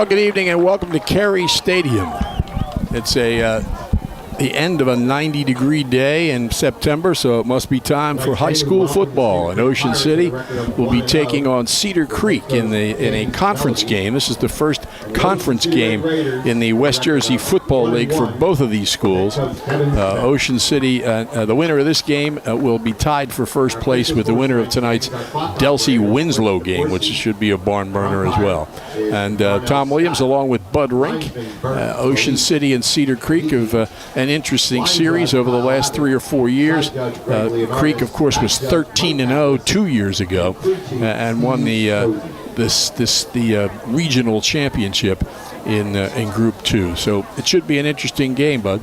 Well, good evening and welcome to Carey Stadium. It's the end of a 90-degree day in September, so it must be time for high school football. And Ocean City will be taking on Cedar Creek in a conference game. This is the first conference game in the West Jersey Football League for both of these schools. Ocean City, the winner of this game will be tied for first place with the winner of tonight's Delsey-Winslow game, which should be a barn burner as well. And Tom Williams, along with Bud Rink, Ocean City and Cedar Creek have an interesting series over the last 3 or 4 years. Creek, of course, was 13-0 2 years ago and won the regional championship in Group 2. So it should be an interesting game, Bud.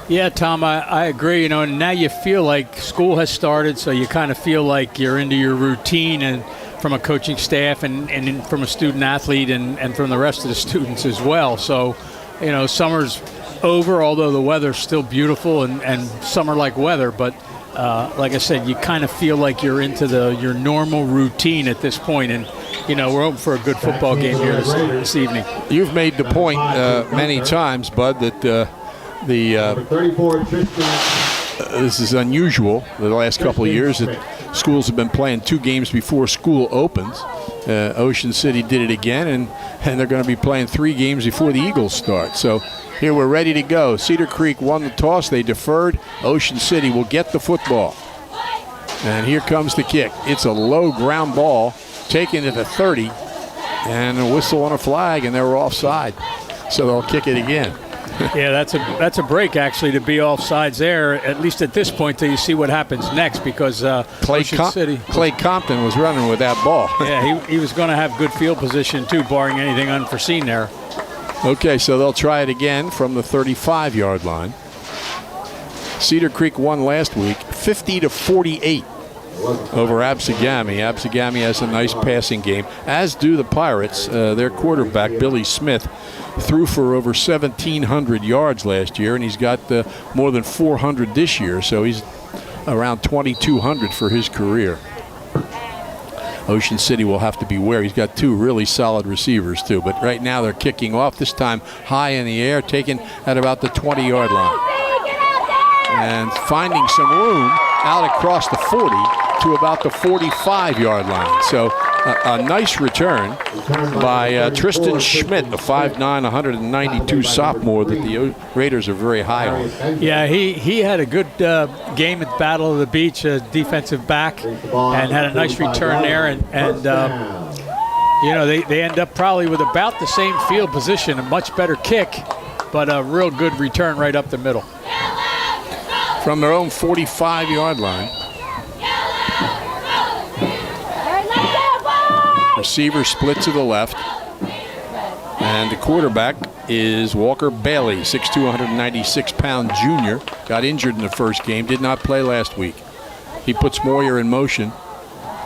Yeah, Tom, I agree. You know, and now you feel like school has started, so you kind of feel like you're into your routine, and from a coaching staff and from a student athlete and from the rest of the students as well. So, you know, summer's over, although the weather's still beautiful and summer-like weather. But like I said, you kind of feel like you're into your normal routine at this point. And, you know, we're hoping for a good football game here this evening. You've made the point many times, Bud, that this is unusual the last couple of years that schools have been playing 2 games before school opens. Ocean City did it again, and they're going to be playing 3 games before the Eagles start. So here we're ready to go. Cedar Creek won the toss. They deferred. Ocean City will get the football. And here comes the kick. It's a low ground ball taken to the 30, and a whistle on a flag, and they were offside. So they'll kick it again. Yeah, that's a break, actually, to be offsides there, at least at this point, till you see what happens next, because Clay Compton was running with that ball. Yeah, he was going to have good field position, too, barring anything unforeseen there. Okay, so they'll try it again from the 35-yard line. Cedar Creek won last week 50-48 over Absegami. Absegami has a nice passing game, as do the Pirates. Their quarterback, Billy Smith, threw for over 1,700 yards last year, and he's got more than 400 this year, so he's around 2,200 for his career. Ocean City will have to beware. He's got 2 really solid receivers, too. But right now they're kicking off, this time high in the air, taken at about the 20-yard line. And finding some room out across the 40 to about the 45-yard line. So a nice return by Tristan Schmidt, the 5'9", 192 sophomore that the Raiders are very high on. Yeah, he had a good game at Battle of the Beach, a defensive back, and had a nice return there. And you know, they end up probably with about the same field position, a much better kick, but a real good return right up the middle. From their own 45-yard line. Receiver split to the left, and the quarterback is Walker Bailey, 6'2", 196-pound junior. Got injured in the first game, did not play last week. He puts Moyer in motion,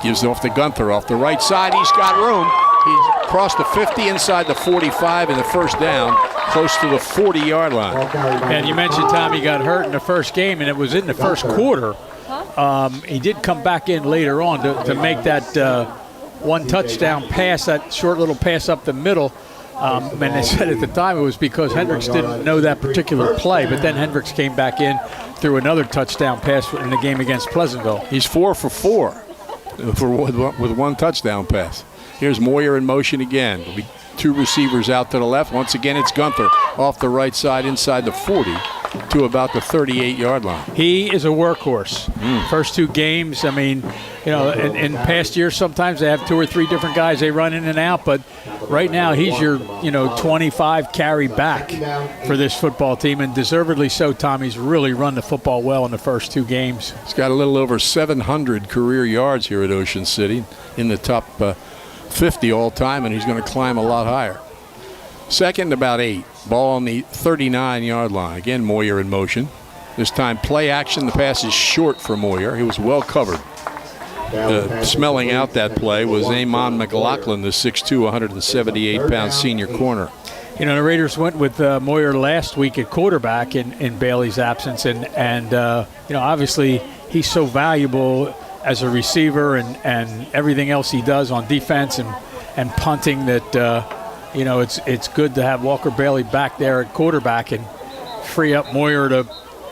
gives it off to Gunther off the right side. He's got room. He's crossed the 50, inside the 45, and the first down, close to the 40-yard line. And you mentioned, Tom, he got hurt in the first game, and it was in the first quarter. He did come back in later on to make that one touchdown pass, that short little pass up the middle. And they said at the time it was because Hendricks didn't know that particular play, but then Hendricks came back in through another touchdown pass in the game against Pleasantville. He's 4 for 4 with one touchdown pass. Here's Moyer in motion again. There'll be 2 receivers out to the left. Once again, it's Gunther off the right side inside the 40 to about the 38-yard line. He is a workhorse. First 2 games, I mean, you know, in past years, sometimes they have 2 or 3 different guys they run in and out, but right now he's your, 25 carry back for this football team, and deservedly so, Tom. He's really run the football well in the first 2 games. He's got a little over 700 career yards here at Ocean City, in the top 50 all time, and he's going to climb a lot higher. Second, about 8. Ball on the 39-yard line. Again, Moyer in motion. This time play action. The pass is short for Moyer. He was well covered. Smelling out that play was Amon McLaughlin, the 6'2", 178-pound senior corner. You know, the Raiders went with Moyer last week at quarterback in Bailey's absence, and obviously he's so valuable as a receiver and everything else he does on defense and punting that you know, it's good to have Walker Bailey back there at quarterback and free up Moyer to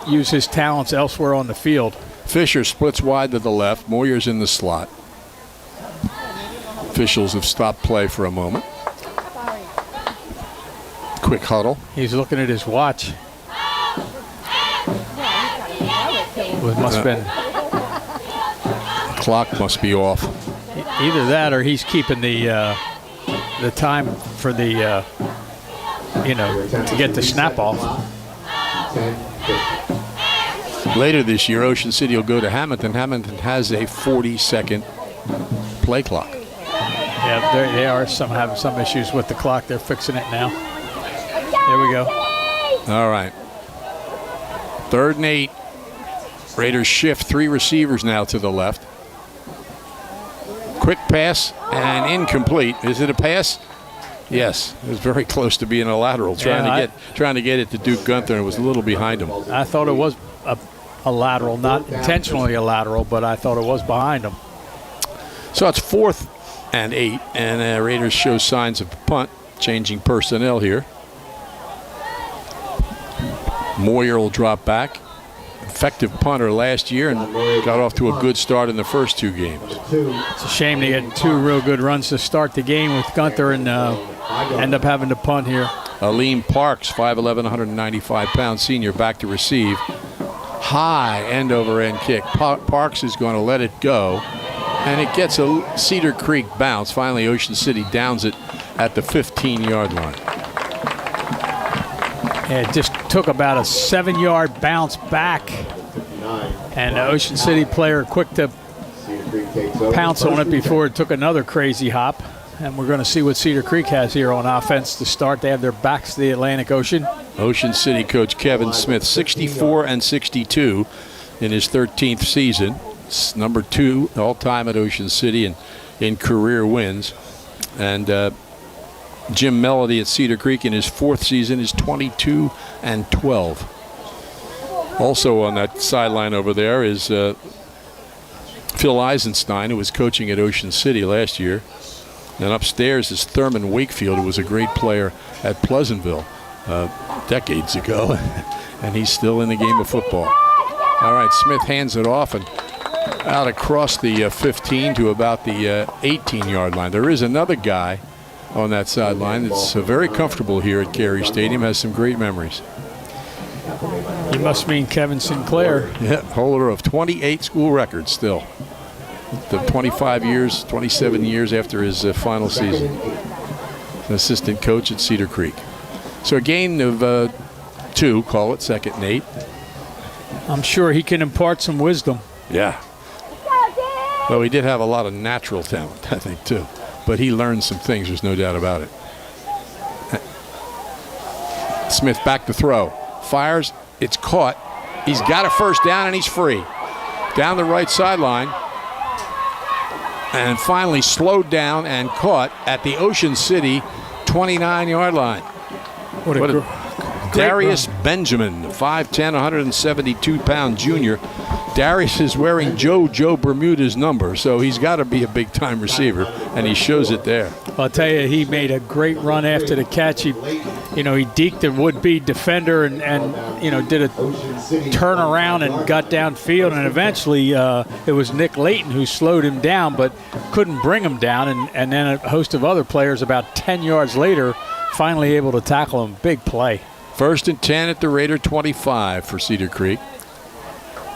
use his talents elsewhere on the field. Fisher splits wide to the left. Moyer's in the slot. Officials have stopped play for a moment. Quick huddle. He's looking at his watch. It must have been. Clock must be off. Either that or he's keeping the time for the, you know, to get the snap off. Later this year, Ocean City will go to Hamilton. Hamilton has a 40-second play clock. Yeah, they are having some issues with the clock. They're fixing it now. There we go. All right. 3rd and 8. Raiders shift 3 receivers now to the left. Quick pass and incomplete. Is it a pass? Yes. It was very close to being a lateral. Trying to get it to Duke Gunther, and it was a little behind him. I thought it was a lateral, not intentionally a lateral, but I thought it was behind him. So it's 4th and 8, and Raiders show signs of punt, changing personnel here. Moyer will drop back. Effective punter last year and got off to a good start in the first 2 games. It's a shame to get 2 real good runs to start the game with Gunther and end up having to punt here. Aleem Parks, 5'11", 195-pound senior, back to receive. High end-over-end kick. Parks is going to let it go, and it gets a Cedar Creek bounce. Finally, Ocean City downs it at the 15-yard line. It just took about a 7-yard bounce back, and the Ocean City player quick to pounce on it before it took another crazy hop. And we're going to see what Cedar Creek has here on offense to start. They have their backs to the Atlantic Ocean. Ocean City coach Kevin Smith, 64-62 in his 13th season. It's number 2 all-time at Ocean City and in career wins. And Jim Melody at Cedar Creek in his 4th season is 22-12. Also on that sideline over there is Phil Eisenstein, who was coaching at Ocean City last year. And upstairs is Thurman Wakefield, who was a great player at Pleasantville decades ago. And he's still in the game of football. All right, Smith hands it off and out across the 15 to about the 18-yard line. There is another guy on that sideline that's very comfortable here at Carey Stadium, has some great memories. You must mean Kevin Sinclair. Yeah, holder of 28 school records still. The 27 years after his final season. An assistant coach at Cedar Creek. So a gain of 2, call it 2nd and 8. I'm sure he can impart some wisdom. Yeah. Well, he did have a lot of natural talent, I think, too. But he learned some things, there's no doubt about it. Smith back to throw. Fires, it's caught. He's got a first down and he's free. Down the right sideline. And finally slowed down and caught at the Ocean City 29-yard line. What a Darius Benjamin, 5'10", 172-pound junior. Darius is wearing Joe Bermuda's number, so he's got to be a big-time receiver, and he shows it there. I'll tell you, he made a great run after the catch. He deked the would-be defender and did a turnaround and got downfield, and eventually it was Nick Layton who slowed him down but couldn't bring him down, and then a host of other players about 10 yards later finally able to tackle him. Big play. 1st and 10 at the Raider 25 for Cedar Creek.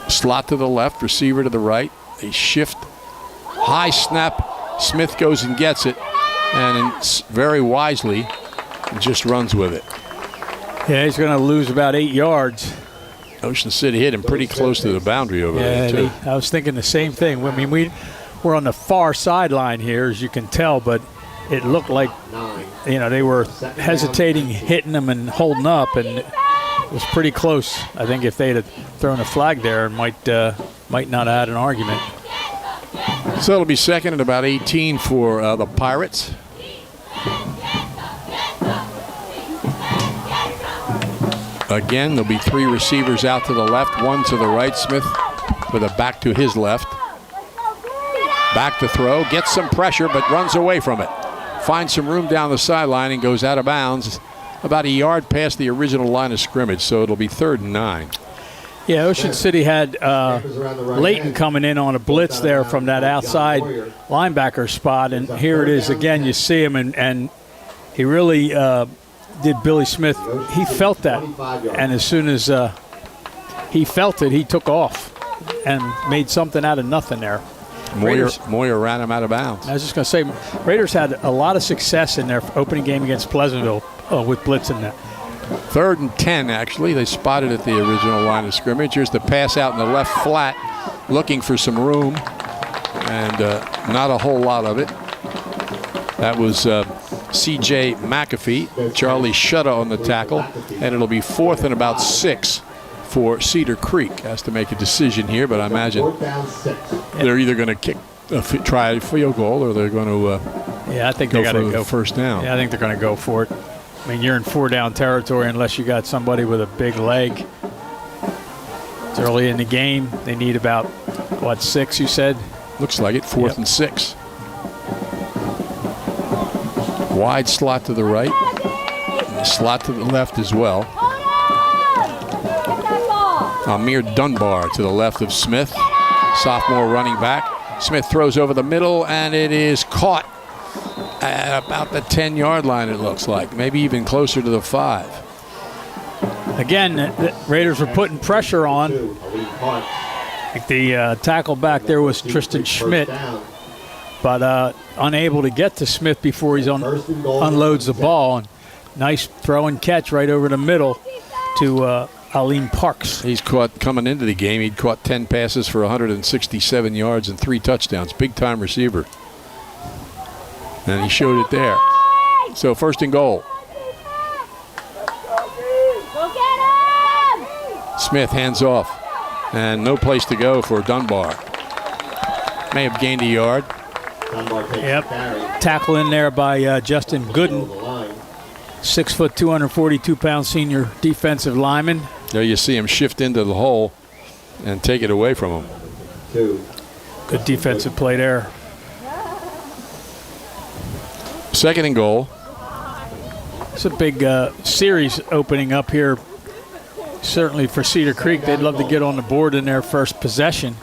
Slot to the left, receiver to the right. They shift. High snap. Smith goes and gets it, and very wisely just runs with it. Yeah, he's going to lose about 8 yards. Ocean City hit him pretty close to the boundary over there, too. I was thinking the same thing. I mean, we're on the far sideline here, as you can tell, but it looked like, they were hesitating, hitting him and holding up, and it was pretty close. I think if they'd have thrown a flag there, might not have had an argument. So it'll be 2nd and about 18 for the Pirates. Again, there'll be 3 receivers out to the left, 1 to the right. Smith with a back to his left. Back to throw, gets some pressure, but runs away from it. finds some room down the sideline and goes out of bounds about a yard past the original line of scrimmage, so it'll be 3rd and 9. Yeah, Ocean City had Leighton coming in on a blitz there from that outside linebacker spot, and here it is again. You see him, and he really did Billy Smith. He felt that, and as soon as he felt it, he took off and made something out of nothing there. Moyer ran him out of bounds. I was just going to say, Raiders had a lot of success in their opening game against Pleasantville with blitzing that. 3rd and 10, actually. They spotted at the original line of scrimmage. Here's the pass out in the left flat, looking for some room, and not a whole lot of it. That was C.J. McAfee, Charlie Shutta on the tackle, and it'll be 4th and about 6 for Cedar Creek. Has to make a decision here, but I imagine they're either going to try a field goal, or they're going to I think they got to go first down. Yeah, I think they're going to go for it. I mean, you're in 4-down territory unless you got somebody with a big leg. It's early in the game. They need about, 6, you said? Looks like it, 4th and 6. Wide slot to the right, and slot to the left as well. Amir Dunbar to the left of Smith, sophomore running back. Smith throws over the middle, and it is caught at about the 10-yard line, it looks like. Maybe even closer to the 5. Again, the Raiders were putting pressure on. The tackle back there was Tristan Schmidt, but unable to get to Smith before he unloads the ball. And nice throw and catch right over the middle to Alim Parks. He's caught, coming into the game, he'd caught 10 passes for 167 yards and 3 touchdowns. Big-time receiver. And he showed it there. So 1st and goal. Smith hands off. And no place to go for Dunbar. May have gained a yard. Yep. Tackle in there by Justin Gooden. 6 foot, 242-pound senior defensive lineman. There you see him shift into the hole and take it away from him. Good defensive play there. 2nd and goal. It's a big series opening up here. Certainly for Cedar Creek, they'd love to get on the board in their first possession.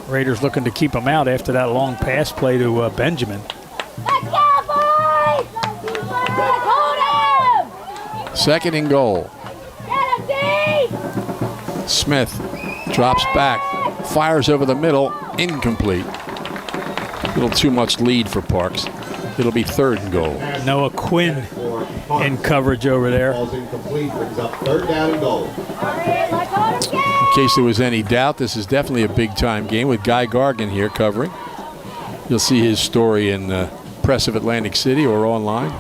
Raiders looking to keep them out after that long pass play to Benjamin. 2nd and goal. Smith drops back, fires over the middle, incomplete. A little too much lead for Parks. It'll be 3rd and goal. Noah Quinn in coverage over there. In case there was any doubt, this is definitely a big-time game with Guy Gargan here covering. You'll see his story in Press of Atlantic City or online.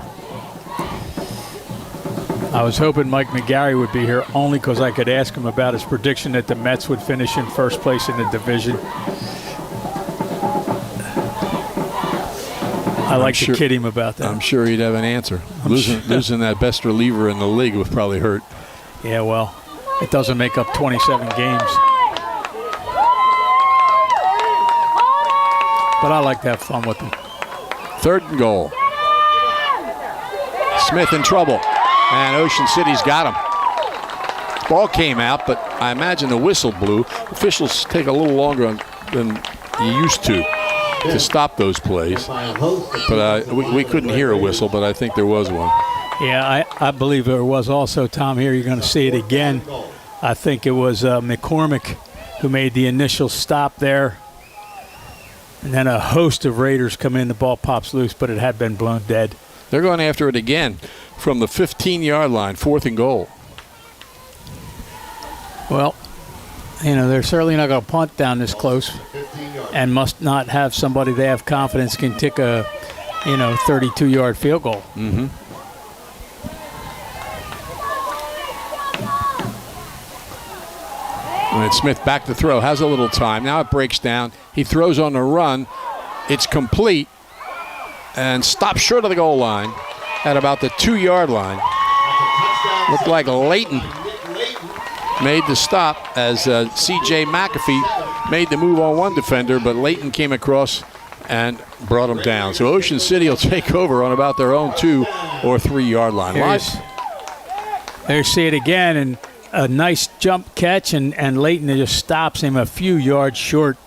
I was hoping Mike McGarry would be here only because I could ask him about his prediction that the Mets would finish in first place in the division. I like to kid him about that. I'm sure he'd have an answer. Losing that best reliever in the league would probably hurt. Yeah, well, it doesn't make up 27 games. But I like to have fun with him. 3rd and goal. Smith in trouble. And Ocean City's got him. Ball came out, but I imagine the whistle blew. Officials take a little longer than you used to stop those plays. But we couldn't hear a whistle, but I think there was one. Yeah, I believe there was also, Tom, here you're going to see it again. I think it was McCormick who made the initial stop there. And then a host of Raiders come in, the ball pops loose, but it had been blown dead. They're going after it again from the 15-yard line, 4th and goal. Well, you know, they're certainly not going to punt down this close and must not have somebody they have confidence can kick a, 32-yard field goal. Mm-hmm. And Smith back to throw, has a little time. Now it breaks down. He throws on the run. It's complete and stops short of the goal line at about the 2-yard line. Looked like Leighton made the stop as C.J. McAfee made the move on one defender, but Leighton came across and brought them down. So Ocean City will take over on about their own 2 or 3 yard line. There you see it again, and a nice jump catch, and Leighton just stops him a few yards short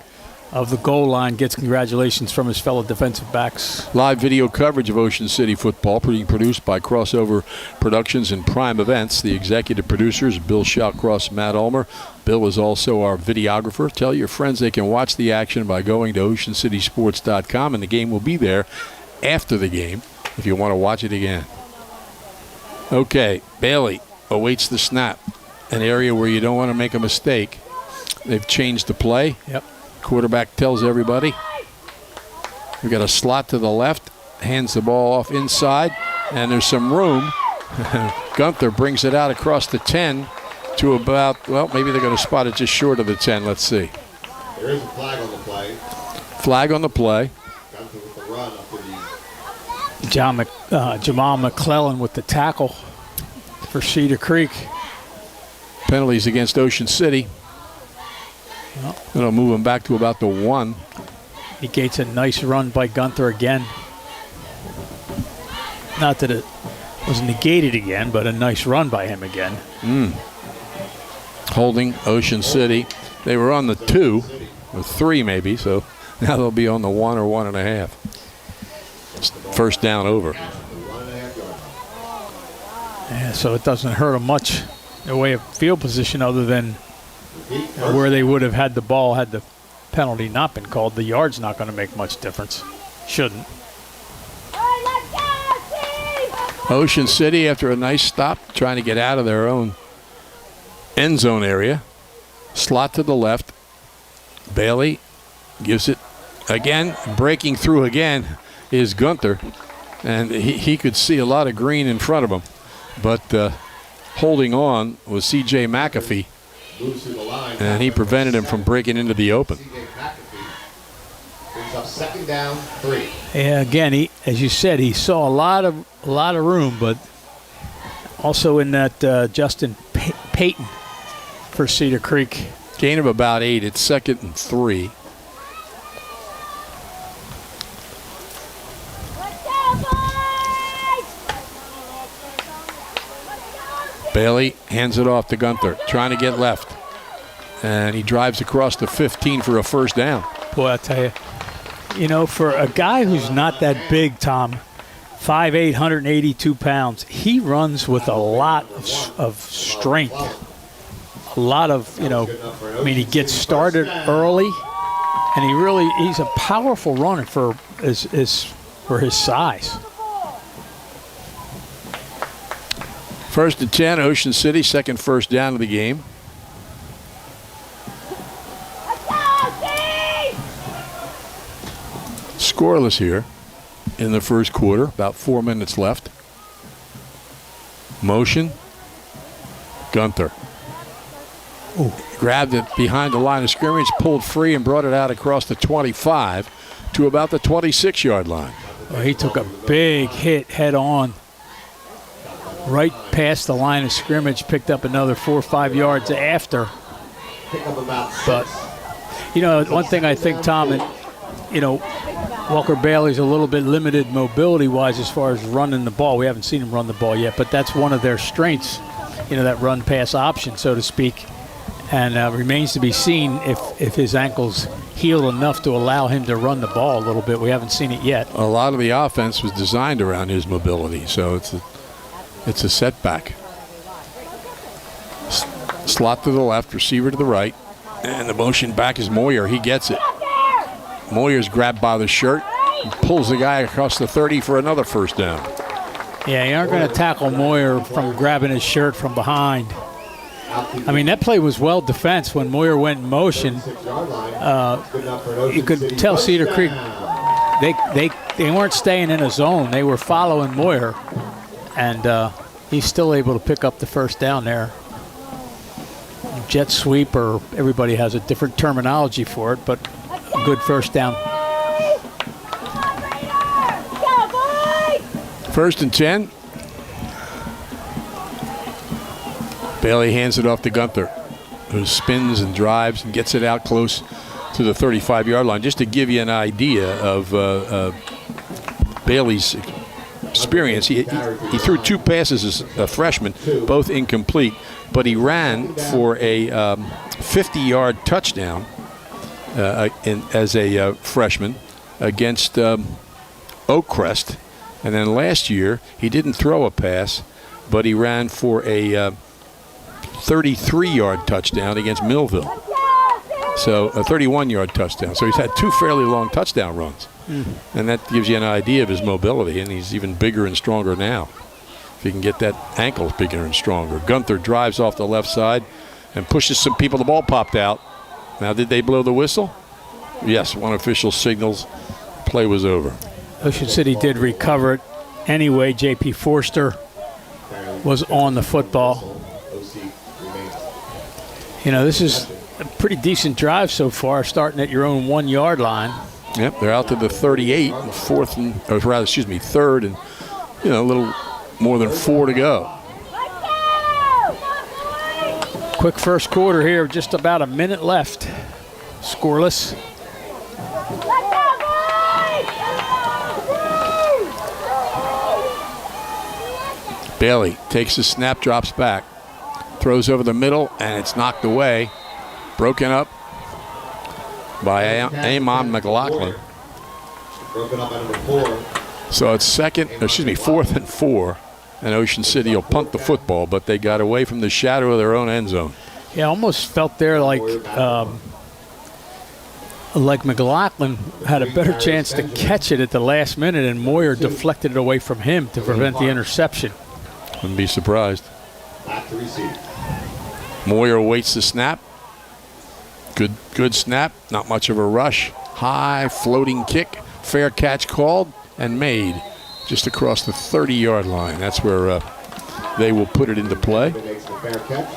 of the goal line, gets congratulations from his fellow defensive backs. Live video coverage of Ocean City football being produced by Crossover Productions and Prime Events. The executive producers, Bill Shawcross, Matt Ulmer. Bill is also our videographer. Tell your friends they can watch the action by going to oceancitysports.com, and the game will be there after the game if you want to watch it again. Okay, Bailey awaits the snap, an area where you don't want to make a mistake. They've changed the play. Yep. Quarterback tells everybody. We've got a slot to the left, hands the ball off inside, and there's some room. Gunther brings it out across the 10 to about, well, maybe they're going to spot it just short of the 10. Let's see. There is a flag on the play. Flag on the play. Gunther with the run up to the Jamal McClellan with the tackle for Cedar Creek. Penalties against Ocean City. Well, it'll move him back to about the 1. He gets a nice run by Gunther again. Not that it was negated again, but a nice run by him again. Holding Ocean City. They were on the 2 or 3 maybe, so now they'll be on the 1 or 1.5. First down over. Yeah, so it doesn't hurt them much in the way of field position other than where they would have had the ball had the penalty not been called. The yard's not going to make much difference. Shouldn't. Ocean City, after a nice stop, trying to get out of their own end zone area. Slot to the left. Bailey gives it again. Breaking through again is Gunther. And he could see a lot of green in front of him. But holding on was C.J. McAfee. And he prevented him from breaking into the open. brings up second down, 3. Yeah, again, he, as you said, he saw a lot of room, but also in that Justin Payton for Cedar Creek. Gain of about 8. It's 2nd and 3. Bailey hands it off to Gunther, trying to get left. And he drives across the 15 for a first down. Boy, I tell you, you know, for a guy who's not that big, Tom, 5'8", 182 pounds, he runs with a lot of strength. A lot of, you know, I mean, he gets started early, and he's a powerful runner for his size. 1st and 10, Ocean City, second first down of the game. Scoreless here in the first quarter, about 4 minutes left. Motion, Gunther. Ooh. Grabbed it behind the line of scrimmage, pulled free, and brought it out across the 25 to about the 26-yard line. Well, he took a big hit head on. Right past the line of scrimmage, picked up another 4 or 5 yards after. But, you know, one thing I think, Tom, and, you know, Walker Bailey's a little bit limited mobility-wise as far as running the ball. We haven't seen him run the ball yet, but that's one of their strengths, you know, that run-pass option, so to speak. And remains to be seen if his ankle's healed enough to allow him to run the ball a little bit. We haven't seen it yet. A lot of the offense was designed around his mobility, so it's a setback. Slot to the left, receiver to the right, and the motion back is Moyer. He gets it. Moyer's grabbed by the shirt and pulls the guy across the 30 for another first down. Yeah, you aren't going to tackle Moyer from grabbing his shirt from behind. I mean, that play was well defensed when Moyer went in motion. You could tell Cedar Creek, they weren't staying in a zone. They were following Moyer. And he's still able to pick up the first down there. Jet sweep, or everybody has a different terminology for it, but a good first down. 1st and 10. Bailey hands it off to Gunther, who spins and drives and gets it out close to the 35-yard line. Just to give you an idea of Bailey's experience, he threw 2 passes as a freshman, both incomplete, but he ran for a 50-yard touchdown as a freshman against Oakcrest. And then last year, he didn't throw a pass, but he ran for a 33-yard touchdown against Millville. So a 31-yard touchdown. So he's had 2 fairly long touchdown runs. And that gives you an idea of his mobility, and he's even bigger and stronger now. If he can get that ankle bigger and stronger. Gunther drives off the left side and pushes some people. The ball popped out. Now, did they blow the whistle? Yes, one official signals play was over. Ocean City did recover it anyway. J.P. Forster was on the football. You know, this is a pretty decent drive so far, starting at your own 1-yard line. Yep, they're out to the 38, and third, and a little more than 4 to go. Quick first quarter here, just about a minute left. Scoreless. Bailey takes the snap, drops back, throws over the middle, and it's knocked away. Broken up by Amon McLaughlin. Broken up at number 4. So it's 4th and 4, and Ocean City will punt the football, but they got away from the shadow of their own end zone. Yeah, almost felt there like McLaughlin had a better chance to catch it at the last minute, and Moyer deflected it away from him to prevent the interception. Wouldn't be surprised. Back to receive. Moyer waits the snap. Good snap, not much of a rush. High floating kick, fair catch called and made just across the 30-yard line. That's where they will put it into play. Makes the fair catch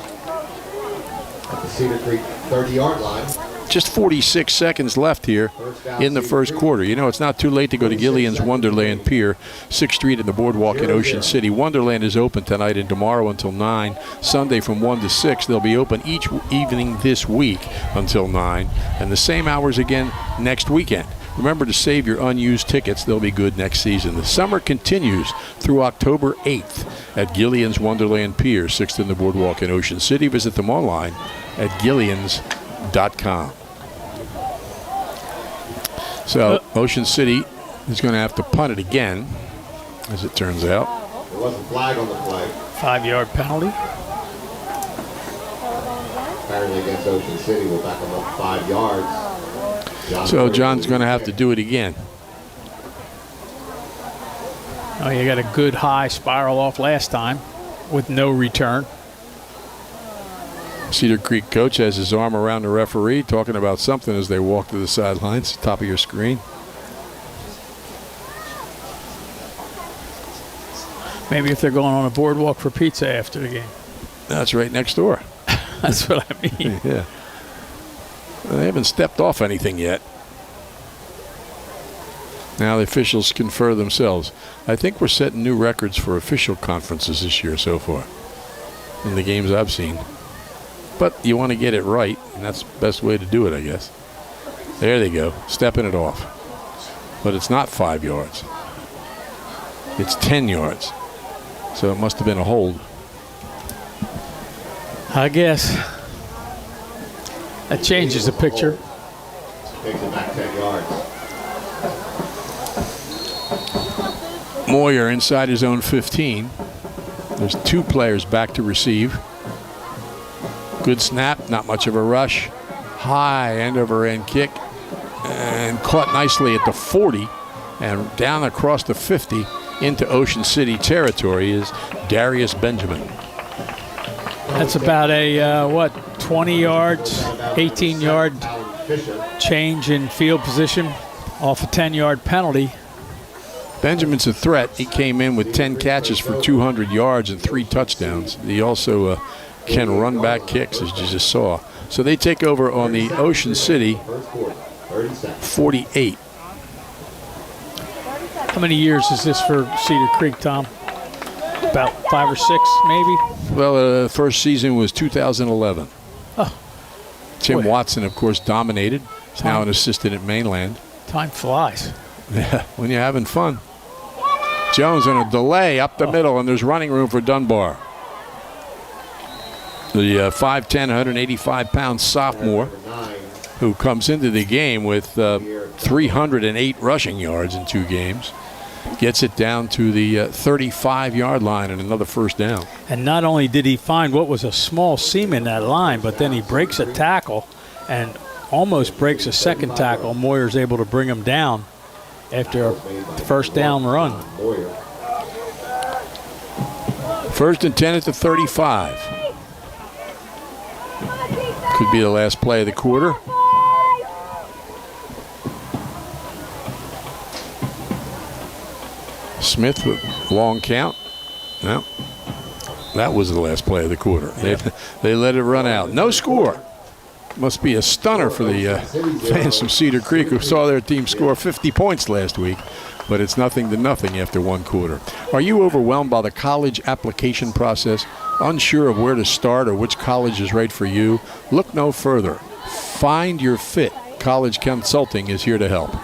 at the Cedar Creek 30-yard line. Just 46 seconds left here in the first quarter. You know, it's not too late to go to Gillian's Wonderland Pier, 6th Street in the Boardwalk in Ocean City. Wonderland is open tonight and tomorrow until 9. Sunday from 1 to 6. They'll be open each evening this week until 9. And the same hours again next weekend. Remember to save your unused tickets. They'll be good next season. The summer continues through October 8th at Gillian's Wonderland Pier, 6th in the Boardwalk in Ocean City. Visit them online at gillians.com. So Ocean City is going to have to punt it again, as it turns out. There was a flag on the play. 5-yard penalty. Apparently against Ocean City, we'll back them up 5 yards. So John's going to have to do it again. Oh, you got a good high spiral off last time with no return. Cedar Creek coach has his arm around the referee, talking about something as they walk to the sidelines, top of your screen. Maybe if they're going on a boardwalk for pizza after the game. That's right next door. That's what I mean. Yeah. Well, they haven't stepped off anything yet. Now the officials confer themselves. I think we're setting new records for official conferences this year so far in the games I've seen. But you want to get it right, and that's the best way to do it, I guess. There they go, stepping it off. But it's not 5 yards. It's 10 yards. So it must have been a hold. I guess. That changes the picture. Takes it back 10 yards. Moyer inside his own 15. There's 2 players back to receive. Good snap, not much of a rush. High end-over-end kick. And caught nicely at the 40. And down across the 50 into Ocean City territory is Darius Benjamin. That's about a, 20 yards, 18-yard change in field position off a 10-yard penalty. Benjamin's a threat. He came in with 10 catches for 200 yards and 3 touchdowns. He also can run back kicks, as you just saw. So they take over on the Ocean City 48. How many years is this for Cedar Creek, Tom? About 5 or 6, maybe? Well, the first season was 2011. Oh. Tim Boy. Watson, of course, dominated. He's now an assistant at Mainland. Time flies. Yeah, when you're having fun. Jones on a delay up the middle, and there's running room for Dunbar. The 5'10", 185-pound sophomore who comes into the game with 308 rushing yards in 2 games. Gets it down to the 35-yard line and another first down. And not only did he find what was a small seam in that line, but then he breaks a tackle and almost breaks a second tackle. Moyer's able to bring him down after a first down run. First and 10 at the 35. Could be the last play of the quarter. Smith with long count. No, that was the last play of the quarter. They let it run out. No score. Must be a stunner for the fans from Cedar Creek who saw their team score 50 points last week, but it's 0-0 after 1 quarter. Are you overwhelmed by the college application process? Unsure of where to start or which college is right for you? Look no further. Find Your Fit College Consulting is here to help.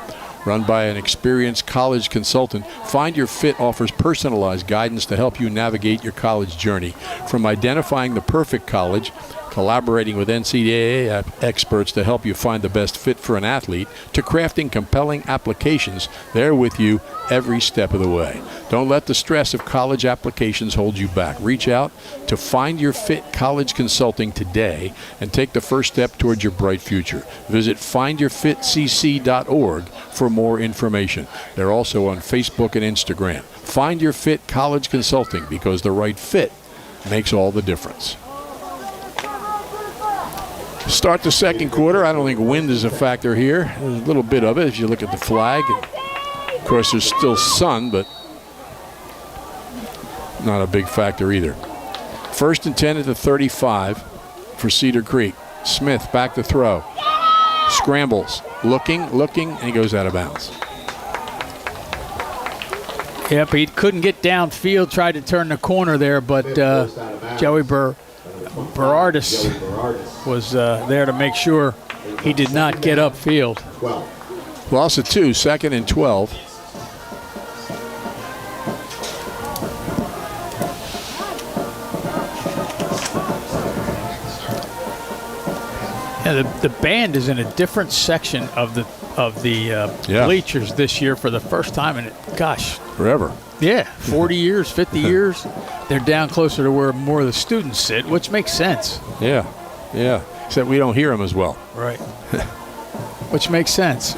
Run by an experienced college consultant, Find Your Fit offers personalized guidance to help you navigate your college journey. From identifying the perfect college, collaborating with NCAA experts to help you find the best fit for an athlete, to crafting compelling applications, they're with you every step of the way. Don't let the stress of college applications hold you back. Reach out to Find Your Fit College Consulting today and take the first step towards your bright future. Visit findyourfitcc.org for more information. They're also on Facebook and Instagram. Find Your Fit College Consulting, because the right fit makes all the difference. Start the second quarter. I don't think wind is a factor here. There's a little bit of it if you look at the flag. Of course, there's still sun, but not a big factor either. First and 10 at the 35 for Cedar Creek. Smith back to throw. Scrambles. Looking, and he goes out of bounds. Yep, he couldn't get downfield, tried to turn the corner there, but Joey Berardis was there to make sure he did not get upfield. Loss of 2, second and 12. Yeah, the band is in a different section of the bleachers this year for the first time in, gosh. Forever. Yeah, 40 years, 50 years. They're down closer to where more of the students sit, which makes sense. Yeah. Except we don't hear them as well. Right. Which makes sense.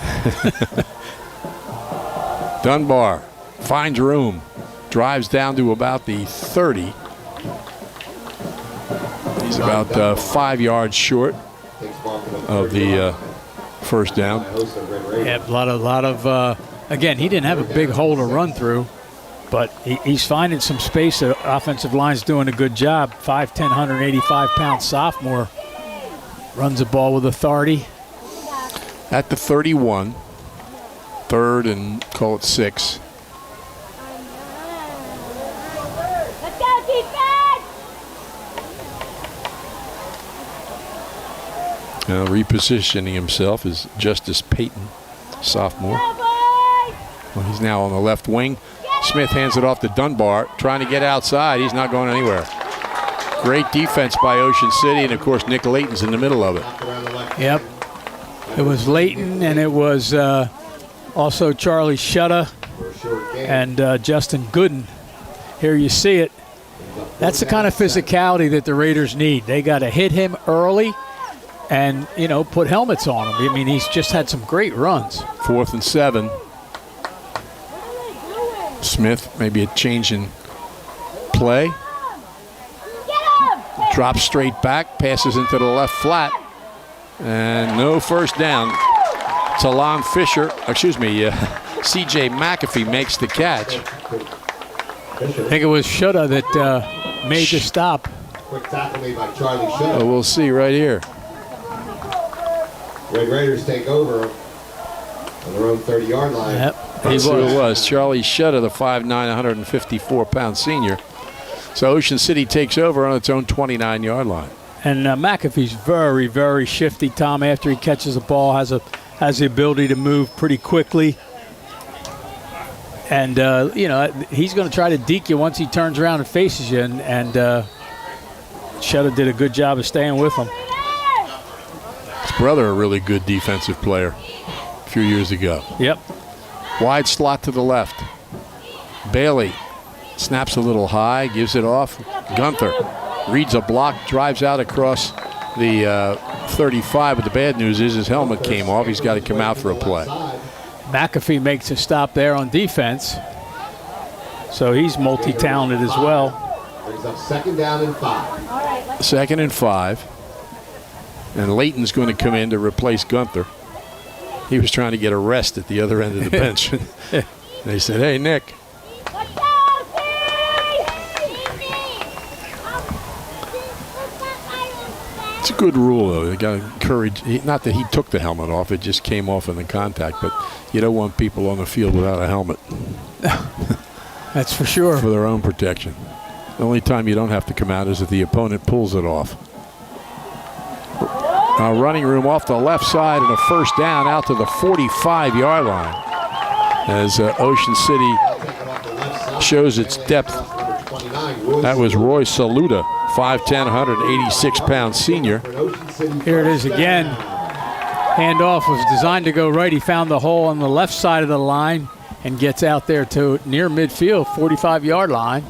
Dunbar finds room, drives down to about the 30. He's about 5 yards short of the first down. Yeah, a lot of again, he didn't have a big hole to run through, but he's finding some space. The offensive line's doing a good job. 5'10", 185-pound sophomore runs the ball with authority. At the 31, third and call it 6. Let's go, defense! Now repositioning himself is Justice Payton, sophomore. Well, he's now on the left wing. Smith hands it off to Dunbar, trying to get outside. He's not going anywhere. Great defense by Ocean City, and of course Nick Layton's in the middle of it. Yep. It was Layton, and it was also Charlie Shutta and Justin Gooden. Here you see it. That's the kind of physicality that the Raiders need. They got to hit him early and, put helmets on him. I mean, he's just had some great runs. 4th and 7. Smith, maybe a change in play. Drops straight back, passes into the left flat, and no first down. Talon Fisher, C.J. McAfee makes the catch. I think it was Shutta that made the stop. Quick tackle made by Charlie Shutta. Oh, we'll see right here. Red Raiders take over on their own 30-yard line. Yep. That's who it was. Charlie Shutta, the 5'9", 154-pound senior. So Ocean City takes over on its own 29-yard line. And McAfee's very, very shifty, Tom. After he catches the ball, has has the ability to move pretty quickly. And, he's going to try to deke you once he turns around and faces you. And Shetta did a good job of staying with him. His brother, a really good defensive player a few years ago. Yep. Wide slot to the left. Bailey snaps a little high, gives it off. Gunther reads a block, drives out across the 35. But the bad news is his helmet came off. He's got to come out for a play. McAfee makes a stop there on defense. So he's multi-talented as well. Brings up 2nd down and 5. 2nd and 5. And Layton's going to come in to replace Gunther. He was trying to get a rest at the other end of the bench. They said, hey, Nick. It's a good rule, though. They got to encourage, not that he took the helmet off, it just came off in the contact, but you don't want people on the field without a helmet. That's for sure. For their own protection. The only time you don't have to come out is if the opponent pulls it off. Running room off the left side and a 1st down out to the 45-yard line as Ocean City shows its depth. That was Roy Saluda, 5'10", 186-pound senior. Here it is again. Handoff was designed to go right. He found the hole on the left side of the line and gets out there to near midfield, 45-yard line.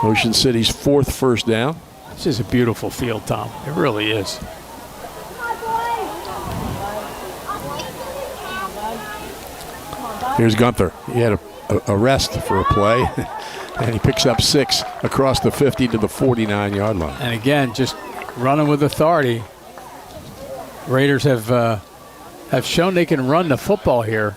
Ocean City's 4th 1st down. This is a beautiful field, Tom. It really is. Here's Gunther. He had a rest for a play, and he picks up 6 across the 50 to the 49-yard line. And again, just running with authority. Raiders have shown they can run the football here.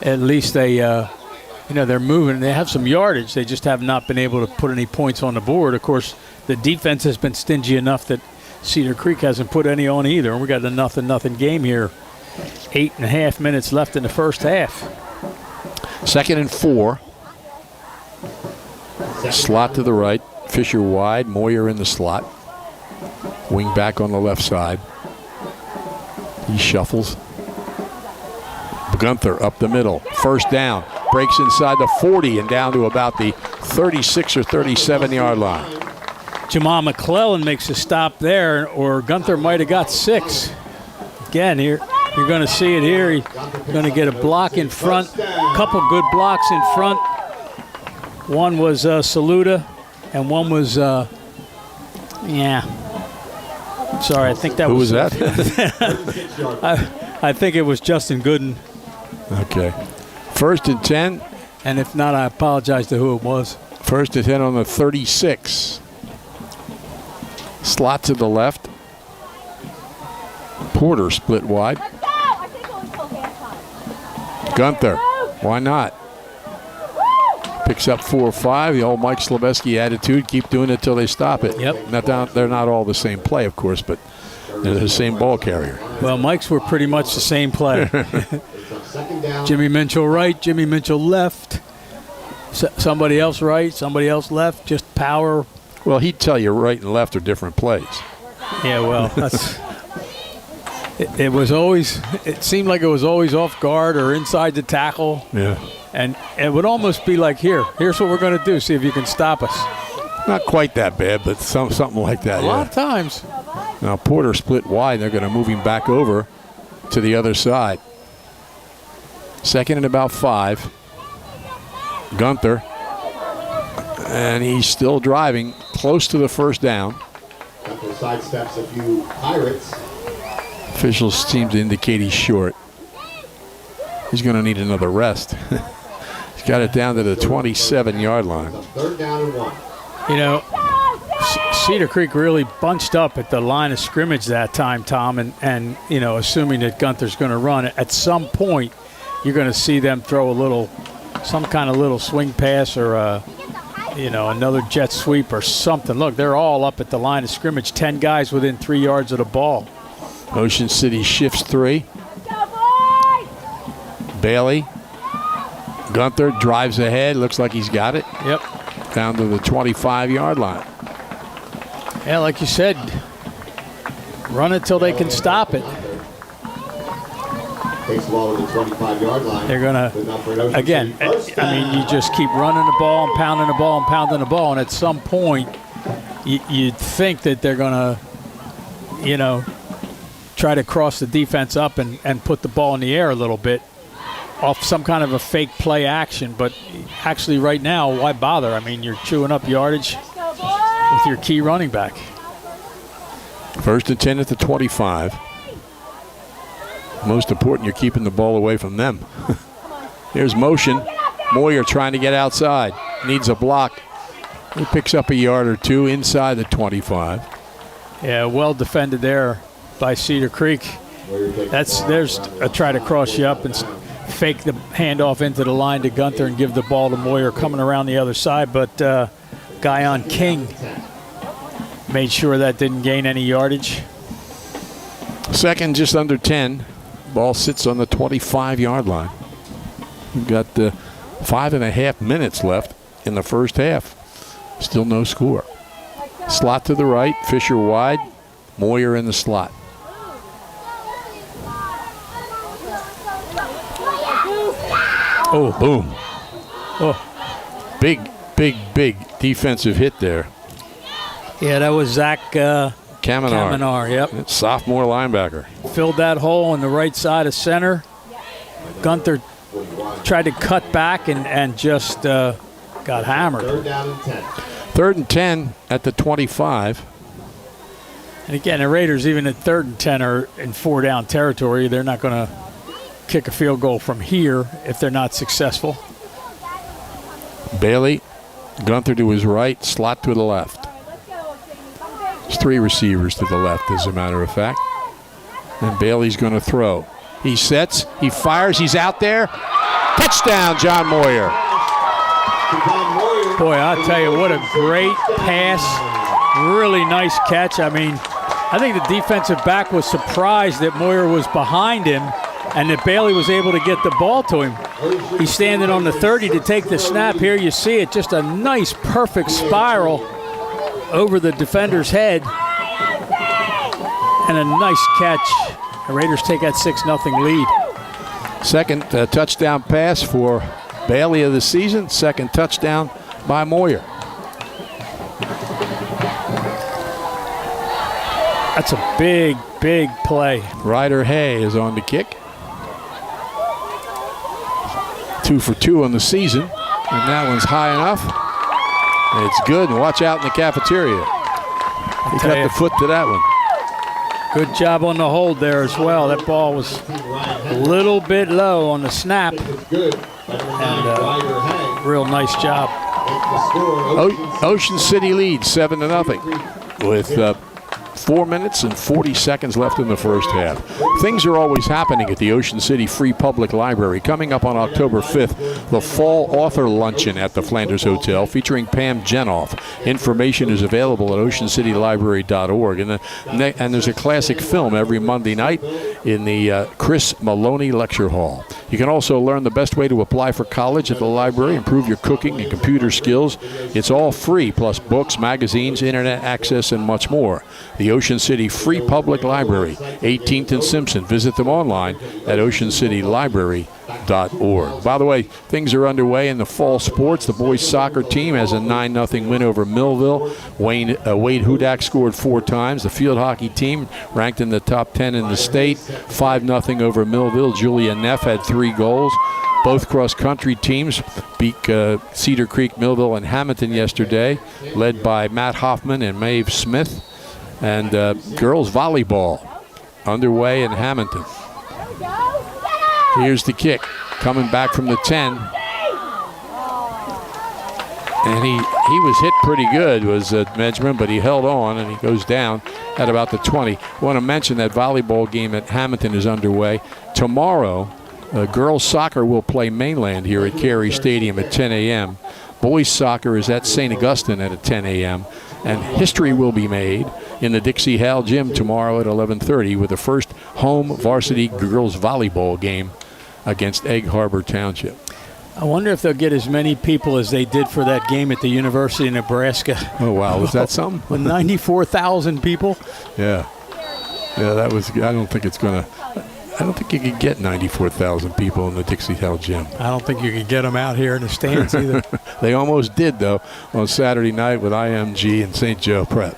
At least they, they're moving. They have some yardage. They just have not been able to put any points on the board. Of course, the defense has been stingy enough that Cedar Creek hasn't put any on either. And we got a 0-0 game here. 8.5 minutes left in the first half. 2nd and 4. Slot to the right. Fisher wide. Moyer in the slot. Wing back on the left side. He shuffles. Gunther up the middle. 1st down. Breaks inside the 40 and down to about the 36 or 37-yard line. Jamal McClellan makes a stop there, or Gunther might have got 6. Again, here you're going to see it here. He's going to get a block in front. A couple good blocks in front. One was Saluda, and one was, Sorry, I think that was. Who was that? I think it was Justin Gooden. Okay. 1st and 10. And if not, I apologize to who it was. 1st and 10 on the 36. Slot to the left. Porter split wide. Gunther, why not? Picks up 4 or 5. The old Mike Slaveski attitude, keep doing it till they stop it. Yep. They're not all the same play, of course, but they're the same ball carrier. Well, Mike's were pretty much the same play. Jimmy Mitchell right, Jimmy Mitchell left. Somebody else right, somebody else left, just power. Well, he'd tell you right and left are different plays. Yeah, well, that's... It was always, it seemed like it was always off guard or inside the tackle. Yeah. And it would almost be like, here's what we're going to do, see if you can stop us. Not quite that bad, but something like that. A lot of times. Now Porter split wide. They're going to move him back over to the other side. 2nd and about 5. Gunther. And he's still driving close to the 1st down. Gunther sidesteps a few Pirates. Officials seem to indicate he's short. He's going to need another rest. He's got it down to the 27-yard line. 3rd down and 1. You know, Cedar Creek really bunched up at the line of scrimmage that time, Tom, and assuming that Gunther's going to run, at some point you're going to see them throw some kind of little swing pass or another jet sweep or something. Look, they're all up at the line of scrimmage, 10 guys within 3 yards of the ball. Ocean City shifts 3. Bailey. Gunther drives ahead. Looks like he's got it. Yep. Down to the 25-yard line. Yeah, like you said, run it till they can stop it. Takes the ball to the 25-yard line. They're going to, again, I mean, you just keep running the ball and pounding the ball and pounding the ball, and at some point, you'd think that they're going to, you know, try to cross the defense up and put the ball in the air a little bit off some kind of a fake play action. But actually right now, why bother? I mean, you're chewing up yardage with your key running back. 1st and 10 at the 25. Most important, you're keeping the ball away from them. Here's motion. Moyer trying to get outside. Needs a block. He picks up a yard or two inside the 25. Yeah, well defended there by Cedar Creek. There's a try to cross you up and fake the handoff into the line to Gunther and give the ball to Moyer coming around the other side. But Guyon King made sure that didn't gain any yardage. 2nd, just under 10. Ball sits on the 25-yard line. We've got 5.5 minutes left in the first half. Still no score. Slot to the right, Fisher wide, Moyer in the slot. Oh, Boom. oh, Big defensive hit there. yeah, that was Zach Kamenar. Yep. Sophomore linebacker. Filled that hole on the right side of center. Gunther tried to cut back and just got hammered. 3rd down and 10. 3rd and 10 at the 25. And again, the Raiders, even at 3rd and 10, are in 4-down territory. They're not going to kick a field goal from here if they're not successful. Bailey, Gunther to his right, slot to the left. There's 3 receivers to the left, as a matter of fact. And Bailey's going to throw. He sets, he fires, he's out there. Touchdown, John Moyer. Boy, I'll tell you, what a great pass. Really nice catch. I mean, I think the defensive back was surprised that Moyer was behind him and that Bailey was able to get the ball to him. He's standing on the 30 to take the snap. Here you see it, just a nice, perfect spiral over the defender's head. And a nice catch. The Raiders take that 6-0 lead. 2nd touchdown pass for Bailey of the season. 2nd touchdown by Moyer. That's a big, big play. Ryder Hay is on the kick. 2 for 2 on the season. And that one's high enough. It's good. And watch out in the cafeteria. He cut the foot to that one. Good job on the hold there as well. That ball was a little bit low on the snap. And real nice job. Ocean City leads 7-0 with 4 minutes and 40 seconds left in the first half. Things are always happening at the Ocean City Free Public Library. Coming up on October 5th, the Fall Author Luncheon at the Flanders Hotel featuring Pam Jenoff. Information is available at oceancitylibrary.org. And there's a classic film every Monday night in the Chris Maloney Lecture Hall. You can also learn the best way to apply for college at the library, improve your cooking and computer skills. It's all free, plus books, magazines, internet access, and much more. The Ocean City Free Public Library, 18th and Simpson. Visit them online at oceancitylibrary.org. By the way, things are underway in the fall sports. The boys soccer team has a 9-0 win over Millville. Wade Hudak scored 4 times. The field hockey team ranked in the top 10 in the state, 5-0 over Millville. Julia Neff had 3 goals. Both cross-country teams beat Cedar Creek, Millville, and Hamilton yesterday, led by Matt Hoffman and Maeve Smith. And girls volleyball underway in Hamilton. Here's the kick, coming back from the 10. And he was hit pretty good, was Benjamin, but he held on, and he goes down at about the 20. I want to mention that volleyball game at Hamilton is underway. Tomorrow, girls soccer will play Mainland here at Carey Stadium at 10 a.m. Boys soccer is at St. Augustine at 10 a.m. And history will be made in the Dixie Hall Gym tomorrow at 11:30 with the first home varsity girls volleyball game against Egg Harbor Township. I wonder if they'll get as many people as they did for that game at the University of Nebraska. Oh, wow. Was that something? With 94,000 people? Yeah. Yeah, that was – I don't think it's going to – I don't think you could get 94,000 people in the Dixie Hill Gym. I don't think you could get them out here in the stands either. They almost did, though, on Saturday night with IMG and St. Joe Prep.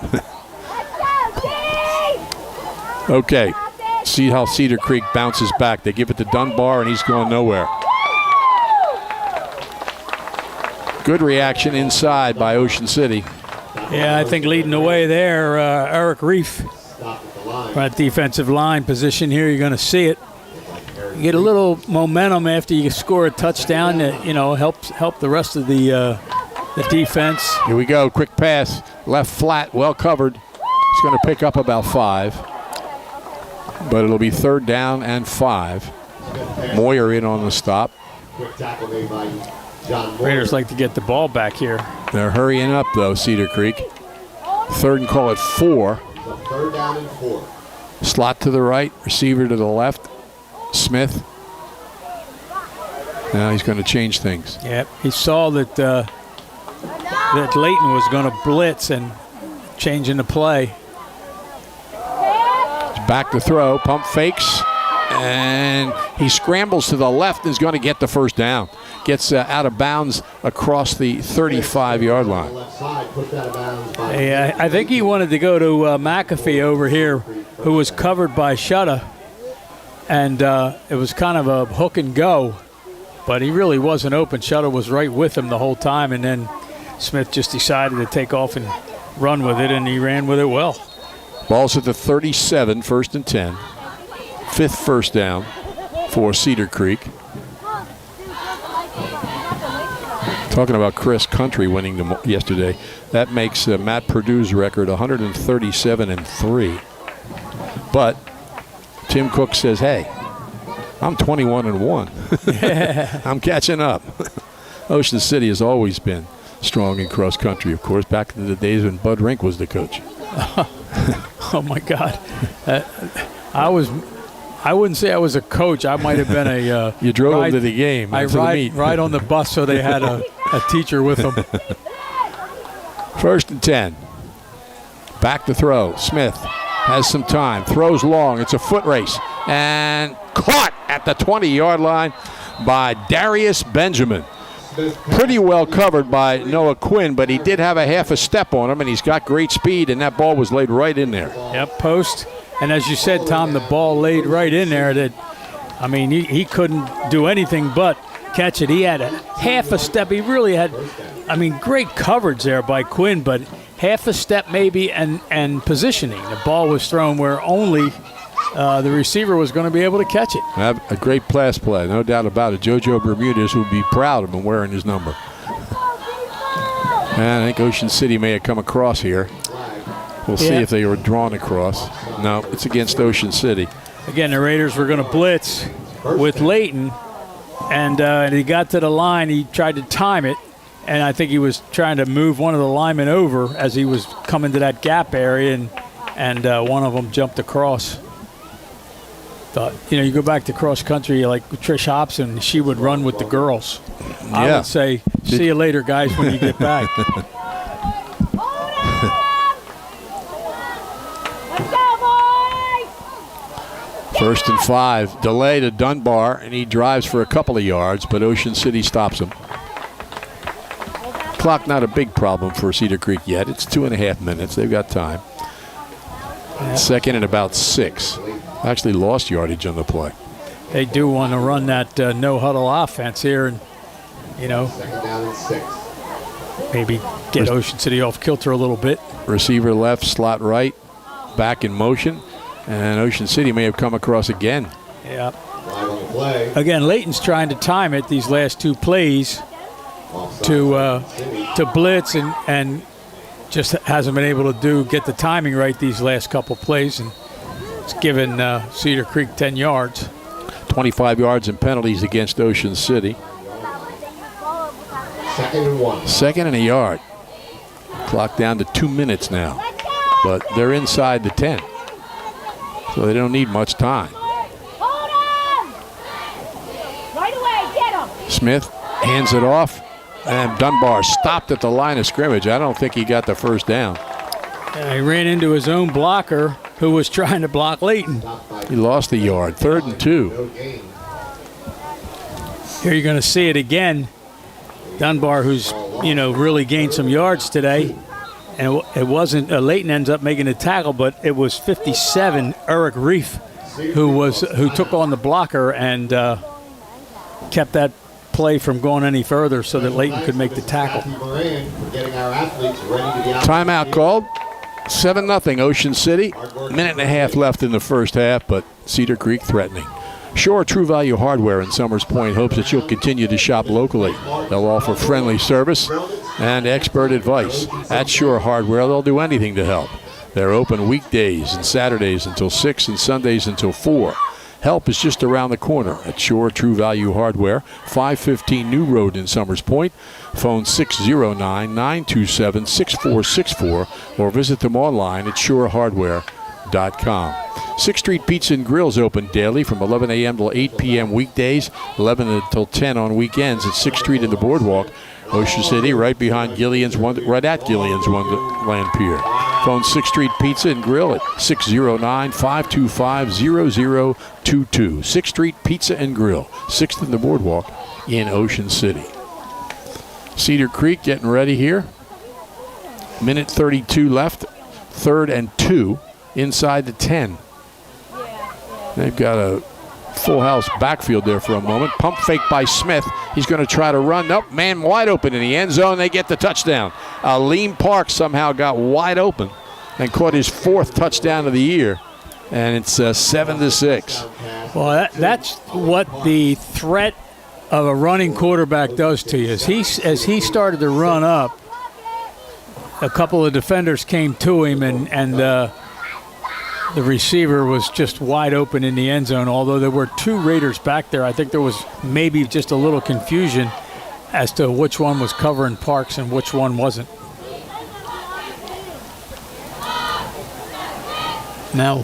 Okay, see how Cedar Creek bounces back. They give it to Dunbar, and he's going nowhere. Good reaction inside by Ocean City. Yeah, I think leading the way there, Eric Reef. Right defensive line position here, you're going to see it. You get a little momentum after you score a touchdown that, help the rest of the defense. Here we go, quick pass, left flat, well covered. He's going to pick up about 5. But it'll be 3rd down and 5. Moyer in on the stop. Quick tackle made by John Moore. Raiders like to get the ball back here. They're hurrying up, though, Cedar Creek. 3rd and call it 4. 3rd down and 4. Slot to the right, receiver to the left. Smith. Now he's going to change things. Yep, he saw that that Layton was going to blitz and changing the play. He's back to throw, pump fakes, and he scrambles to the left and is going to get the 1st down. Gets out of bounds across the 35-yard line. Left side, pushed out of bounds by Yeah, I think he wanted to go to McAfee over here, who was covered by Shutta, and it was kind of a hook and go, but he really wasn't open. Shutta was right with him the whole time, and then Smith just decided to take off and run with it, and he ran with it well. Ball's at the 37, 1st and 10. 5th first down for Cedar Creek. Talking about Chris Country winning yesterday, that makes Matt Purdue's record 137-3. But Tim Cook says, "Hey, I'm 21-1. I'm catching up." Ocean City has always been strong in cross country, of course, back in the days when Bud Rink was the coach. Oh my God, I wouldn't say I was a coach. I might have been a. You drove him to the game. I ride on the bus, so they had a teacher with them. 1st and 10. Back to throw. Smith has some time. Throws long. It's a foot race. And caught at the 20-yard line by Darius Benjamin. Pretty well covered by Noah Quinn, but he did have a half a step on him, and he's got great speed, and that ball was laid right in there. Yep, post. And as you said, Tom, the ball laid right in there. He couldn't do anything but catch it. He had a half a step. He really had, great coverage there by Quinn, but half a step maybe and positioning. The ball was thrown where only the receiver was going to be able to catch it. A great pass play, no doubt about it. JoJo Bermudez would be proud of him wearing his number. And I think Ocean City may have come across here. We'll see if they were drawn across. No, it's against Ocean City. Again, the Raiders were going to blitz with Layton, and he got to the line. He tried to time it, and I think he was trying to move one of the linemen over as he was coming to that gap area, and one of them jumped across. Thought, you go back to cross country like Trish Hobson, she would run with the girls. I would say, see you later, guys, when you get back. 1st and 5. Delay to Dunbar, and he drives for a couple of yards, but Ocean City stops him. Clock not a big problem for Cedar Creek yet. It's 2.5 minutes. They've got time. 2nd and about 6. Actually lost yardage on the play. They do want to run that no-huddle offense here and, 2nd down and 6. maybe get Ocean City off kilter a little bit. Receiver left, slot right, back in motion. And Ocean City may have come across again. Yeah. Live on the play. Again, Layton's trying to time it these last 2 plays to blitz and just hasn't been able to get the timing right these last couple plays, and it's given Cedar Creek 10 yards. 25 yards and penalties against Ocean City. 2nd and 1. 2nd and a yard. Clock down to 2 minutes now. But they're inside the 10. So they don't need much time. Hold on! Right away, get him! Smith hands it off, and Dunbar stopped at the line of scrimmage. I don't think he got the 1st down. He ran into his own blocker, who was trying to block Layton. He lost a yard. 3rd and 2. Here you're going to see it again. Dunbar, who's, really gained some yards today. And it wasn't, Layton ends up making a tackle, but it was 57, Eric Reef, who took on the blocker and kept that play from going any further so that Layton could make the tackle. Timeout called. 7-0 Ocean City. Minute and a half left in the first half, but Cedar Creek threatening. Shore True Value Hardware in Summers Point hopes that you'll continue to shop locally. They'll offer friendly service and expert advice. At Shore Hardware, they'll do anything to help. They're open weekdays and Saturdays until 6 and Sundays until 4. Help is just around the corner at Shore True Value Hardware, 515 New Road in Summers Point. Phone 609-927-6464 or visit them online at shorehardware.com. 6th Street Pizza and Grill is open daily from 11 a.m. till 8 p.m. weekdays, 11 until 10 on weekends at 6th Street in the Boardwalk, Ocean City, right at Gillian's Wonderland Pier. Phone 6th Street Pizza and Grill at 609-525-0022. 6th Street Pizza and Grill, 6th in the Boardwalk in Ocean City. Cedar Creek getting ready here. Minute 32 left. 3rd and 2 inside the 10. They've got a full house backfield there for a moment. Pump fake by Smith. He's going to try to run. Nope, man wide open in the end zone. They get the touchdown. Aleem Parks somehow got wide open and caught his 4th touchdown of the year. And it's 7-6. Well, that's what the threat of a running quarterback does to you. As he started to run up, a couple of defenders came to him, and the receiver was just wide open in the end zone. Although there were 2 Raiders back there, I think there was maybe just a little confusion as to which one was covering Parks and which one wasn't. Now,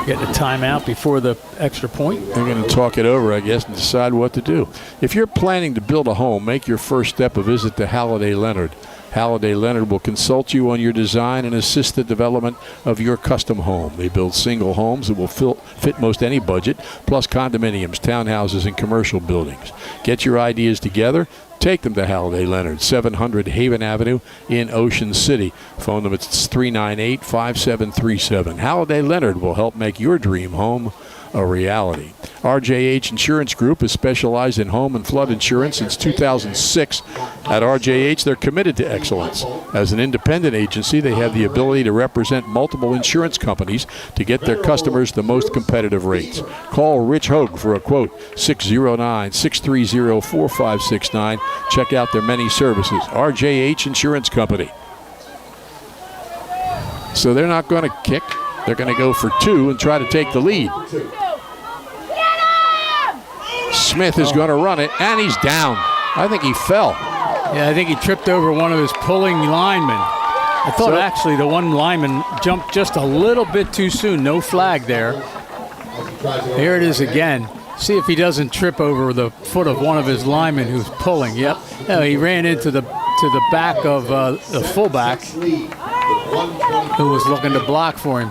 getting a timeout before the extra point. They're going to talk it over, I guess, and decide what to do. If you're planning to build a home, make your first step a visit to Halliday Leonard. Halliday Leonard will consult you on your design and assist the development of your custom home. They build single homes that will fit most any budget, plus condominiums, townhouses, and commercial buildings. Get your ideas together. Take them to Halliday Leonard, 700 Haven Avenue in Ocean City. Phone them at 398-5737. Halliday Leonard will help make your dream home a reality. RJH Insurance Group has specialized in home and flood insurance since 2006. At RJH, they're committed to excellence. As an independent agency, they have the ability to represent multiple insurance companies to get their customers the most competitive rates. Call Rich Hogue for a quote, 609-630-4569. Check out their many services. RJH Insurance Company. So they're not going to kick. They're going to go for 2 and try to take the lead. Smith is going to run it, and he's down. I think he fell. Yeah, I think he tripped over one of his pulling linemen. I thought actually the one lineman jumped just a little bit too soon. No flag there. Here it is again. See if he doesn't trip over the foot of one of his linemen who's pulling. Yep. No, he ran into the back of the fullback who was looking to block for him.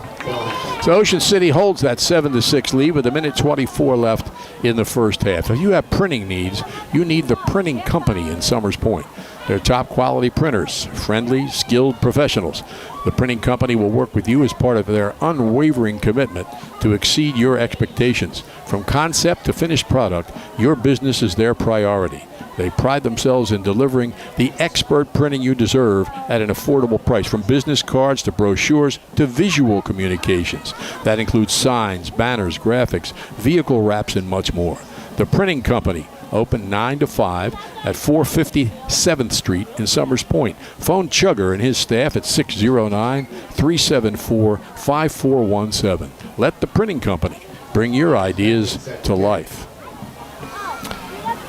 So Ocean City holds that 7-6 lead with 1:24 left in the first half. If you have printing needs, you need the Printing Company in Summers Point. They're top quality printers, friendly, skilled professionals. The Printing Company will work with you as part of their unwavering commitment to exceed your expectations. From concept to finished product, your business is their priority. They pride themselves in delivering the expert printing you deserve at an affordable price, from business cards to brochures to visual communications. That includes signs, banners, graphics, vehicle wraps, and much more. The Printing Company, open 9 to 5 at 450 7th Street in Summers Point. Phone Chugger and his staff at 609-374-5417. Let the Printing Company bring your ideas to life.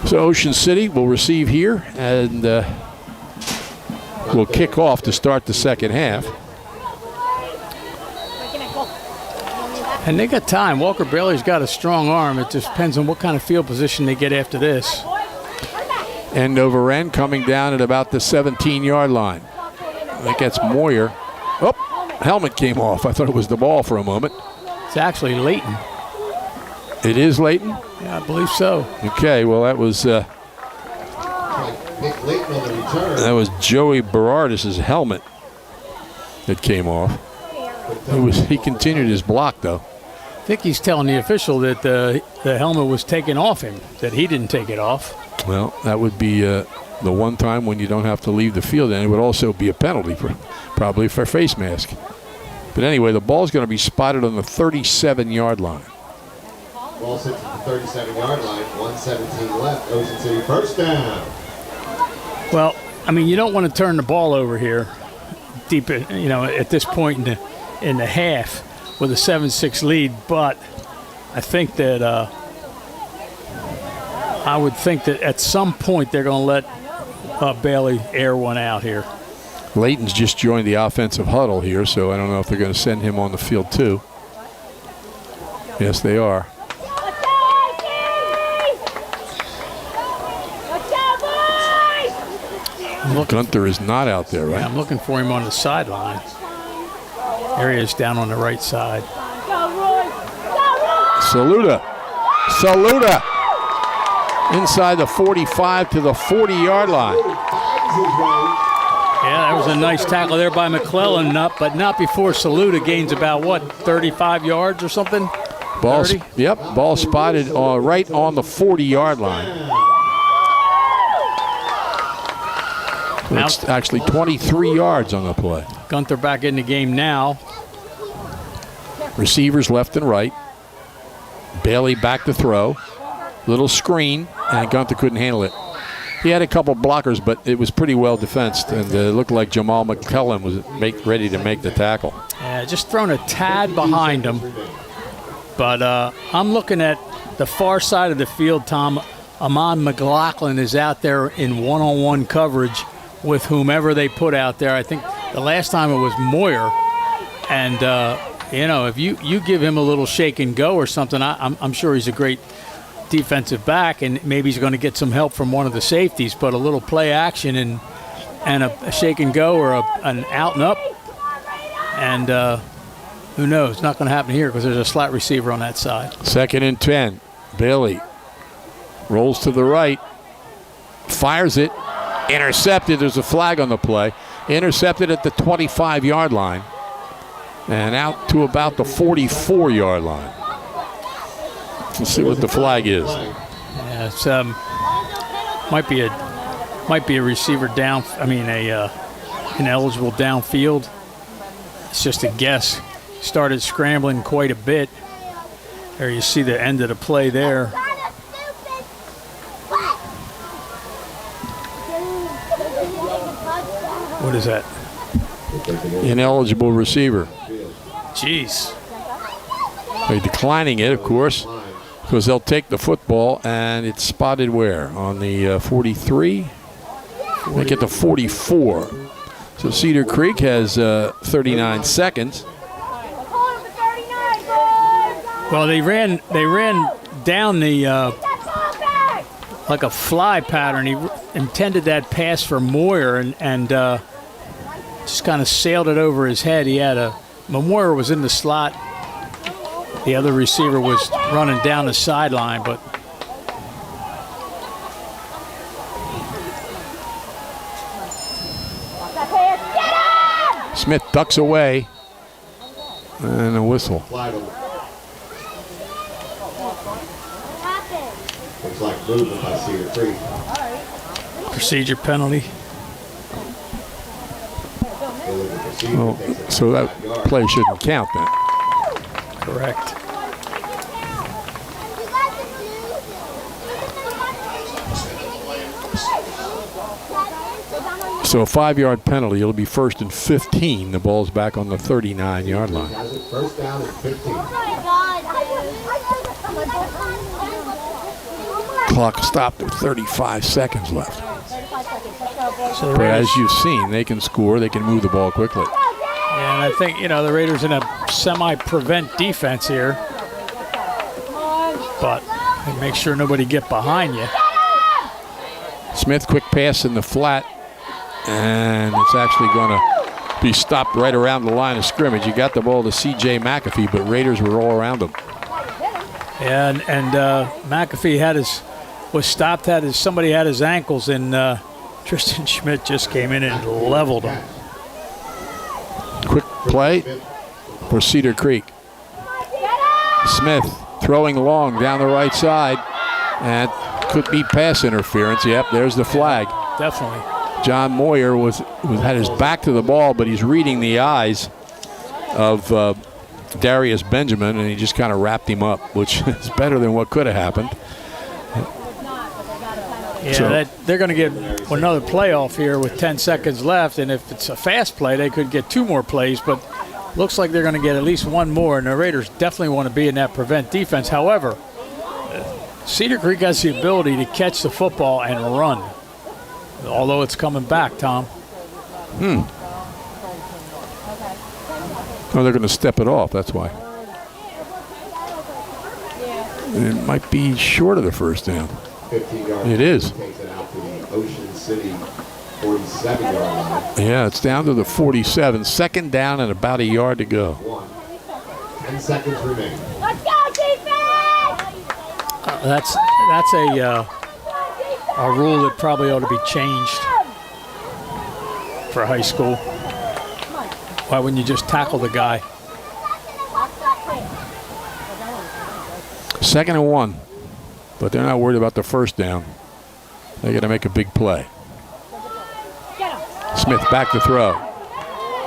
So Ocean City will receive here and will kick off to start the second half. And they got time. Walker Bailey's got a strong arm. It just depends on what kind of field position they get after this. End over end, coming down at about the 17-yard line. I think that's Moyer. Oh, helmet came off. I thought it was the ball for a moment. It's actually Leighton. It is Leighton? Yeah, I believe so. Okay, well, that was Nick Leighton on the return. Joey Berardis' helmet that came off. He continued his block, though. I think he's telling the official that the helmet was taken off him, that he didn't take it off. Well, that would be the one time when you don't have to leave the field, and it would also be a penalty probably for face mask. But anyway, the ball's going to be spotted on the 37-yard line. Ball sits at the 37-yard line. 1:17 left. Ocean City first down. Well, I mean, you don't want to turn the ball over here deep, at this point in the half with a 7-6 lead. But I think that I would think that at some point they're going to let Bailey air one out here. Leighton's just joined the offensive huddle here, so I don't know if they're going to send him on the field too. Yes, they are. Gunther is not out there, right? Yeah, I'm looking for him on the sideline. There he is down on the right side. Saluda. Inside the 45 to the 40-yard line. Yeah, that was a nice tackle there by McClellan, but not before Saluda gains about, 35 yards or something? Ball 30? Ball spotted right on the 40-yard line. It's actually 23 yards on the play. Gunther back in the game now. Receivers left and right. Bailey back to throw. Little screen, and Gunther couldn't handle it. He had a couple blockers, but it was pretty well defensed, and it looked like Jamal McClellan was ready to make the tackle. Yeah, just thrown a tad behind him. But I'm looking at the far side of the field, Tom. Amon McLaughlin is out there in one-on-one coverage with whomever they put out there. I think the last time it was Moyer. And, if you give him a little shake and go or something, I'm sure he's a great defensive back, and maybe he's going to get some help from one of the safeties. But a little play action and a shake and go or an out and up. And who knows? It's not going to happen here because there's a slot receiver on that side. 2nd and 10. Bailey rolls to the right. Fires it. Intercepted. There's a flag on the play. Intercepted at the 25-yard line and out to about the 44-yard line. Let's see what the flag is. Yeah, it's might be a receiver down. I mean, ineligible downfield. It's just a guess. Started scrambling quite a bit. There you see the end of the play there. What is that? Ineligible receiver. Jeez. They're declining it, of course, because they'll take the football, and it's spotted where? On the 43? Make it the 44. So Cedar Creek has 39 seconds. Well, they ran down the like a fly pattern. He intended that pass for Moyer and just kind of sailed it over his head. Moyer was in the slot. The other receiver was running down the sideline, but Smith ducks away, and a whistle. Looks like movement by Cedar Creek. procedure penalty. Well, so that play shouldn't count then. Correct. So a 5-yard penalty. It'll be 1st and 15. The ball's back on the 39-yard line. First down and 15. Clock stopped with 35 seconds left. So But as you've seen, they can score. They can move the ball quickly. and I think, the Raiders in a semi-prevent defense here. But make sure nobody get behind you. Smith, quick pass in the flat. And it's actually going to be stopped right around the line of scrimmage. He got the ball to C.J. McAfee, but Raiders were all around him. And McAfee was stopped. Somebody had his ankles, and Tristan Schmidt just came in and leveled him. Quick play for Cedar Creek. Smith throwing long down the right side, and could be pass interference. Yep, there's the flag. Definitely. John Moyer had his back to the ball, but he's reading the eyes of Darius Benjamin, and he just kind of wrapped him up, which is better than what could have happened. Yeah, So- they're going to get another playoff here with 10 seconds left, and if it's a fast play, they could get 2 more plays, but looks like they're going to get at least 1 more, and the Raiders definitely want to be in that prevent defense. However, Cedar Creek has the ability to catch the football and run, although it's coming back, Tom. Oh, they're going to step it off, that's why. It might be short of the first down. 15 yards. It is. Takes it out to the Ocean City 47-yard line. Yeah, it's down to the 47. Second down and about a yard to go. 10 seconds remaining. Let's go, defense! That's a rule that probably ought to be changed for high school. Why wouldn't you just tackle the guy? 2nd and 1. But they're not worried about the first down. They got to make a big play. Smith back to throw.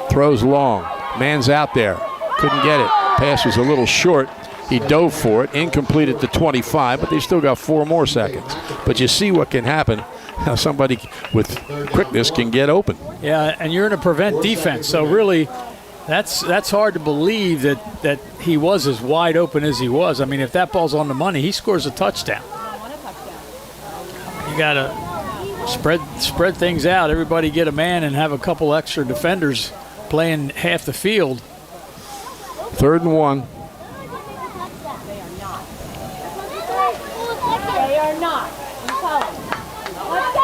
Throws long. Man's out there. Couldn't get it. Pass was a little short. He dove for it. Incomplete at the 25, but they still got 4 more seconds. But you see what can happen. How somebody with quickness can get open. Yeah, and you're in a prevent defense, so really that's hard to believe that he was as wide open as he was. I mean, if that ball's on the money, he scores a touchdown. You got to spread things out. Everybody get a man and have a couple extra defenders playing half the field. 3rd and 1. They are not. Let's go,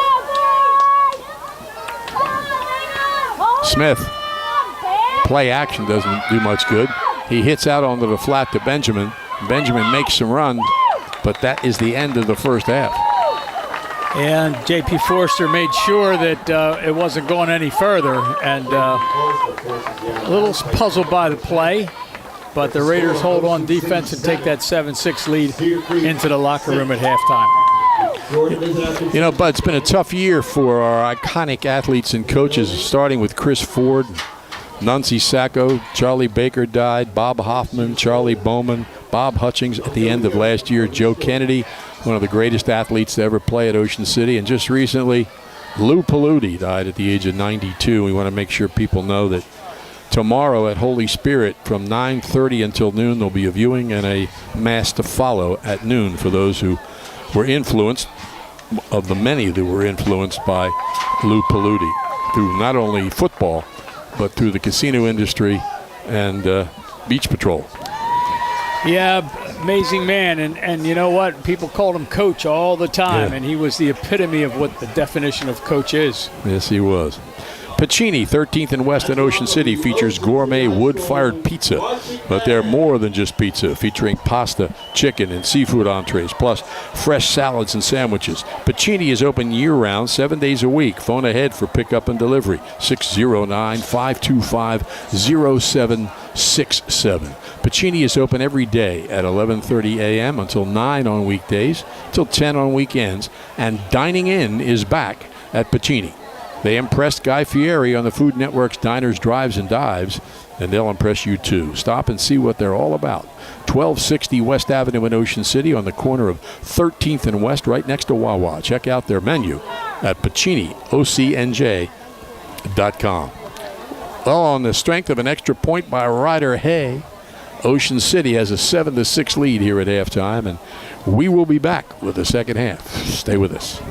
boys! Smith. Play action doesn't do much good. He hits out onto the flat to Benjamin. Benjamin makes some run, but that is the end of the first half. And J.P. Forster made sure that it wasn't going any further, and a little puzzled by the play, but the Raiders hold on defense and take that 7-6 lead into the locker room at halftime. You know, Bud, it's been a tough year for our iconic athletes and coaches, starting with Chris Ford, Nuncy Sacco, Charlie Baker died, Bob Hoffman, Charlie Bowman, Bob Hutchings at the end of last year, Joe Kennedy, one of the greatest athletes to ever play at Ocean City, and just recently, Lou Paludi died at the age of 92. We want to make sure people know that tomorrow at Holy Spirit from 9:30 until noon, there'll be a viewing and a mass to follow at noon for those who were influenced, of the many that were influenced by Lou Paludi, through not only football, but through the casino industry and beach patrol. Yeah, amazing man, and you know what? People called him coach all the time, Yeah. and he was the epitome of what the definition of coach is. Yes, he was. Pacini, 13th and West in Ocean City, features gourmet wood-fired pizza. But they're more than just pizza, featuring pasta, chicken, and seafood entrees, plus fresh salads and sandwiches. Pacini is open year-round, 7 days a week. Phone ahead for pickup and delivery, 609-525-0767. Pacini is open every day at 11:30 a.m. until 9 on weekdays, till 10 on weekends, and dining in is back at Pacini. They impressed Guy Fieri on the Food Network's Diners, Drives, and Dives, and they'll impress you too. Stop and see what they're all about. 1260 West Avenue in Ocean City on the corner of 13th and West, right next to Wawa. Check out their menu at PaciniOCNJ.com. Well, on the strength of an extra point by Ryder Hay, Ocean City has a 7-6 lead here at halftime, and we will be back with the second half. Stay with us.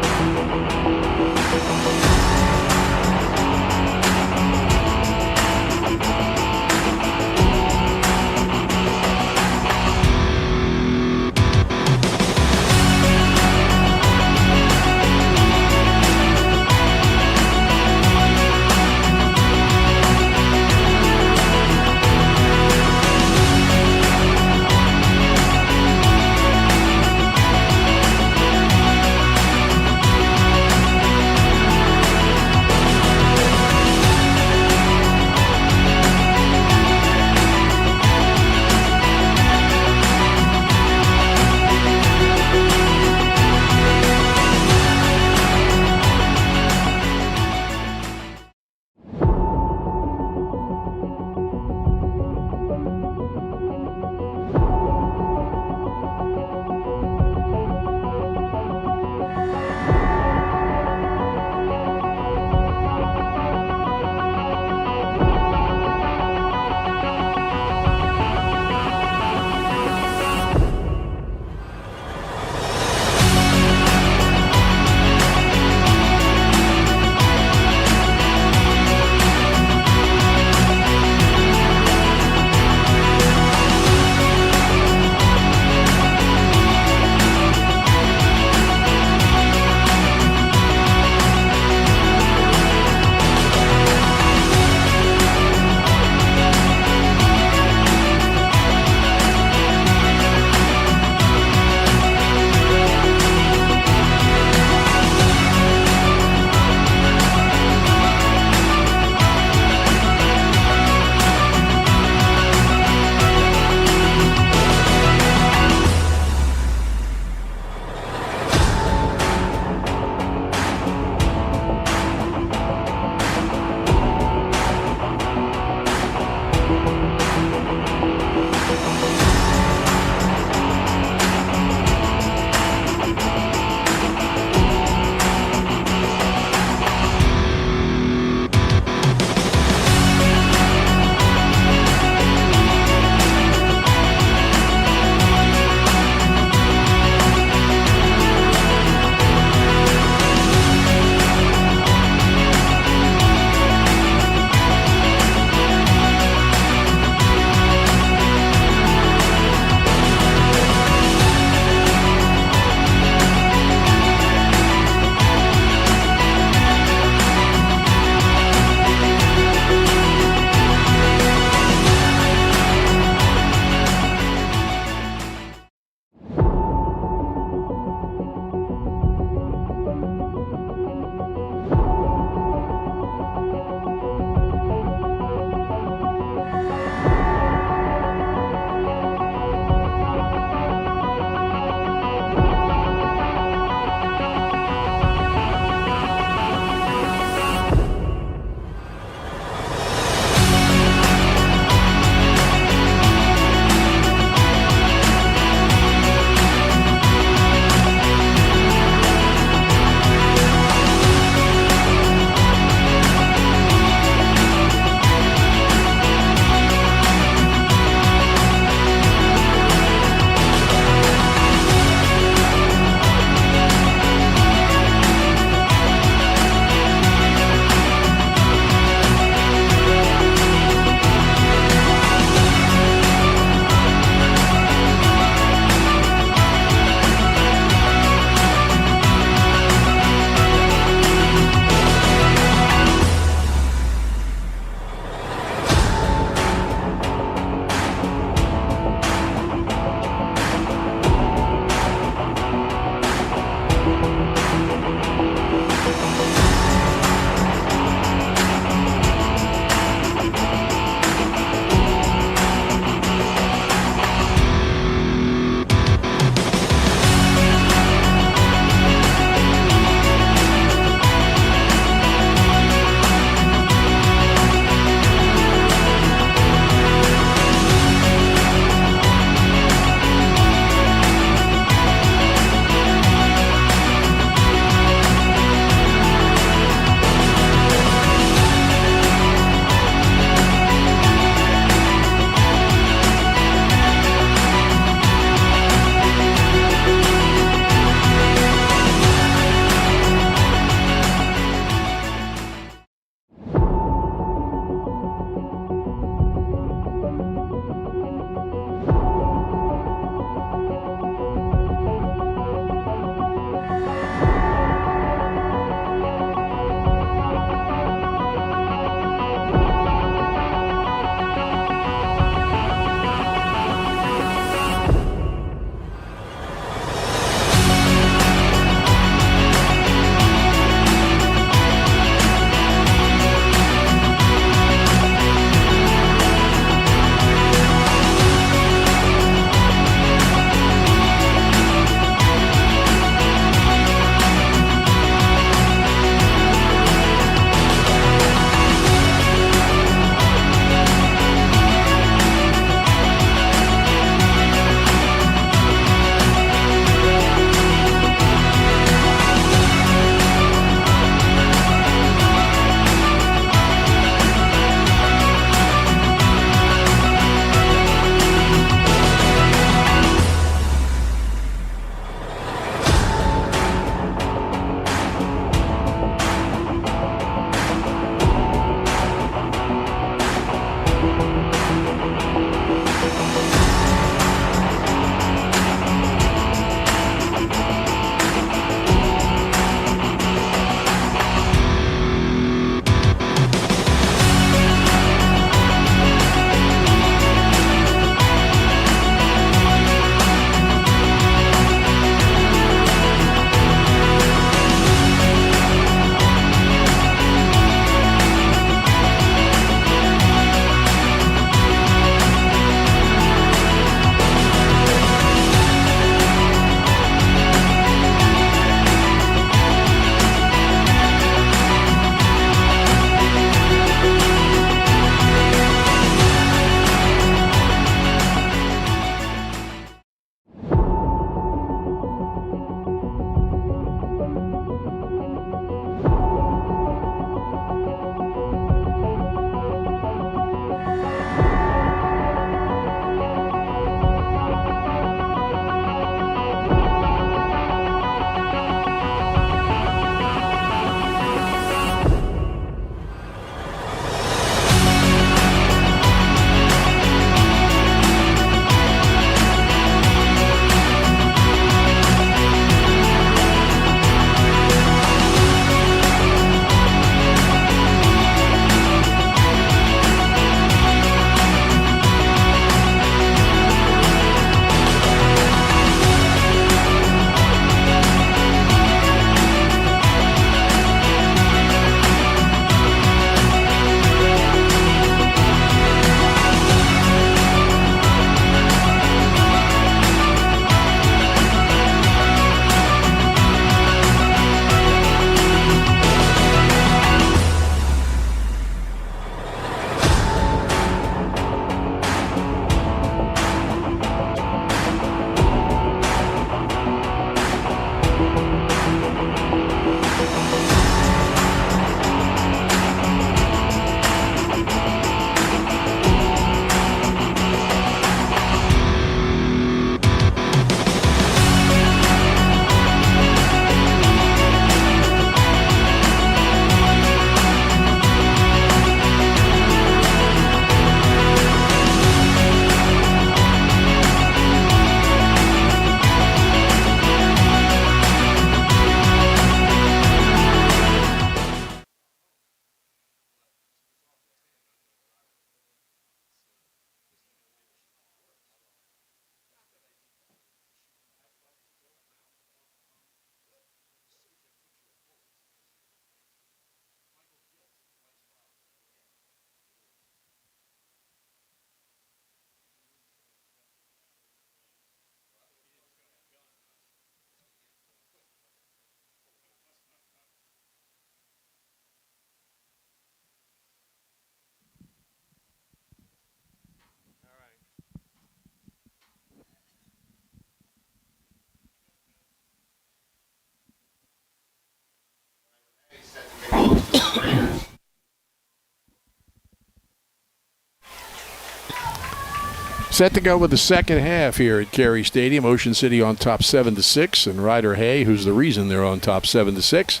Set to go with the second half here at Cary Stadium. Ocean City on top 7-6, and Ryder Hay, who's the reason they're on top 7-6,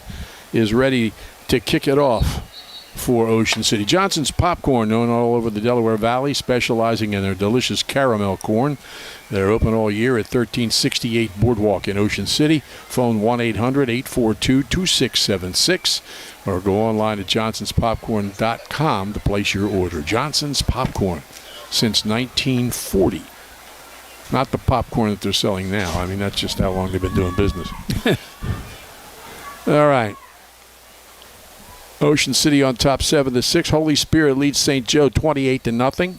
is ready to kick it off for Ocean City. Johnson's Popcorn, known all over the Delaware Valley, specializing in their delicious caramel corn. They're open all year at 1368 Boardwalk in Ocean City. Phone 1-800-842-2676 or go online at johnsonspopcorn.com to place your order. Johnson's Popcorn since 1940. Not the popcorn that they're selling now. I mean, that's just how long they've been doing business. All right. Ocean City on top 7-6. Holy Spirit leads St. Joe 28-0.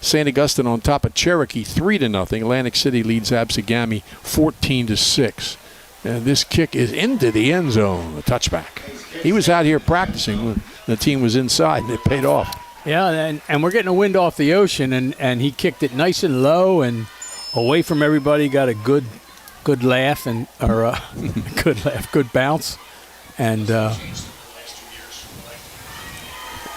St. Augustine on top of Cherokee 3-0. Atlantic City leads Absegami 14-6. And this kick is into the end zone, a touchback. He was out here practicing when the team was inside, and it paid off. Yeah, and we're getting a wind off the ocean, and he kicked it nice and low and away from everybody. Got a good laugh and good bounce, and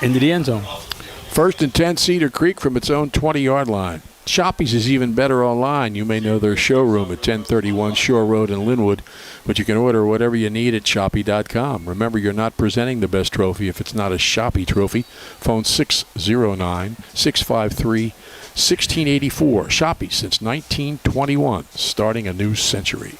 into the end zone. 1st and 10, Cedar Creek from its own 20-yard line. Shoppy's is even better online. You may know their showroom at 1031 Shore Road in Linwood, but you can order whatever you need at Shoppy.com. Remember, you're not presenting the best trophy if it's not a Shoppy trophy. Phone 609-653-1684. Shoppy since 1921, starting a new century.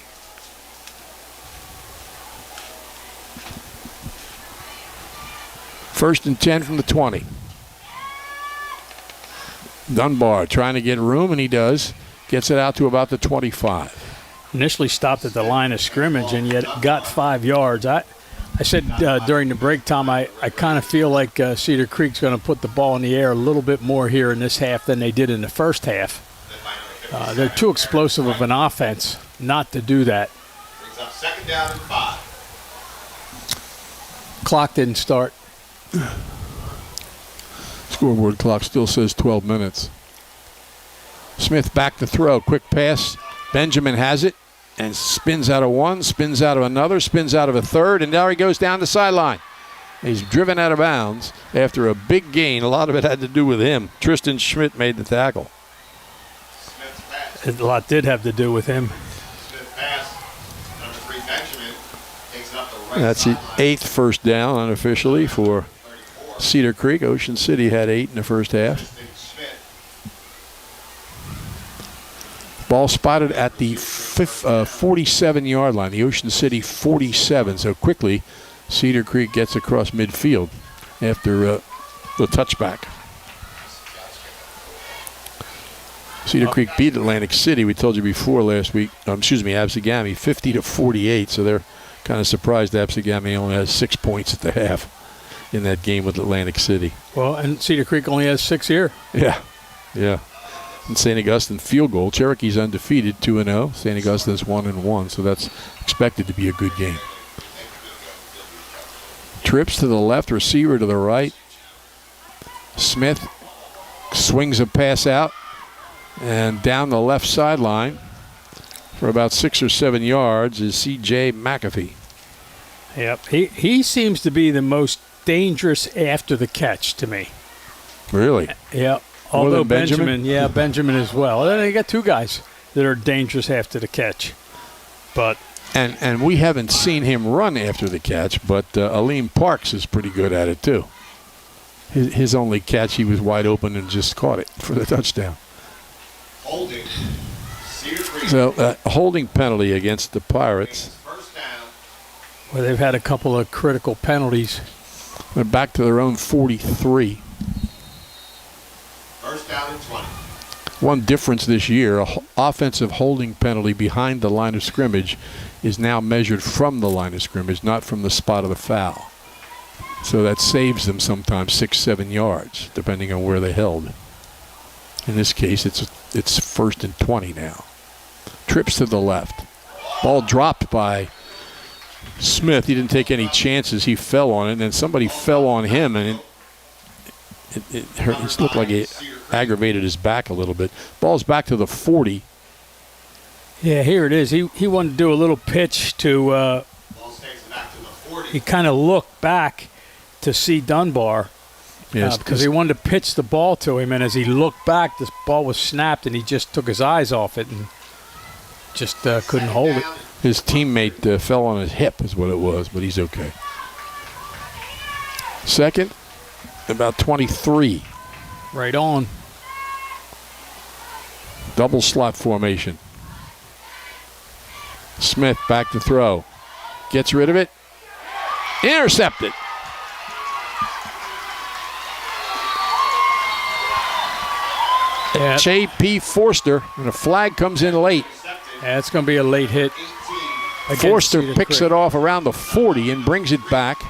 First and 10 from the 20. Dunbar trying to get room, and he does. Gets it out to about the 25. Initially stopped at the line of scrimmage and yet got 5 yards. I said during the break, Tom, I kind of feel like Cedar Creek's going to put the ball in the air a little bit more here in this half than they did in the first half. They're too explosive of an offense not to do that. Brings up 2nd down and 5. Clock didn't start. Scoreboard clock still says 12 minutes. Smith back to throw. Quick pass. Benjamin has it and spins out of one, spins out of another, spins out of a third, and now he goes down the sideline. He's driven out of bounds after a big gain. A lot of it had to do with him. Tristan Schmidt made the tackle. A lot did have to do with him. Smith pass. Number 3, Benjamin, takes it up the right That's the sideline. 8th first down unofficially for Cedar Creek. Ocean City had 8 in the first half. Ball spotted at the 47-yard line, the Ocean City 47. So quickly, Cedar Creek gets across midfield after the touchback. Cedar Creek beat Atlantic City, we told you before last week, Absegami 50-48. So they're kind of surprised Absegami only has 6 points at the half in that game with Atlantic City. Well, and Cedar Creek only has 6 here. Yeah. And St. Augustine field goal. Cherokee's undefeated, 2-0. St. Augustine's 1-1, so that's expected to be a good game. Trips to the left, receiver to the right. Smith swings a pass out and down the left sideline for about 6 or 7 yards is C.J. McAfee. Yep, he seems to be the most dangerous after the catch to me. Really? Yeah. Although Benjamin as well. They got 2 guys that are dangerous after the catch. But and we haven't seen him run after the catch, but Aleem Parks is pretty good at it too. His only catch, he was wide open and just caught it for the touchdown. Holding. Cedar Creek. So holding penalty against the Pirates. First down. well, they've had a couple of critical penalties. They're back to their own 43. First down and 20. One difference this year, offensive holding penalty behind the line of scrimmage is now measured from the line of scrimmage, not from the spot of the foul. So that saves them sometimes 6-7 yards, depending on where they held. In this case, it's 1st and 20 now. Trips to the left. Ball dropped by Smith. He didn't take any chances. He fell on it, and then somebody fell on him, and it hurt. It looked like it aggravated his back a little bit. Ball's back to the 40. Yeah, here it is. He wanted to do a little pitch to. Ball takes it back to the 40. He kind of looked back to see Dunbar, Yes, because he wanted to pitch the ball to him, and as he looked back, this ball was snapped, and he just took his eyes off it and just couldn't hold it. His teammate fell on his hip is what it was, but he's okay. Second, about 23. Right on. Double slot formation. Smith back to throw. Gets rid of it. Intercepted. Yeah, J.P. Forster, and a flag comes in late. yeah, it's going to be a late hit. Forster picks it off around the 40 and brings it back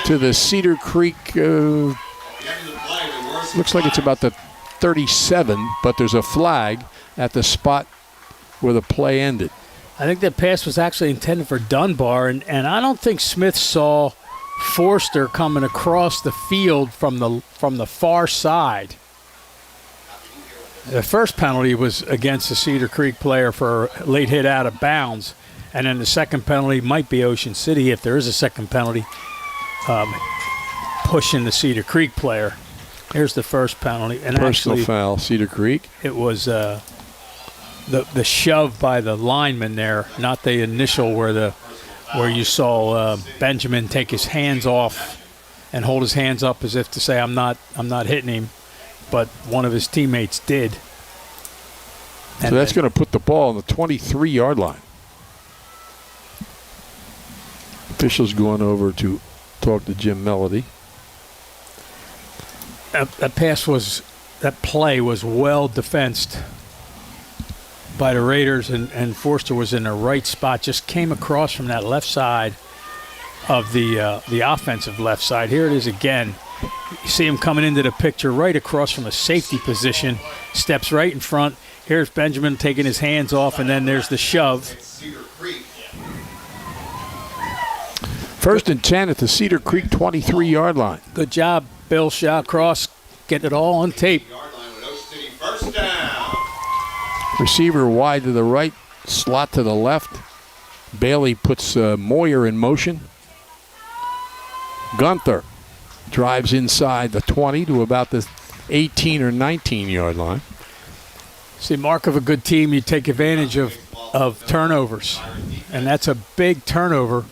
to the Cedar Creek. Looks like it's about the 37, but there's a flag at the spot where the play ended. I think that pass was actually intended for Dunbar, and I don't think Smith saw Forster coming across the field from the far side. The first penalty was against the Cedar Creek player for a late hit out of bounds, and then the second penalty might be Ocean City if there is a second penalty, pushing the Cedar Creek player. Here's the first penalty, and Personal actually foul, Cedar Creek. it was the shove by the lineman there, not the initial where you saw Benjamin take his hands off and hold his hands up as if to say I'm not hitting him, but one of his teammates did. So that's going to put the ball on the 23-yard line. Officials going over to talk to Jim Melody. That play was well defensed by the Raiders, and Forster was in the right spot, just came across from that left side of the offensive left side. Here it is again. You see him coming into the picture right across from a safety position, steps right in front. Here's Benjamin taking his hands off, and then there's the shove. First and 10 at the Cedar Creek 23-yard line. Good job, Bill Shawcross, getting it all on tape. Receiver wide to the right, slot to the left. Bailey puts Moyer in motion. Gunther drives inside the 20 to about the 18 or 19-yard line. See, mark of a good team, you take advantage of turnovers. And that's a big turnover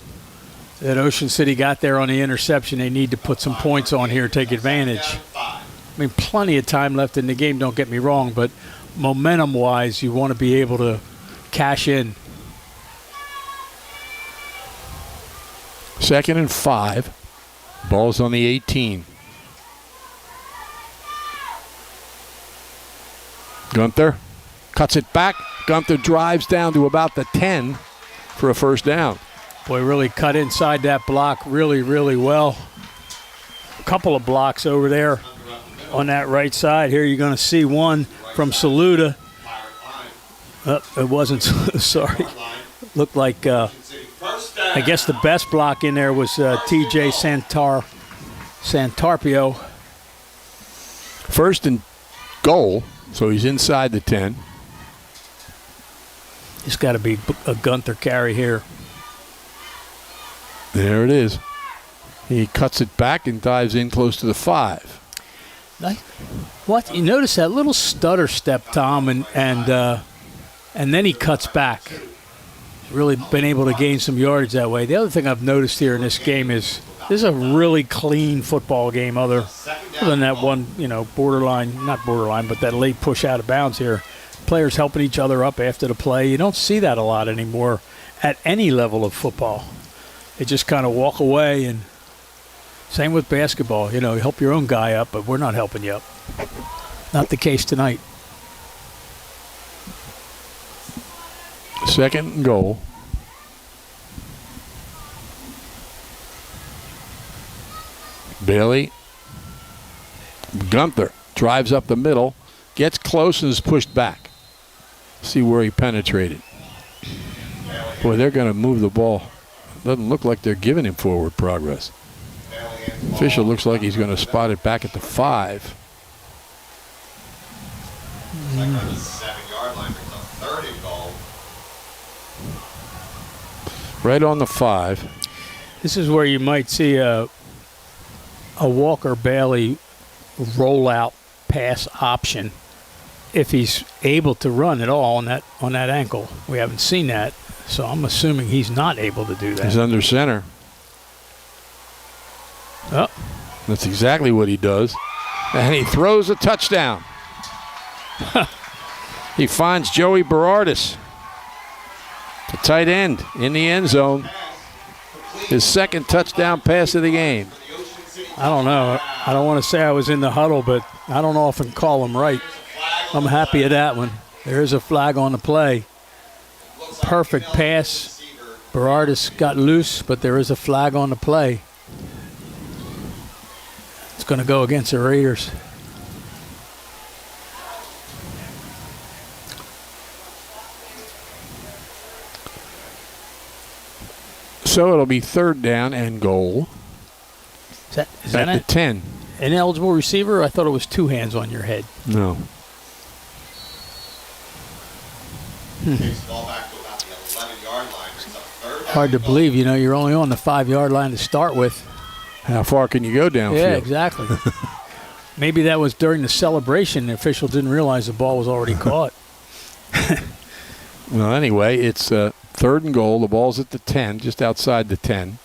that Ocean City got there on the interception. They need to put some points on here, take advantage. I mean, plenty of time left in the game, don't get me wrong, but momentum-wise, you want to be able to cash in. 2nd and 5. Ball's on the 18. Gunther cuts it back. Gunther drives down to about the 10 for a first down. Boy, really cut inside that block really, really well. A couple of blocks over there on that right side. Here you're going to see one from Saluda. It wasn't, sorry. Looked like, I guess the best block in there was T.J. Santarpio. First and goal, so he's inside the 10. It's got to be a Gunther carry here. There it is. He cuts it back and dives in close to the 5. What? You notice that little stutter step, Tom, and then he cuts back. Really been able to gain some yardage that way. The other thing I've noticed here in this game is this is a really clean football game other than that one, not borderline, but that late push out of bounds here. Players helping each other up after the play. You don't see that a lot anymore at any level of football. They just kind of walk away, and same with basketball. You help your own guy up, but we're not helping you up. Not the case tonight. 2nd and goal. Bailey. Gunther drives up the middle, gets close, and is pushed back. See where he penetrated. Boy, they're going to move the ball. Doesn't look like they're giving him forward progress. Official looks like he's going to spot it back at the 5. On the 7-yard line, it's a 3rd and goal. Right on the 5. This is where you might see a Walker Bailey rollout pass option if he's able to run at all on that ankle. We haven't seen that, so I'm assuming he's not able to do that. He's under center. Oh. That's exactly what he does. And he throws a touchdown. He finds Joey Berardis, the tight end, in the end zone. His second touchdown pass of the game. I don't know. I don't want to say I was in the huddle, but I don't often call him right. I'm happy at that one. There is a flag on the play. Perfect pass. Berardis got loose, but there is a flag on the play. It's going to go against the Raiders. So it'll be third down and goal Is that at the 10. an eligible receiver? I thought it was two hands on your head. No. Takes the ball back to about the 11-yard line. It's up third down. Hard to believe, you're only on the 5-yard line to start with. How far can you go downfield? Yeah, exactly. Maybe that was during the celebration. The official didn't realize the ball was already caught. Well, anyway, it's third and goal. The ball's at the 10, just outside the 10.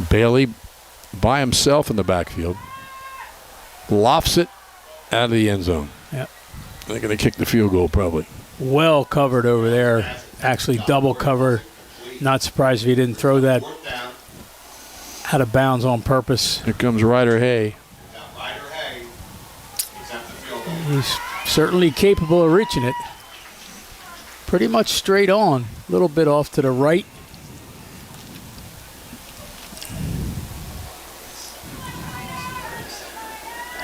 Bailey by himself in the backfield. Lofts it out of the end zone. Yep. They're going to kick the field goal probably. Well covered over there. Actually double cover. Not surprised if he didn't throw that Fourth down. out of bounds on purpose. Here comes Ryder Hay. Now Ryder Hay is at the field goal. He's certainly capable of reaching it. Pretty much straight on. A little bit off to the right.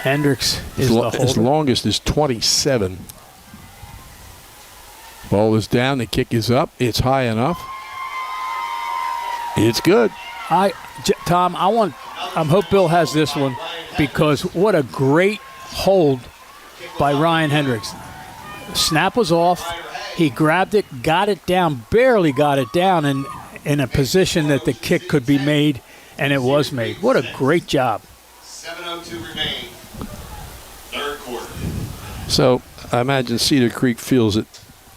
Hendricks is the His holder. longest is 27. Ball is down. The kick is up. It's high enough. It's good. Tom, I hope Bill has this one because what a great hold by Ryan Hendricks. Snap was off. He grabbed it, got it down, barely got it down in a position that the kick could be made, and it was made. What a great job. 7:02 remain. Third quarter. So I imagine Cedar Creek feels it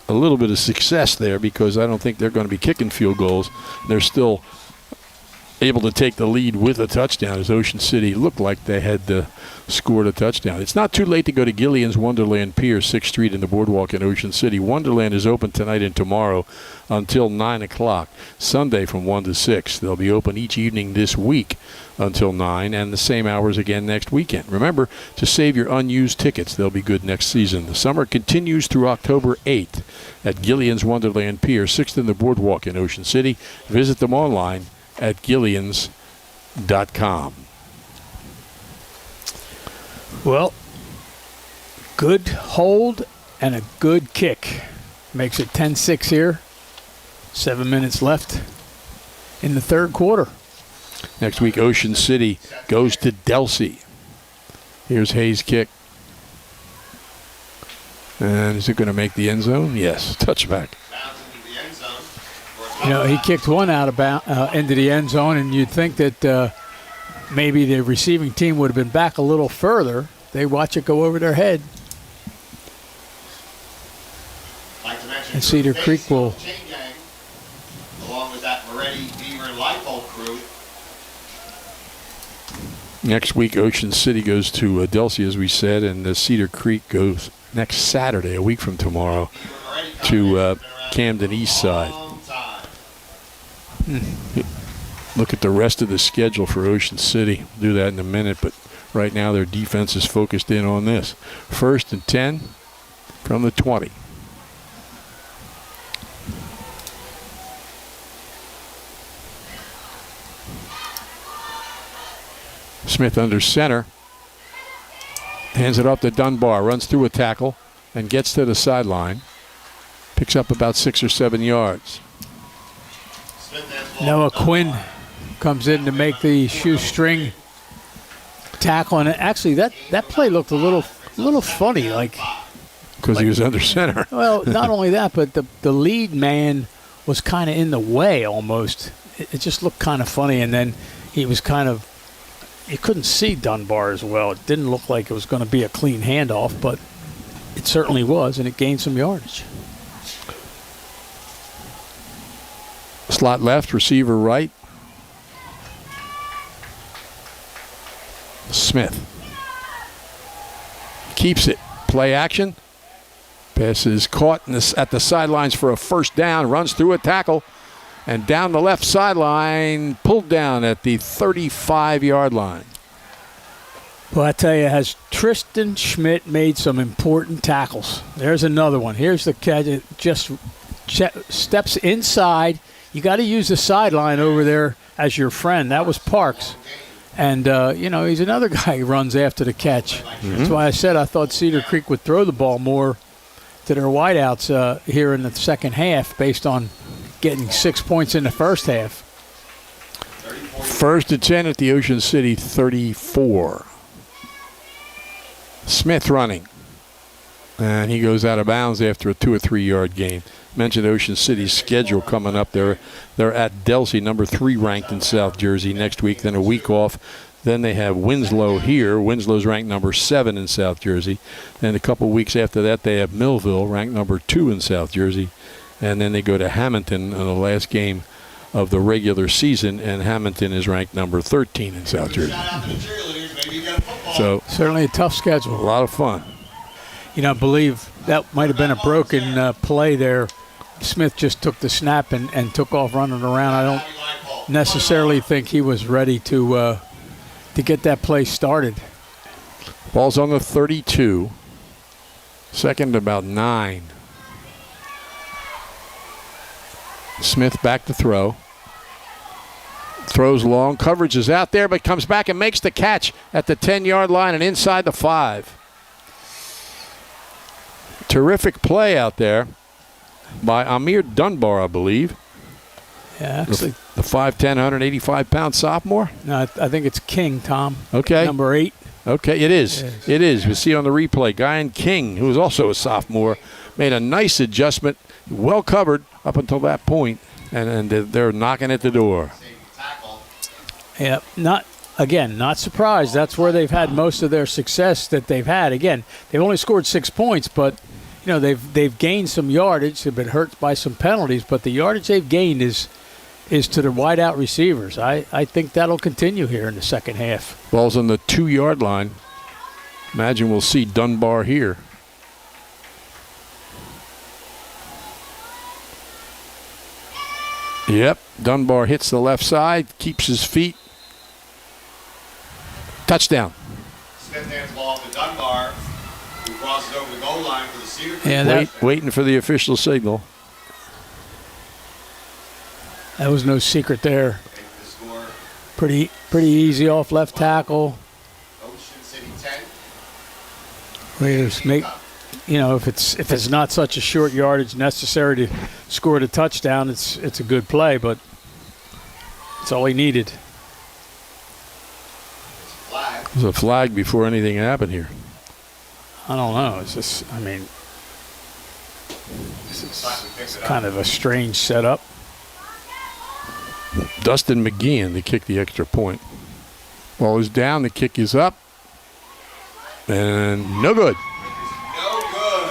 a little bit of success there because I don't think they're going to be kicking field goals. They're still able to take the lead with a touchdown as Ocean City looked like they had scored a touchdown. It's not too late to go to Gillian's Wonderland Pier, 6th Street in the Boardwalk in Ocean City. Wonderland is open tonight and tomorrow until 9 o'clock. Sunday from 1 to 6. They'll be open each evening this week until 9 and the same hours again next weekend. Remember to save your unused tickets. They'll be good next season. The summer continues through October 8th at Gillian's Wonderland Pier, 6th in the Boardwalk in Ocean City. Visit them online at Gillians.com. Well, good hold and a good kick. Makes it 10-6 here. 7 minutes left in the third quarter. Next week, Ocean City goes to Delsea. Here's Hayes' kick. And is it going to make the end zone? Yes, touchback. He kicked one out of into the end zone, and you'd think that maybe the receiving team would have been back a little further. They watch it go over their head. And Cedar Creek will. Along with that Moretti, Beaver, and Leipold crew. Next week, Ocean City goes to Delsea, as we said, and Cedar Creek goes next Saturday, a week from tomorrow, to Camden East Side. Look at the rest of the schedule for Ocean City. We'll do that in a minute, but right now their defense is focused in on this. 1st and 10 from the 20. Smith under center. Hands it off to Dunbar. Runs through a tackle and gets to the sideline. Picks up about 6 or 7 yards. Noah Quinn comes in to make the shoestring tackle, and actually that play looked a little funny, because he was under center. Well, not only that, but the lead man was kind of in the way almost. It just looked kind of funny, and then he was you couldn't see Dunbar as well. It didn't look like it was going to be a clean handoff, but it certainly was, and it gained some yardage. Slot left, receiver right. Smith keeps it. Play action. Pass is caught at the sidelines for a first down. Runs through a tackle and down the left sideline. Pulled down at the 35-yard line. Well, I tell you, has Tristan Schmidt made some important tackles. There's another one. Here's the catch. It just steps inside. You got to use the sideline over there as your friend. That was Parks. And, he's another guy who runs after the catch. Mm-hmm. That's why I said I thought Cedar Creek would throw the ball more to their wideouts here in the second half based on getting 6 points in the first half. First and 10 at the Ocean City 34. Smith running. And he goes out of bounds after a 2 or 3 yard gain. Mentioned Ocean City's schedule coming up. They're at Delsey, number 3 ranked in South Jersey next week, then a week off. Then they have Winslow here. Winslow's ranked number 7 in South Jersey. Then a couple weeks after that, they have Millville, ranked number 2 in South Jersey. And then they go to Hamilton in the last game of the regular season, and Hamilton is ranked number 13 in South Jersey. So certainly a tough schedule. A lot of fun. I believe that might have been a broken play there. Smith just took the snap and took off running around. I don't necessarily think he was ready to get that play started. Ball's on the 32. Second about 9. Smith back to throw. Throws long. Coverage is out there, but comes back and makes the catch at the 10-yard line and inside the 5. Terrific play out there by Amir Dunbar, I believe. Yeah, actually. The 5'10", 185-pound sophomore? No, I think it's King, Tom. Okay. Number 8. Okay, it is. It is. We see on the replay, Guyan King, who is also a sophomore, made a nice adjustment, well covered up until that point, and they're knocking at the door. Yeah, not surprised. That's where they've had most of their success that they've had. Again, they've only scored 6 points, but they've gained some yardage. They've been hurt by some penalties, but the yardage they've gained is to the wide-out receivers. I think that'll continue here in the second half. Ball's on the 2-yard line. Imagine we'll see Dunbar here. Yep, Dunbar hits the left side, keeps his feet. Touchdown. Smith hands the ball to Dunbar, who crosses over the goal line for the Cedar Creek. Waiting for the official signal. That was no secret there. Pretty easy off left tackle. Ocean City 10. We just make, if it's not such a short yardage necessary to score the touchdown, it's a good play, but it's all he needed. It was a flag before anything happened here. I don't know. It's just, this is kind of a strange setup. Dustin McGeehan to kick the extra point. Ball is down. The kick is up. And no good. No good.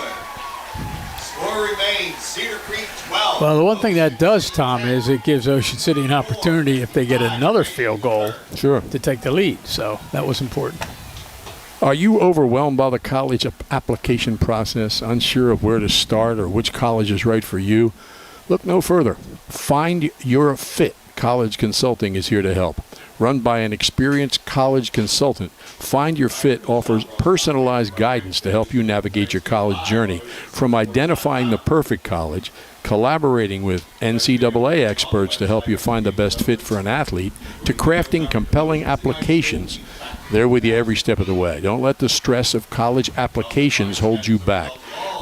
Score remains Cedar Creek 12. Well, the one thing that does, Tom, is it gives Ocean City an opportunity if they get another field goal to take the lead. So that was important. Are you overwhelmed by the college application process, unsure of where to start or which college is right for you? Look no further. Find Your Fit College Consulting is here to help. Run by an experienced college consultant, Find Your Fit offers personalized guidance to help you navigate your college journey, from identifying the perfect college, collaborating with NCAA experts to help you find the best fit for an athlete, to crafting compelling applications. They're with you every step of the way. Don't let the stress of college applications hold you back.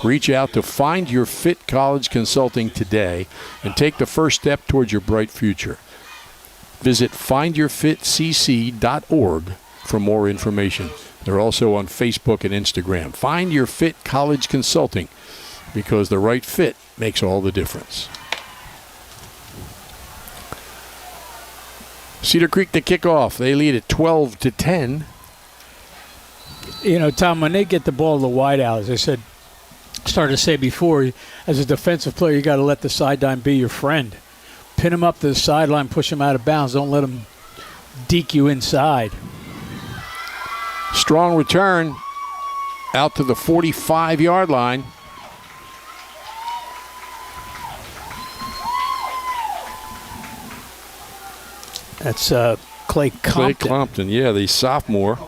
Reach out to Find Your Fit College Consulting today and take the first step towards your bright future. Visit findyourfitcc.org for more information. They're also on Facebook and Instagram. Find Your Fit College Consulting, because the right fit makes all the difference. Cedar Creek to kick off. They lead at 12-10. You know, Tom, when they get the ball to the wide out, as I started to say before, as a defensive player, you got to let the sideline be your friend. Pin him up to the sideline, push him out of bounds. Don't let him deke you inside. Strong return out to the 45-yard line. That's Clay Compton. Clay Compton, yeah, the sophomore.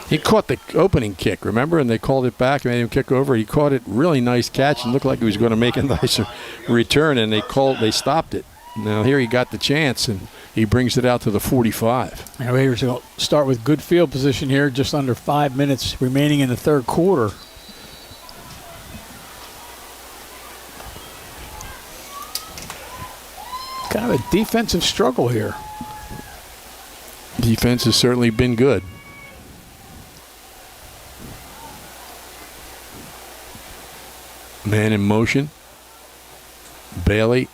He caught the opening kick, remember? And they called it back and made him kick over. He caught it, really nice catch, and looked like he was going to make a nice return, and they stopped it. Now here he got the chance, and he brings it out to the 45. Now we're going to start with good field position here, just under 5 minutes remaining in the third quarter. Kind of a defensive struggle here. Defense has certainly been good. Man in motion. Bailey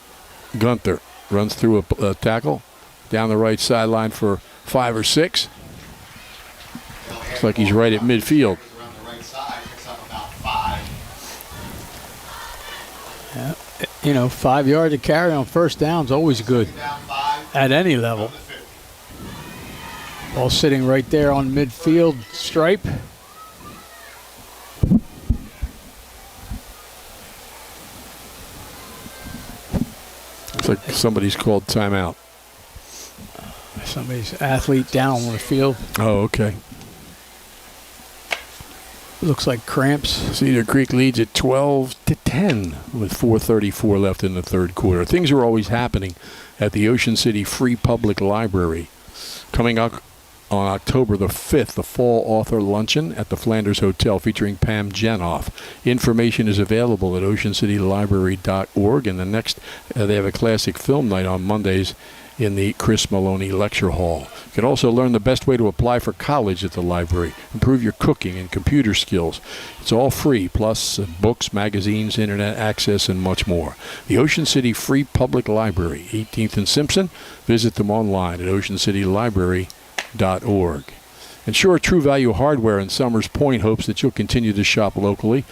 Gunther runs through a tackle down the right sideline for 5 or 6. Looks like he's right at midfield. Yeah, you know, 5 yards to carry on first down is always good at any level. Ball sitting right there on midfield stripe. Looks like somebody's called timeout. Somebody's athlete down on the field. Oh, okay. Looks like cramps. Cedar Creek leads at 12-10 with 4:34 left in the third quarter. Things are always happening at the Ocean City Free Public Library. Coming up on October the 5th, the Fall Author Luncheon at the Flanders Hotel featuring Pam Jenoff. Information is available at oceancitylibrary.org. And the next, they have a classic film night on Mondays in the Chris Maloney Lecture Hall. You can also learn the best way to apply for college at the library, improve your cooking and computer skills. It's all free, plus books, magazines, internet access, and much more. The Ocean City Free Public Library, 18th and Simpson. Visit them online at oceancitylibrary.org. And Sure True Value Hardware in Summers Point hopes that you'll continue to shop locally.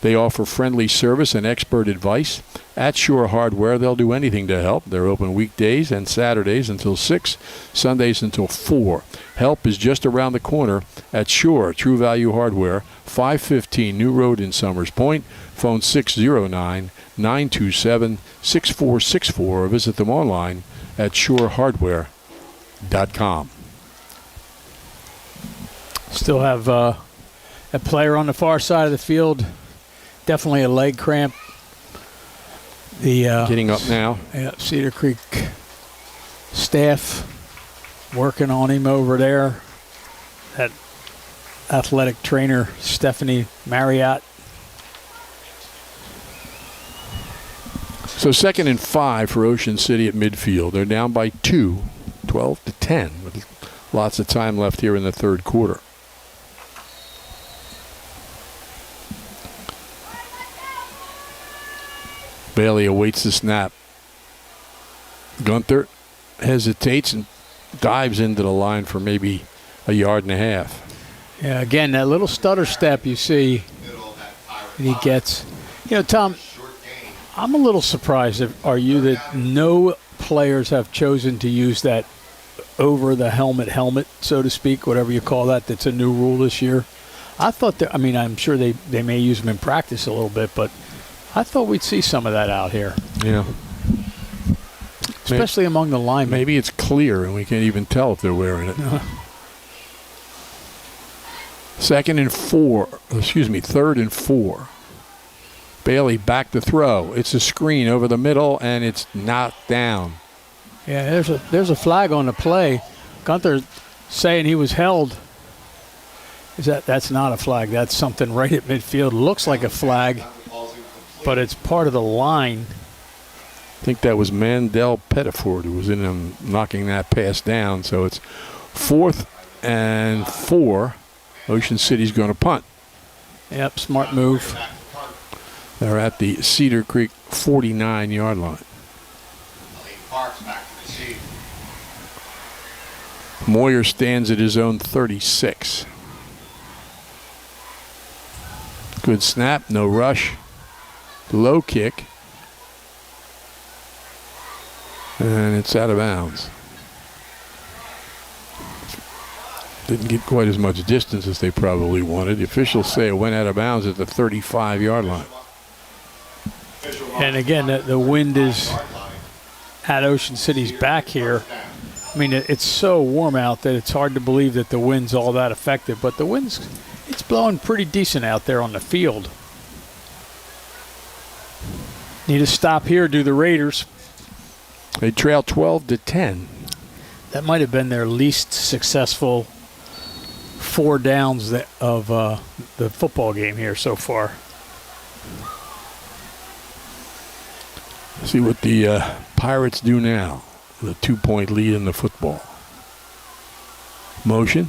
They offer friendly service and expert advice. At Sure Hardware, they'll do anything to help. They're open weekdays and Saturdays until 6, Sundays until 4. Help is just around the corner at Sure True Value Hardware, 515 New Road in Summers Point. Phone 609-927-6464 or visit them online at surehardware.com. Still have a player on the far side of the field. Definitely a leg cramp. Getting up now. Yeah, Cedar Creek staff working on him over there. That athletic trainer, Stephanie Marriott. So 2nd and 5 for Ocean City at midfield. They're down by 2, 12-10, with lots of time left here in the third quarter. Bailey awaits the snap. Gunther hesitates and dives into the line for maybe a yard and a half. Yeah, again, that little stutter step you see that he gets. You know, Tom, I'm a little surprised, are you, that no players have chosen to use that over-the-helmet, so to speak, whatever you call that, that's a new rule this year. I thought that, I mean, I'm sure they may use them in practice a little bit, but I thought we'd see some of that out here. Yeah. Especially among the linemen. Maybe it's clear and we can't even tell if they're wearing it. 3rd and 4. Bailey back to throw. It's a screen over the middle and it's knocked down. Yeah, there's a flag on the play. Gunther saying he was held. That's not a flag. That's something right at midfield. Looks like a flag, but it's part of the line. I think that was Mandel Pettiford who was in him knocking that pass down. So it's 4th and 4. Ocean City's going to punt. Yep, smart move. They're at the Cedar Creek 49-yard line. Parks back to receive. Moyer stands at his own 36. Good snap, no rush. Low kick. And it's out of bounds. Didn't get quite as much distance as they probably wanted. The officials say it went out of bounds at the 35-yard line. And again, the wind is at Ocean City's back here. I mean, it's so warm out that it's hard to believe that the wind's all that effective. But the wind's, it's blowing pretty decent out there on the field. Need to stop here, do the Raiders. They trail 12-10. That might have been their least successful 4 downs of the football game here so far. See what the Pirates do now. The 2-point lead in the football. Motion.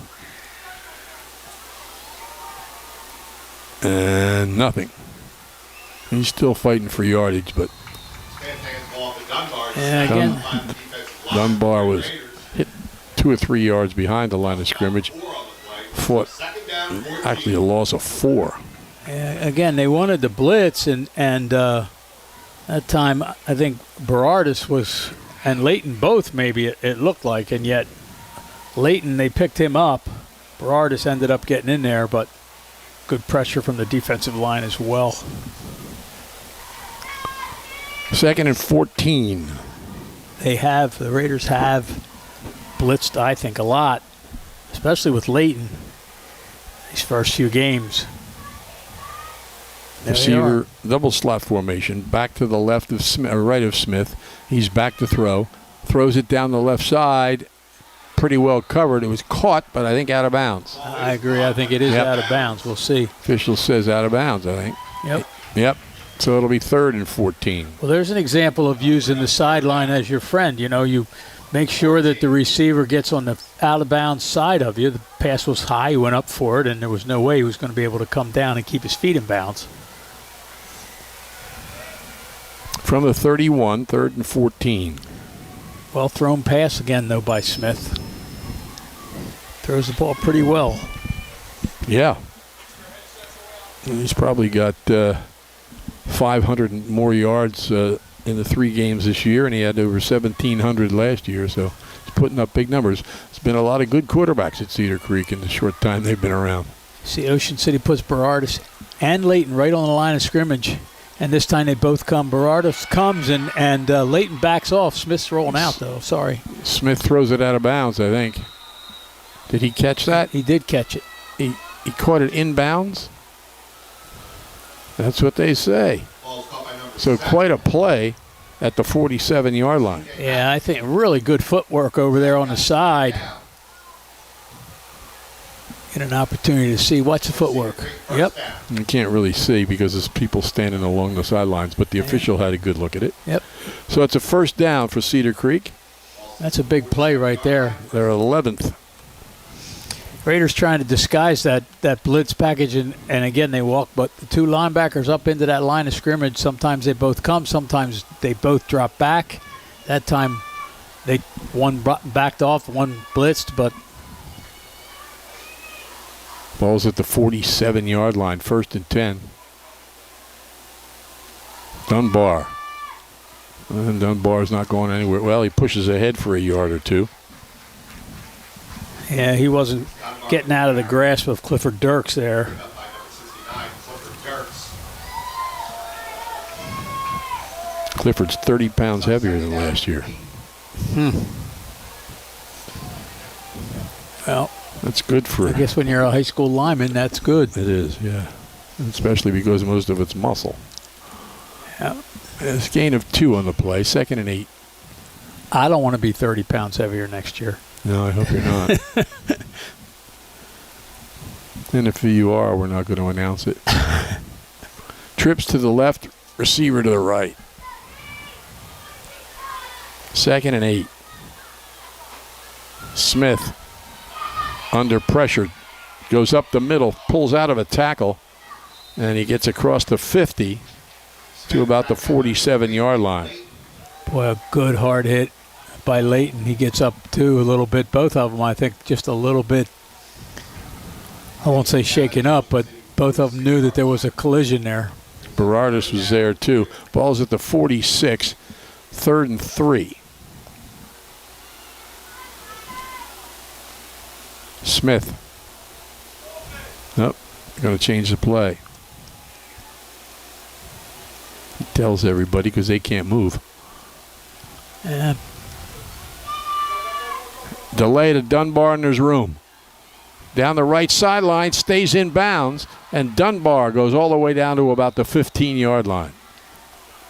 And nothing. He's still fighting for yardage, but And again, Dunbar was hit 2 or 3 yards behind the line of scrimmage. Fought actually a loss of 4. again, they wanted the blitz, and that time I think Berardis was, and Leighton both maybe it looked like, and yet Leighton, they picked him up. Berardis ended up getting in there, but good pressure from the defensive line as well. 2nd and 14. The Raiders have blitzed, I think, a lot, especially with Leighton these first few games. There they are. Receiver, double slot formation, back to the left of Smith, or right of Smith. He's back to throw. Throws it down the left side. Pretty well covered. It was caught, but I think out of bounds. I agree. I think it is out of bounds. We'll see. Official says out of bounds, I think. Yep. So it'll be 3rd and 14. Well, there's an example of using the sideline as your friend. You know, you make sure that the receiver gets on the out-of-bounds side of you. The pass was high. He went up for it, and there was no way he was going to be able to come down and keep his feet in bounds. From the 31, 3rd and 14. Well thrown pass again, though, by Smith. Throws the ball pretty well. Yeah. He's probably got 500 more yards in the 3 games this year, and he had over 1,700 last year, so he's putting up big numbers. There's been a lot of good quarterbacks at Cedar Creek in the short time they've been around. See, Ocean City puts Berardis and Leighton right on the line of scrimmage, and this time they both come. Berardis comes, and Leighton backs off. Smith's rolling out, though. Sorry. Smith throws it out of bounds, I think. Did he catch that? He did catch it. He caught it inbounds? That's what they say. So quite a play at the 47-yard line. Yeah, I think really good footwork over there on the side. Get an opportunity to see. Watch the footwork. Yep. You can't really see because there's people standing along the sidelines, but the official had a good look at it. Yep. So it's a 1st down for Cedar Creek. That's a big play right there. They're 11th. Raiders trying to disguise that blitz package, and again, they walk, but the 2 linebackers up into that line of scrimmage. Sometimes they both come, sometimes they both drop back. That time, one backed off, one blitzed, but Ball's at the 47-yard line, 1st and 10. Dunbar. And Dunbar's not going anywhere. Well, he pushes ahead for a yard or 2. yeah, he wasn't getting out of the grasp of Clifford Dirks there. Clifford's 30 pounds heavier than last year. Well, that's good for. I guess when you're a high school lineman, that's good. It is, yeah. Especially because most of it's muscle. Yeah. It's a gain of 2 on the play, 2nd and 8. I don't want to be 30 pounds heavier next year. No, I hope you're not. And if you are, we're not going to announce it. Trips to the left, receiver to the right. 2nd and 8. Smith, under pressure, goes up the middle, pulls out of a tackle, and he gets across the 50 to about the 47-yard line. Boy, a good hard hit. by Layton. He gets up too a little bit. Both of them, I think, just a little bit, I won't say shaken up, but both of them knew that there was a collision there. Berardis was there too. Ball's at the 46, 3rd and 3. Smith. Nope, going to change the play. He tells everybody because they can't move. Yeah. Delay to Dunbar, and there's room. Down the right sideline, stays in bounds, and Dunbar goes all the way down to about the 15-yard line.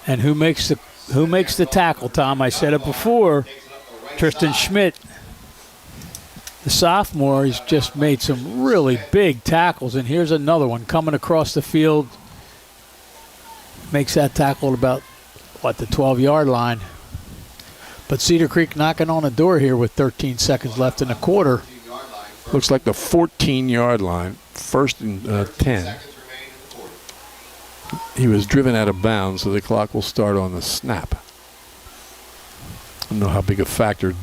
And who makes the tackle, Tom? I said it before. Tristan Schmidt, the sophomore. He's just made some really big tackles, and here's another one coming across the field. Makes that tackle at about, the 12-yard line. But Cedar Creek knocking on the door here with 13 seconds left in the quarter. Looks like the 14-yard line, 1st and 10. He was driven out of bounds, so the clock will start on the snap. I don't know how big a factor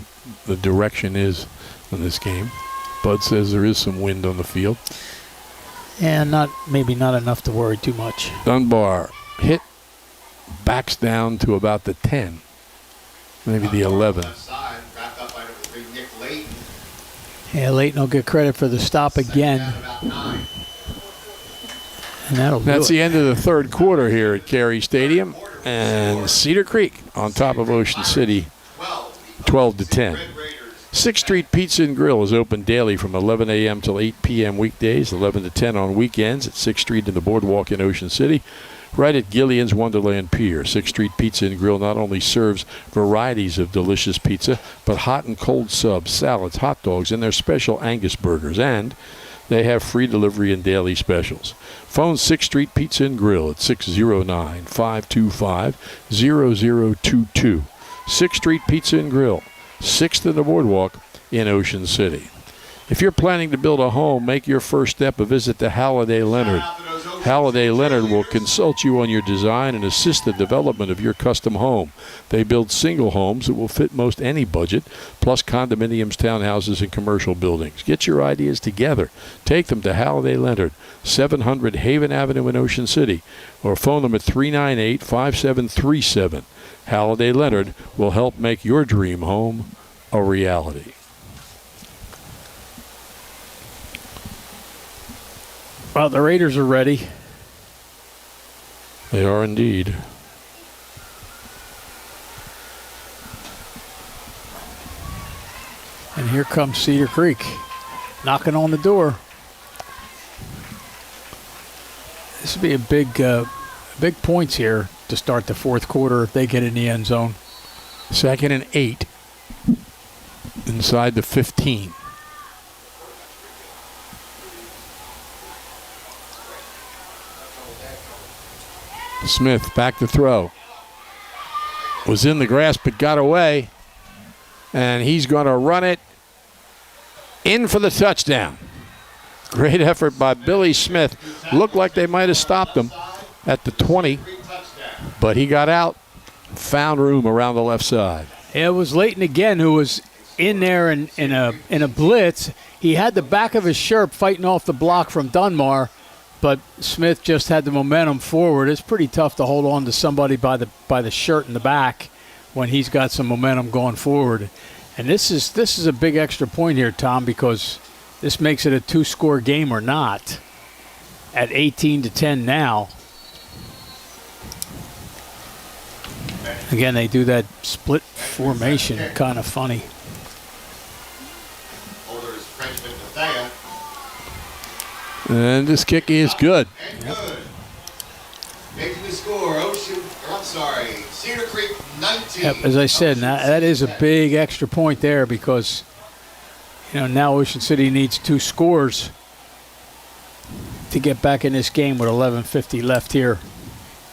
the direction is in this game. Bud says there is some wind on the field. And maybe not enough to worry too much. Dunbar hit, backs down to about the 10, maybe the 11. Yeah, Layton will get credit for the stop again. And That's the end of the 3rd quarter here at Carey Stadium. And Cedar Creek on top of Ocean City, 12-10. 6th Street Pizza and Grill is open daily from 11 a.m. till 8 p.m. weekdays, 11 to 10 on weekends at 6th Street in the Boardwalk in Ocean City. Right at Gillian's Wonderland Pier, 6th Street Pizza and Grill not only serves varieties of delicious pizza, but hot and cold subs, salads, hot dogs, and their special Angus burgers. And they have free delivery and daily specials. Phone 6th Street Pizza and Grill at 609-525-0022. 6th Street Pizza and Grill, 6th in the Boardwalk in Ocean City. If you're planning to build a home, make your first step a visit to Halliday Leonard. Halliday Leonard will consult you on your design and assist the development of your custom home. They build single homes that will fit most any budget, plus condominiums, townhouses, and commercial buildings. Get your ideas together. Take them to Halliday Leonard, 700 Haven Avenue in Ocean City, or phone them at 398-5737. Halliday Leonard will help make your dream home a reality. Well, the Raiders are ready. They are indeed. And here comes Cedar Creek, knocking on the door. This would be a big points here to start the 4th quarter if they get in the end zone. 2nd and 8 inside the 15. Smith back to throw. Was in the grasp but got away. And he's going to run it in for the touchdown. Great effort by Billy Smith. Looked like they might have stopped him at the 20. But he got out, found room around the left side. It was Layton again who was in there in a blitz. He had the back of his shirt fighting off the block from Dunbar. But Smith just had the momentum forward. It's pretty tough to hold on to somebody by the shirt in the back when he's got some momentum going forward. And this is a big extra point here, Tom, because this makes it a 2-score game or not. At 18-10 now. Again, they do that split formation, kind of funny. And this kick is good. Yep. Making the score, Cedar Creek 19. Yep, as I said, that is a big extra point there because, now Ocean City needs 2 scores to get back in this game with 11:50 left here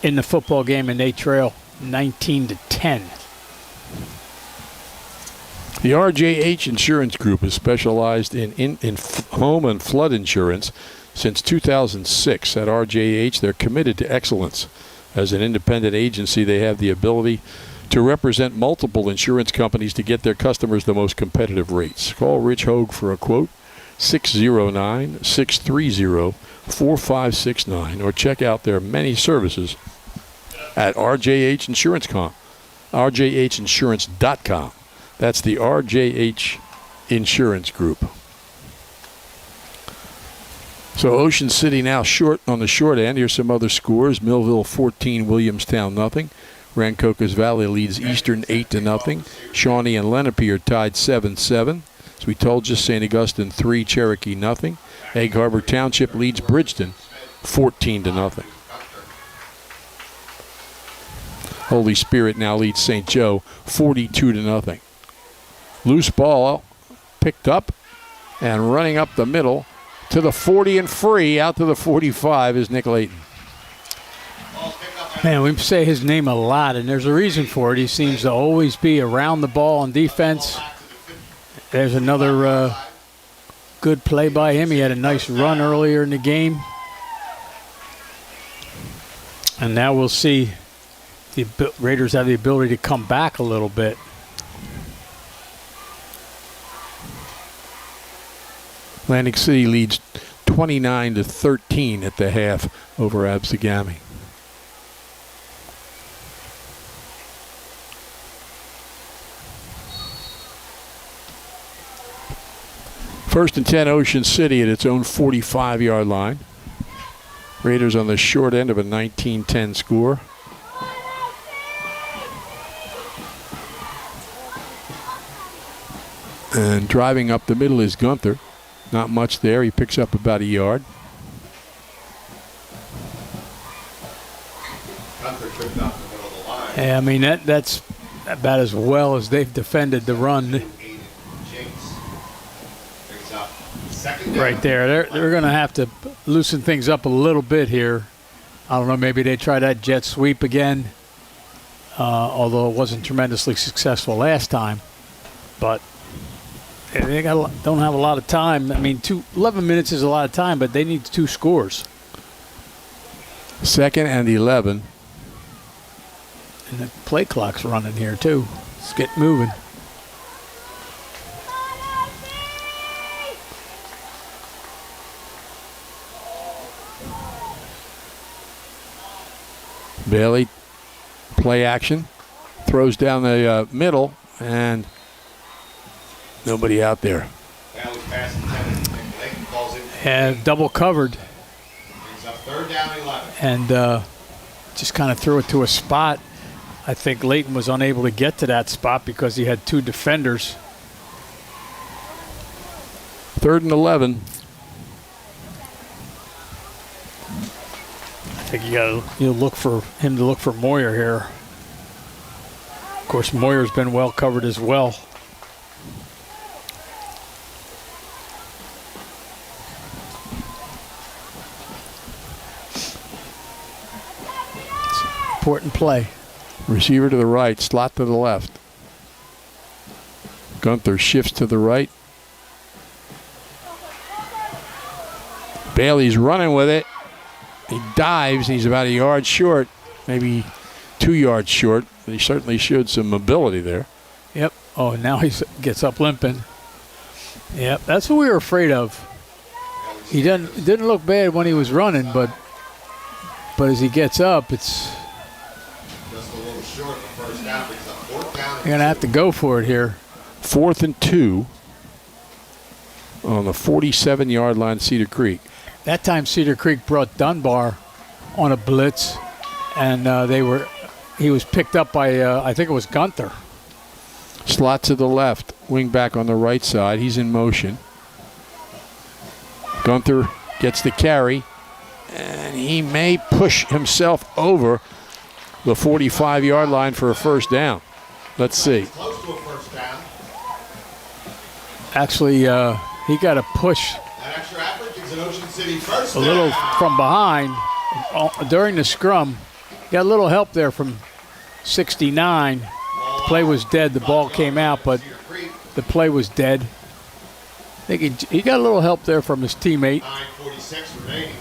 in the football game, and they trail 19-10. The RJH Insurance Group has specialized in home and flood insurance since 2006. At RJH, they're committed to excellence. As an independent agency, they have the ability to represent multiple insurance companies to get their customers the most competitive rates. Call Rich Hogue for a quote, 609-630-4569, or check out their many services at RJH RJHinsurance.com. That's the RJH Insurance Group. So Ocean City now short on the short end. Here's some other scores. Millville 14, Williamstown nothing. Rancocas Valley leads Eastern 8-0. Shawnee and Lenape are tied 7-7. As we told you, St. Augustine 3, Cherokee nothing. Egg Harbor Township leads Bridgeton 14-0. Holy Spirit now leads St. Joe 42-0. Loose ball picked up and running up the middle to the 40 and free. Out to the 45 is Nick Layton. Man, we say his name a lot, and there's a reason for it. He seems to always be around the ball on defense. There's another good play by him. He had a nice run earlier in the game. And now we'll see the Raiders have the ability to come back a little bit. Atlantic City leads 29-13 at the half over Absegami. First and 10, Ocean City at its own 45-yard line. Raiders on the short end of a 19-10 score. And driving up the middle is Gunther. Not much there. He picks up about a yard. Yeah, I mean, that's about as well as they've defended the run. Right there. They're going to have to loosen things up a little bit here. I don't know, have they try that jet sweep again, although it wasn't tremendously successful last time. But they don't have a lot of time. I mean, 11 minutes is a lot of time, but they need 2 scores. 2nd and 11. And the play clock's running here, too. Let's get moving. Bailey, play action, throws down the middle, and nobody out there. And double covered. And just kind of threw it to a spot. I think Layton was unable to get to that spot because he had 2 defenders. 3rd and 11. I think you look for him to look for Moyer here. Of course, Moyer's been well covered as well. It's an important play. Receiver to the right, slot to the left. Gunther shifts to the right. Bailey's running with it. He dives. He's about a yard short, maybe 2 yards short. But he certainly showed some mobility there. Yep. Oh, now he gets up limping. Yep, that's what we were afraid of. He didn't look bad when he was running, but as he gets up, it's Just a little short the first half. It's a 4th down. you're gonna have to go for it here. 4th and 2 on the 47-yard line of Cedar Creek. That time Cedar Creek brought Dunbar on a blitz, and he was picked up by I think it was Gunther. Slot to the left, wing back on the right side. He's in motion. Gunther gets the carry, and he may push himself over the 45-yard line for a first down. Let's see. Close to a first down. Actually, he got a push That extra effort gives an Ocean City first a little down. from behind during the scrum. Got a little help there from 69. The play was dead. The ball came out, but the play was dead. I think he got a little help there from his teammate. 9:46 remaining.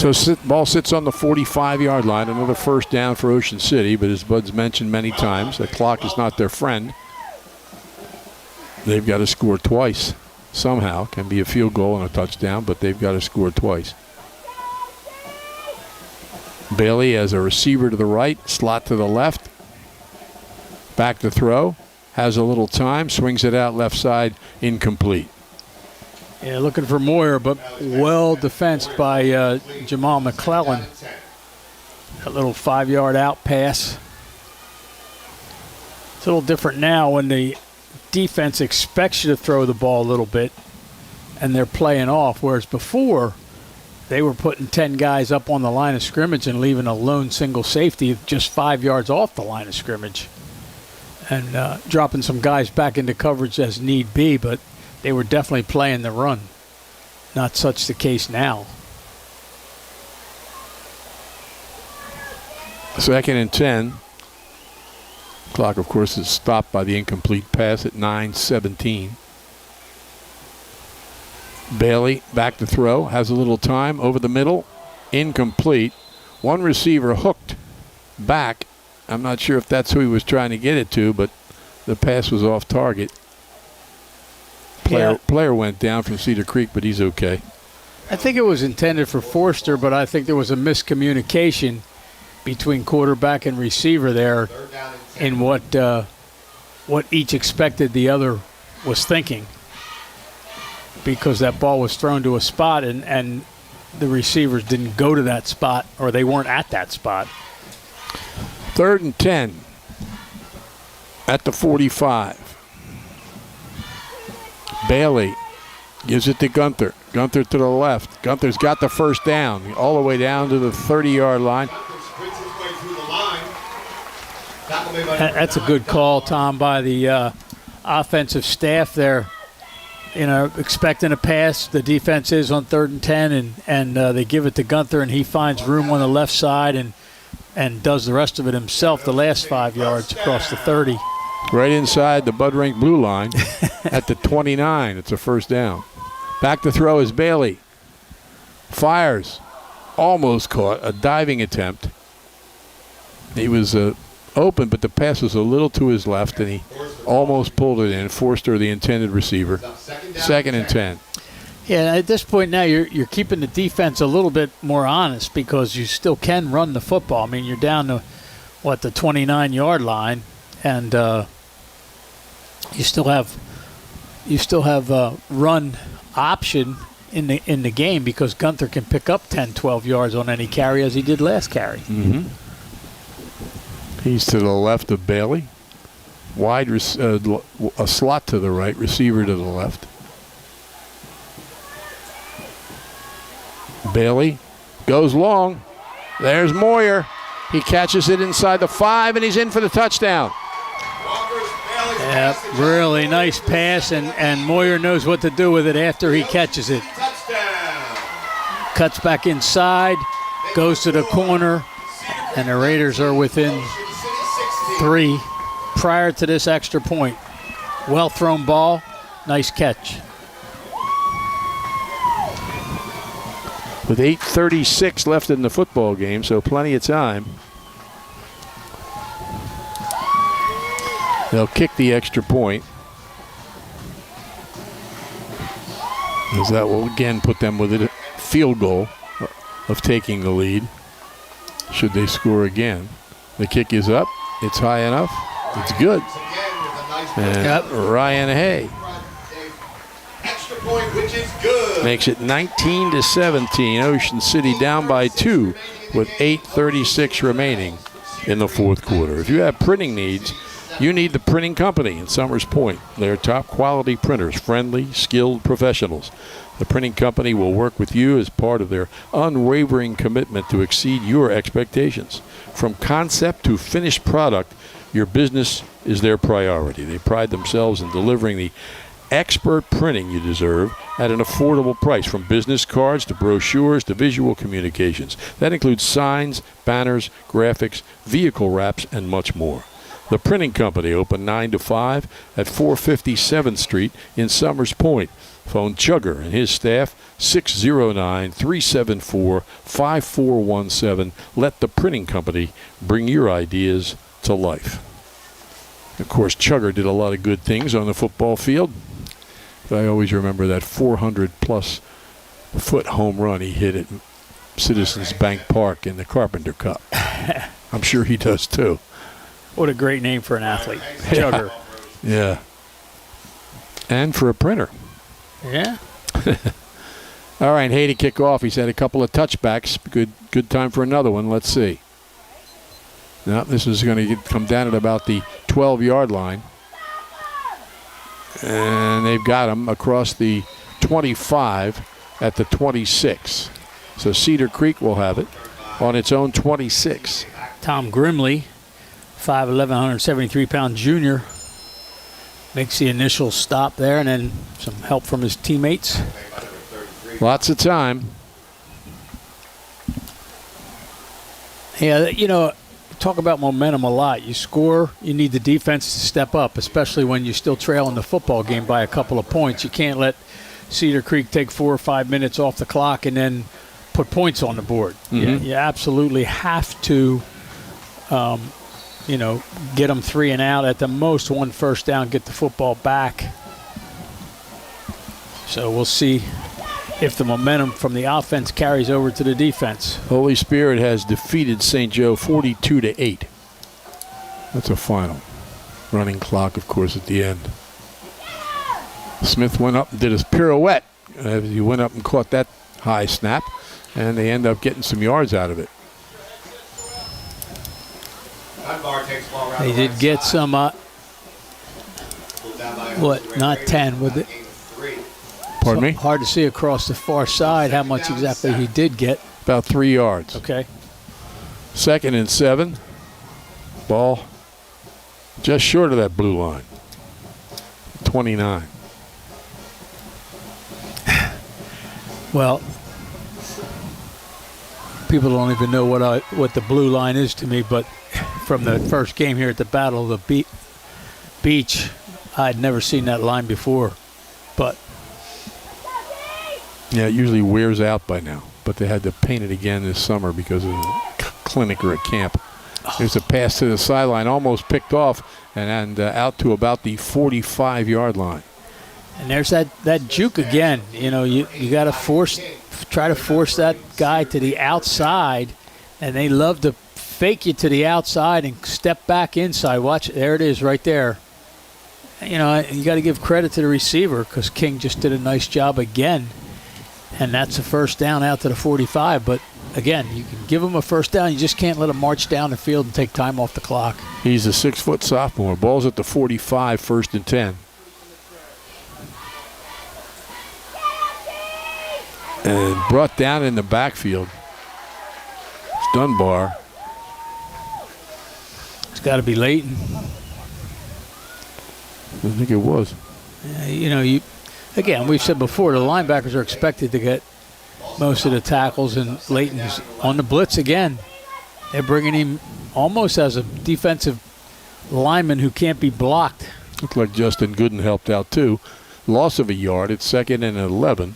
So ball sits on the 45-yard line. Another first down for Ocean City, but as Bud's mentioned many times, the clock is not their friend. They've got to score twice somehow. Can be a field goal and a touchdown, but they've got to score twice. Bailey as a receiver to the right, slot to the left. Back to throw. Has a little time, swings it out left side, incomplete. Yeah, looking for Moyer, but well defensed by Jamal McClellan. That little 5-yard out pass. It's a little different now when the defense expects you to throw the ball a little bit and they're playing off, whereas before they were putting 10 guys up on the line of scrimmage and leaving a lone single safety just 5 yards off the line of scrimmage and dropping some guys back into coverage as need be, but they were definitely playing the run. Not such the case now. 2nd and 10. Clock, of course, is stopped by the incomplete pass at 9:17. Bailey back to throw. Has a little time over the middle. Incomplete. One receiver hooked back. I'm not sure if that's who he was trying to get it to, but the pass was off target. Player went down from Cedar Creek, but he's okay. I think it was intended for Forster, but I think there was a miscommunication between quarterback and receiver there in what each expected the other was thinking, because that ball was thrown to a spot and the receivers didn't go to that spot, or they weren't at that spot. 3rd and 10 at the 45. Bailey gives it to Gunther. Gunther to the left. Gunther's got the first down all the way down to the 30-yard line. That's a good call, Tom, by the offensive staff there. You know, expecting a pass. The defense is on 3rd and 10, and they give it to Gunther, and he finds room on the left side and does the rest of it himself, the last 5 yards across the 30. Right inside the Bud Rank blue line at the 29. It's a first down. Back to throw is Bailey. Fires. Almost caught. A diving attempt. He was open, but the pass was a little to his left, and he almost pulled it in. Forster, the intended receiver. 2nd and 10. Yeah, at this point now you're keeping the defense a little bit more honest because you still can run the football. I mean, you're down to, the 29-yard line, and you still have run option in the game because Gunther can pick up 10, 12 yards on any carry as he did last carry. Mm-hmm. He's to the left of Bailey. Wide, a slot to the right, receiver to the left. Bailey goes long. There's Moyer. He catches it inside the 5, and he's in for the touchdown. Yeah, really nice pass, and Moyer knows what to do with it after he catches it. Cuts back inside, goes to the corner, and the Raiders are within 3 prior to this extra point. Well thrown ball, nice catch. With 8:36 left in the football game, so plenty of time. They'll kick the extra point. As that will again put them with a field goal of taking the lead. Should they score again? The kick is up. It's high enough. It's good. And Ryan Hay makes it 19-17. Ocean City down by 2 with 8:36 remaining in the fourth quarter. If you have printing needs, you need the Printing Company in Summers Point. They're top quality printers, friendly, skilled professionals. The Printing Company will work with you as part of their unwavering commitment to exceed your expectations. From concept to finished product, your business is their priority. They pride themselves in delivering the expert printing you deserve at an affordable price, from business cards to brochures to visual communications. That includes signs, banners, graphics, vehicle wraps, and much more. The Printing Company, open 9 to 5 at 457th Street in Summers Point. Phone Chugger and his staff, 609-374-5417. Let the printing company bring your ideas to life. Of course, Chugger did a lot of good things on the football field. But I always remember that 400-plus foot home run he hit at Citizens Bank Park in the Carpenter Cup. I'm sure he does too. What a great name for an athlete. Chugger. Yeah. And for a printer. Yeah. All right, Hay to kick off. He's had a couple of touchbacks. Good time for another one. Let's see. Now, this is going to come down at about the 12-yard line. And they've got him across the 25 at the 26. So Cedar Creek will have it on its own 26. Tom Grimley, 5'11", 173-pound junior, makes the initial stop there, and then some help from his teammates. Lots of time. Yeah, you know, talk about momentum a lot. You score, you need the defense to step up, especially when you're still trailing the football game by a couple of points. You can't let Cedar Creek take 4 or 5 minutes off the clock and then put points on the board. Mm-hmm. You absolutely have to, get them 3 and out, at the most 1 first down, get the football back. So we'll see if the momentum from the offense carries over to the defense. Holy Spirit has defeated St. Joe 42-8. That's a final. Running clock, of course, at the end. Smith went up and did his pirouette. He went up and caught that high snap, and they end up getting some yards out of it. They did get some, not 10, with it. Pardon me? Hard to see across the far side how much exactly he did get. About 3 yards. Okay. 2nd and 7. Ball just short of that blue line. 29. Well, people don't even know what the blue line is to me, but from the first game here at the Battle of the Beach, I'd never seen that line before. But yeah, it usually wears out by now, but they had to paint it again this summer because of a clinic or a camp. There's a pass to the sideline, almost picked off, and out to about the 45-yard line. And there's that juke again. You know, you got to try to force that guy to the outside, and they love to fake you to the outside and step back inside. Watch, there it is right there. You know, you got to give credit to the receiver because King just did a nice job again. And that's a first down out to the 45. But, again, you can give him a first down. You just can't let him march down the field and take time off the clock. He's a 6-foot sophomore. Ball's at the 45, 1st and 10. And brought down in the backfield. It's Dunbar. It's got to be Leighton. I think it was. Again, we've said before, the linebackers are expected to get most of the tackles, and Leighton's on the blitz again. They're bringing him almost as a defensive lineman who can't be blocked. Looked like Justin Gooden helped out too. Loss of a yard. It's 2nd and 11.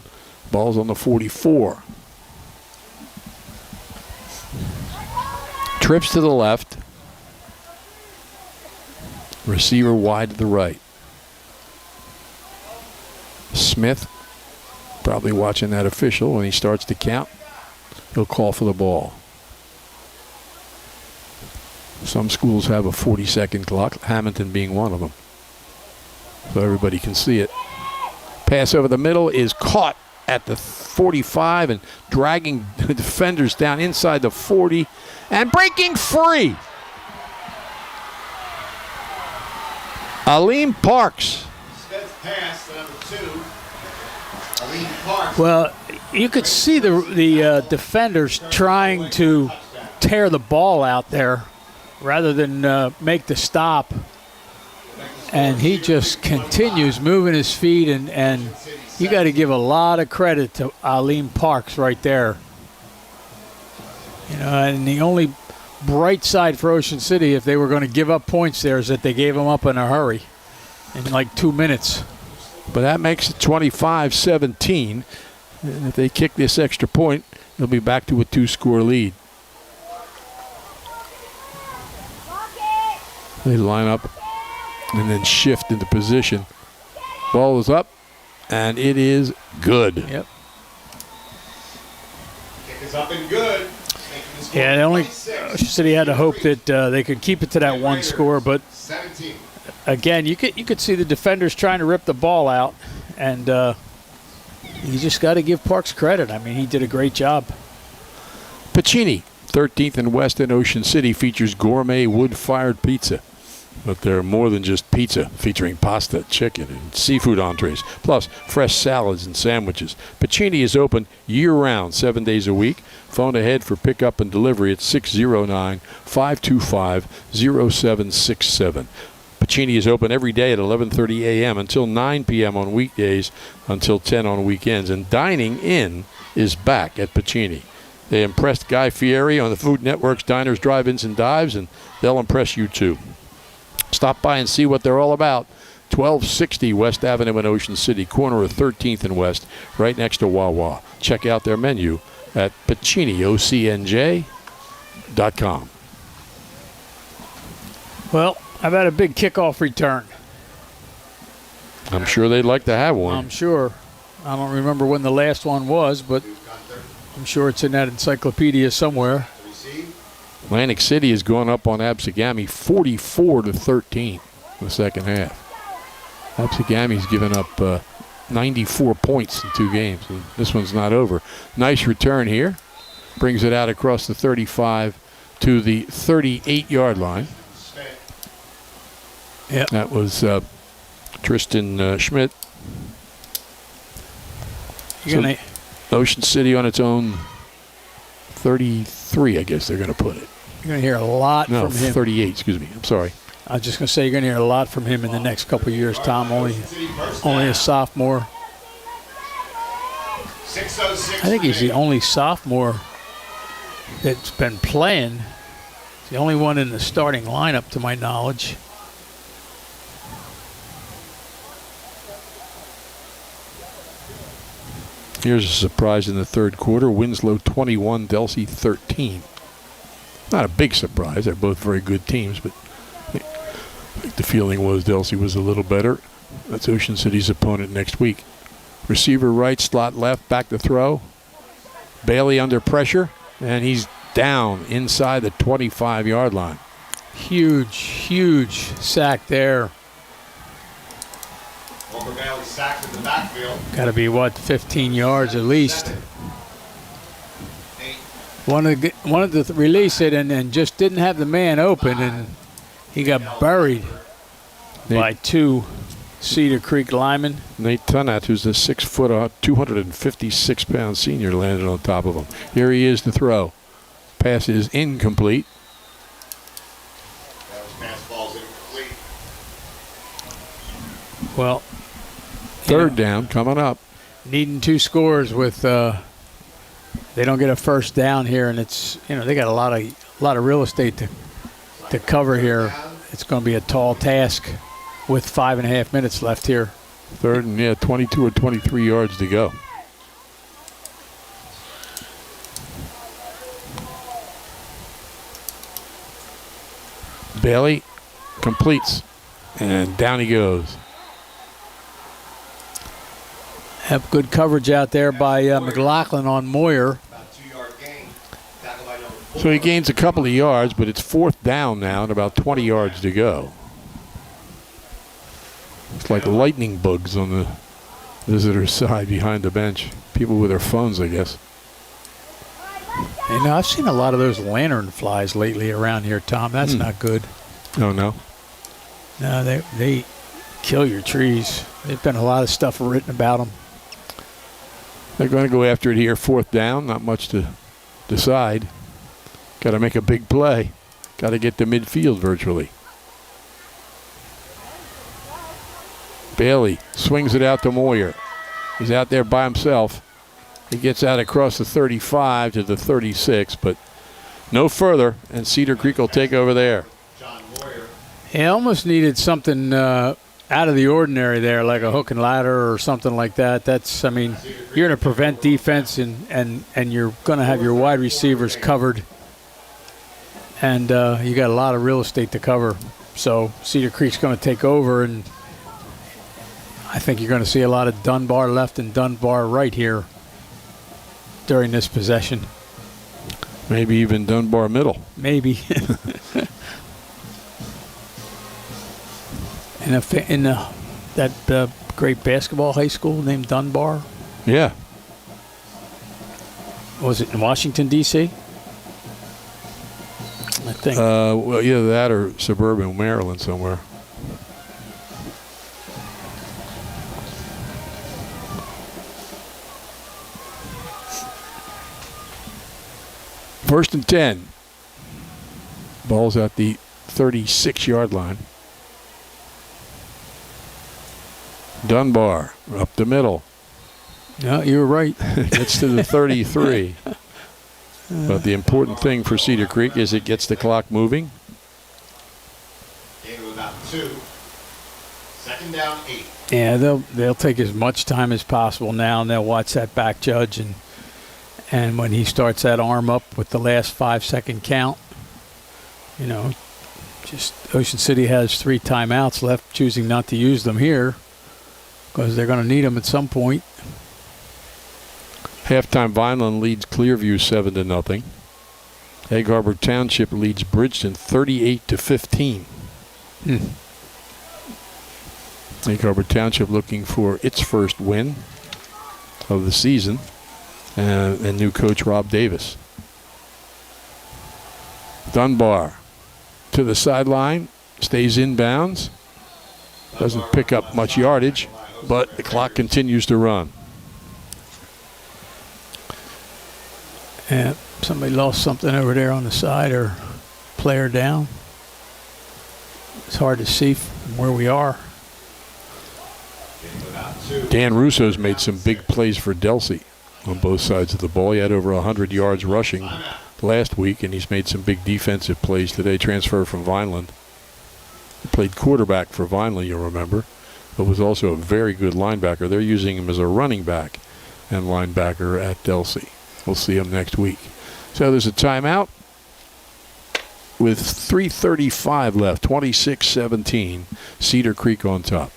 Ball's on the 44. Trips to the left. Receiver wide to the right. Smith probably watching that official when he starts to count. He'll call for the ball. Some schools have a 40-second clock, Hamilton being one of them. So everybody can see it. Pass over the middle is caught at the 45 and dragging the defenders down inside the 40 and breaking free. Aleem Parks. Pass to number 2. Aleem Parks. Well, you could see the defenders trying to tear the ball out there rather than make the stop. And he just continues moving his feet, and you got to give a lot of credit to Aleem Parks right there. You know, and the only bright side for Ocean City, if they were going to give up points there, is that they gave them up in a hurry in like 2 minutes. But that makes it 25-17. And if they kick this extra point, they'll be back to a 2-score lead. They line up and then shift into position. Ball is up, and it is good. Yep. Kick is up and good. Yeah, the only City had to hope that they could keep it to that 1 score, but 17. again, you could see the defenders trying to rip the ball out, and you just got to give Parks credit. I mean, he did a great job. Pacini, 13th and West in Ocean City, features gourmet wood-fired pizza. But they're more than just pizza, featuring pasta, chicken, and seafood entrees, plus fresh salads and sandwiches. Pacini is open year-round, 7 days a week. Phone ahead for pickup and delivery at 609-525-0767. Pacini is open every day at 11:30 a.m. until 9 p.m. on weekdays, until 10 on weekends. And dining in is back at Pacini. They impressed Guy Fieri on the Food Network's Diners, Drive-Ins, and Dives, and they'll impress you too. Stop by and see what they're all about. 1260 West Avenue in Ocean City, corner of 13th and West, right next to Wawa. Check out their menu at PaciniOCNJ.com. Well, how about a big kickoff return? I'm sure they'd like to have one. I'm sure. I don't remember when the last one was, but I'm sure it's in that encyclopedia somewhere. Atlantic City has gone up on Absegami 44-13 in the second half. Absegami's given up 94 points in 2 games. And this one's not over. Nice return here. Brings it out across the 35 to the 38-yard line. Yep. That was Tristan Schmidt. So Ocean City on its own 33, I guess they're going to put it. You're going to hear a lot No, from him. 38, excuse me. I'm sorry. I was just going to say you're going to hear a lot from him in the next couple of years, Tom. Only a sophomore. I think he's the only sophomore that's been playing. He's the only one in the starting lineup, to my knowledge. Here's a surprise in the third quarter. Winslow 21, Delsey 13. Not a big surprise. They're both very good teams, but I think the feeling was Delsey was a little better. That's Ocean City's opponent next week. Receiver right, slot left, back to throw. Bailey under pressure, and he's down inside the 25-yard line. Huge sack there. Walker Bailey sacked in the backfield. Got to be, 15 yards at least. Wanted to release it and just didn't have the man open, and he got buried by 2 Cedar Creek linemen. Nate Tunnat, who's a 6-foot, 256-pound senior, landed on top of him. Here he is to throw. Pass is incomplete. That was pass ball's incomplete. Well, Third down coming up. Needing 2 scores with they don't get a first down here, and it's they got a lot of real estate to cover here. It's going to be a tall task with 5.5 minutes left here. Third and 22 or 23 yards to go. Bailey completes, and down he goes. Have good coverage out there by McLaughlin on Moyer. So he gains a couple of yards, but it's 4th down now and about 20 yards to go. It's like lightning bugs on the visitor's side behind the bench. People with their phones, I guess. I've seen a lot of those lantern flies lately around here, Tom. That's not good. Oh, no? No, they kill your trees. There's been a lot of stuff written about them. They're going to go after it here, 4th down. Not much to decide. Got to make a big play. Got to get to midfield virtually. Bailey swings it out to Moyer. He's out there by himself. He gets out across the 35 to the 36, but no further, and Cedar Creek will take over there. He almost needed something out of the ordinary there, like a hook and ladder or something like that. That's, I mean, you're going to prevent defense, and you're going to have your wide receivers covered, and you got a lot of real estate to cover. So Cedar Creek's going to take over, and I think you're going to see a lot of Dunbar left and Dunbar right here during this possession. Maybe even Dunbar middle. Maybe. in that great basketball high school named Dunbar. Yeah. Was it in Washington, D.C.? I think. Well, either that or suburban Maryland somewhere. First and 10. Ball's at the 36-yard line. Dunbar up the middle. No, you were right. Gets to the 33. But the important thing for Cedar Creek is it gets the clock moving. Gain of about 2. Second down, 8. Yeah, they'll take as much time as possible now, and they'll watch that back judge, and when he starts that arm up with the last 5-second count, you know, just Ocean City has 3 timeouts left, choosing not to use them here because they're going to need them at some point. Halftime, Vineland leads Clearview 7-0. Egg Harbor Township leads Bridgeton 38-15. Egg Harbor Township looking for its first win of the season, and new coach Rob Davis. Dunbar to the sideline, stays inbounds, doesn't pick up much yardage, but the clock continues to run. Yeah, somebody lost something over there on the side, or player down. It's hard to see from where we are. Dan Russo's made some big plays for Delsey on both sides of the ball. He had over 100 yards rushing last week, and he's made some big defensive plays today. Transfer from Vineland. He played quarterback for Vineland, you'll remember, but was also a very good linebacker. They're using him as a running back and linebacker at Delsey. We'll see him next week. So there's a timeout with 3:35 left, 26-17, Cedar Creek on top.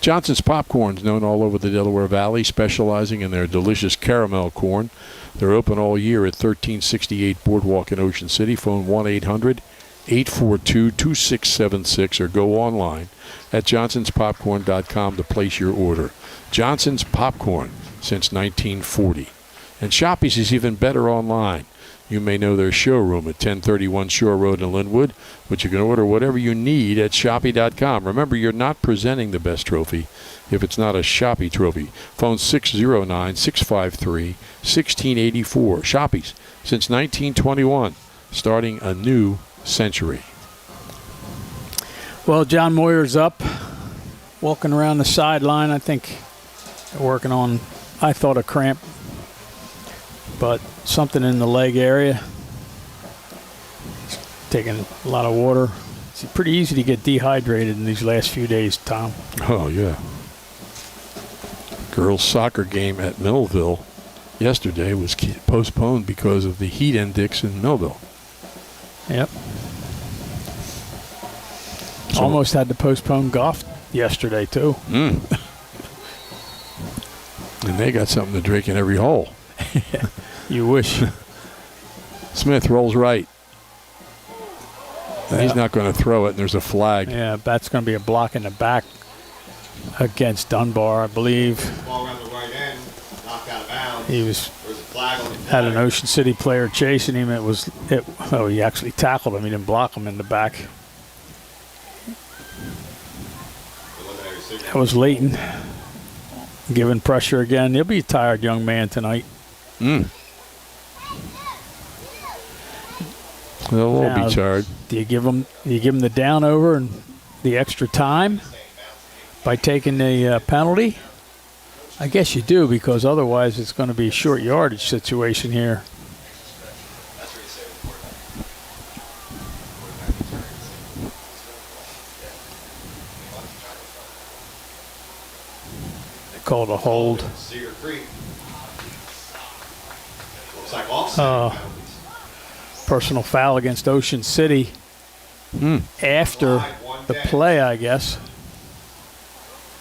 Johnson's Popcorn's known all over the Delaware Valley, specializing in their delicious caramel corn. They're open all year at 1368 Boardwalk in Ocean City. Phone 1-800-842-2676 or go online at johnsonspopcorn.com to place your order. Johnson's Popcorn since 1940. And Shoppy's is even better online. You may know their showroom at 1031 Shore Road in Linwood, but you can order whatever you need at Shoppy.com. Remember, you're not presenting the best trophy if it's not a Shoppy trophy. Phone 609-653-1684. Shoppy's since 1921, starting a new century. Well, John Moyer's up, walking around the sideline. I think they're working on, I thought, a cramp, but something in the leg area. He's taking a lot of water. It's pretty easy to get dehydrated in these last few days, Tom. Oh, yeah. Girls' soccer game at Millville yesterday was postponed because of the heat index in Millville. Yep. So almost had to postpone golf yesterday, too. And they got something to drink in every hole. You wish. Smith rolls right. And he's not going to throw it, and there's a flag. Yeah, that's going to be a block in the back against Dunbar, I believe. Ball around the right end, knocked out of bounds. He had an Ocean City player chasing him. He actually tackled him. He didn't block him in the back. That was Leighton giving pressure again. He'll be a tired young man tonight. They'll all be tired. Do you give him the down over and the extra time by taking the penalty? I guess you do, because otherwise it's going to be a short yardage situation here. called a hold. Cedar Creek. Looks like offside. Personal foul against Ocean City after the play, I guess.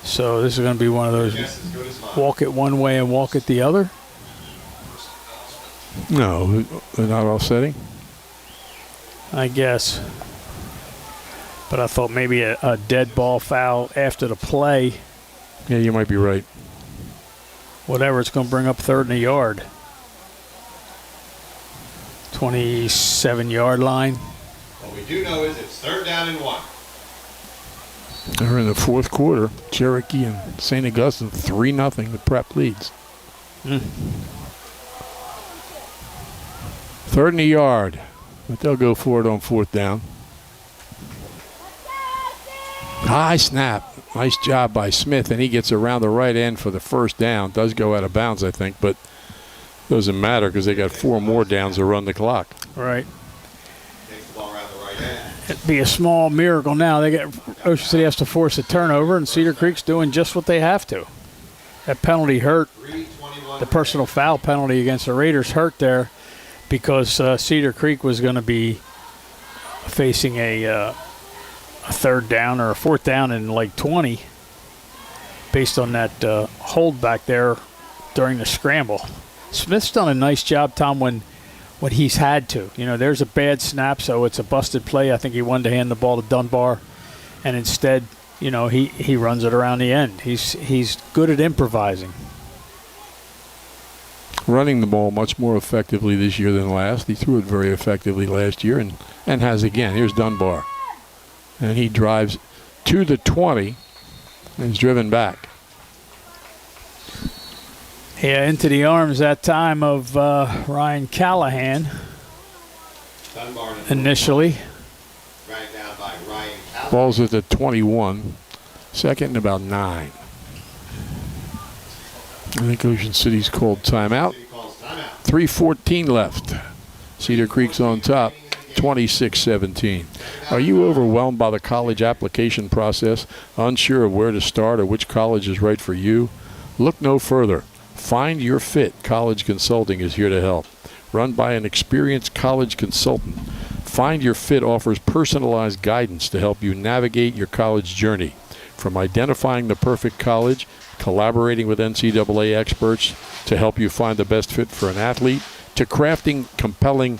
So this is going to be one of those walk it one way and walk it the other. No, they're not offsetting. I guess. But I thought maybe a dead ball foul after the play. Yeah, you might be right. Whatever, it's going to bring up 3rd and a yard. 27-yard line. What we do know is it's 3rd down and 1. They're in the 4th quarter. Cherokee and St. Augustine 3-0. The Prep leads. 3rd and a yard. But they'll go for it on 4th down. High snap. Nice job by Smith, and he gets around the right end for the 1st down. Does go out of bounds, I think, but doesn't matter because they got 4 more downs to run the clock. Right. Takes the ball around the right end. It'd be a small miracle now. Ocean City has to force a turnover, and Cedar Creek's doing just what they have to. That penalty hurt. The personal foul penalty against the Raiders hurt there because Cedar Creek was going to be facing a 3rd down or a 4th down in like 20 based on that hold back there during the scramble. Smith's done a nice job, Tom, when he's had to. You know, there's a bad snap, so it's a busted play. I think he wanted to hand the ball to Dunbar, and instead, you know, he runs it around the end. He's good at improvising. Running the ball much more effectively this year than last. He threw it very effectively last year and has again. Here's Dunbar. And he drives to the 20 and is driven back. Yeah, into the arms that time of Ryan Callahan initially. Ran down by Ryan Callahan. Ball's at the 21. 2nd and about 9. I think Ocean City's called timeout. 3:14 left. Cedar Creek's on top. 26-17. Are you overwhelmed by the college application process, unsure of where to start or which college is right for you? Look no further. Find Your Fit College Consulting is here to help. Run by an experienced college consultant, Find Your Fit offers personalized guidance to help you navigate your college journey. From identifying the perfect college, collaborating with NCAA experts to help you find the best fit for an athlete, to crafting compelling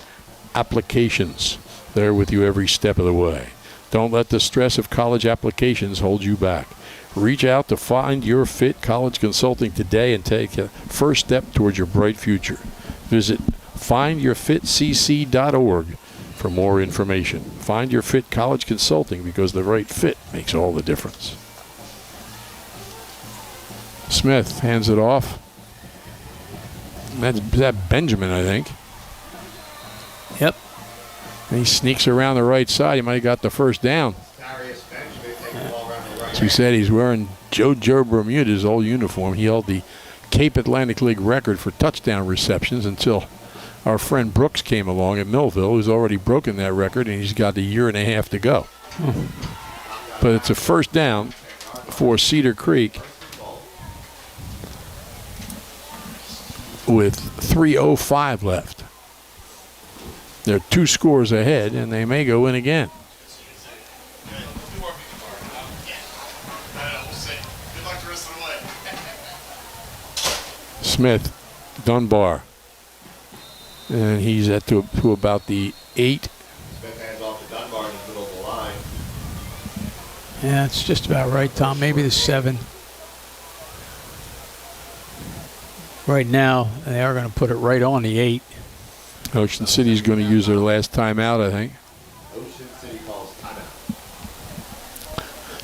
applications. They're with you every step of the way. Don't let the stress of college applications hold you back. Reach out to Find Your Fit College Consulting today and take a first step towards your bright future. Visit findyourfitcc.org for more information. Find Your Fit College Consulting, because the right fit makes all the difference. Smith hands it off. That's Benjamin, I think. Yep. And he sneaks around the right side. He might have got the first down. As we said, he's wearing Joe Bermuda's old uniform. He held the Cape Atlantic League record for touchdown receptions until our friend Brooks came along at Millville, who's already broken that record, and he's got a year and a half to go. But it's a first down for Cedar Creek with 3:05 left. They're 2 scores ahead, and they may go in again. Smith, Dunbar, and he's at to about the 8. Smith hands off to Dunbar in the middle of the line. Yeah, it's just about right, Tom. Maybe the 7. Right now, they are going to put it right on the 8. Ocean City's going to use their last timeout, I think. Ocean City calls timeout.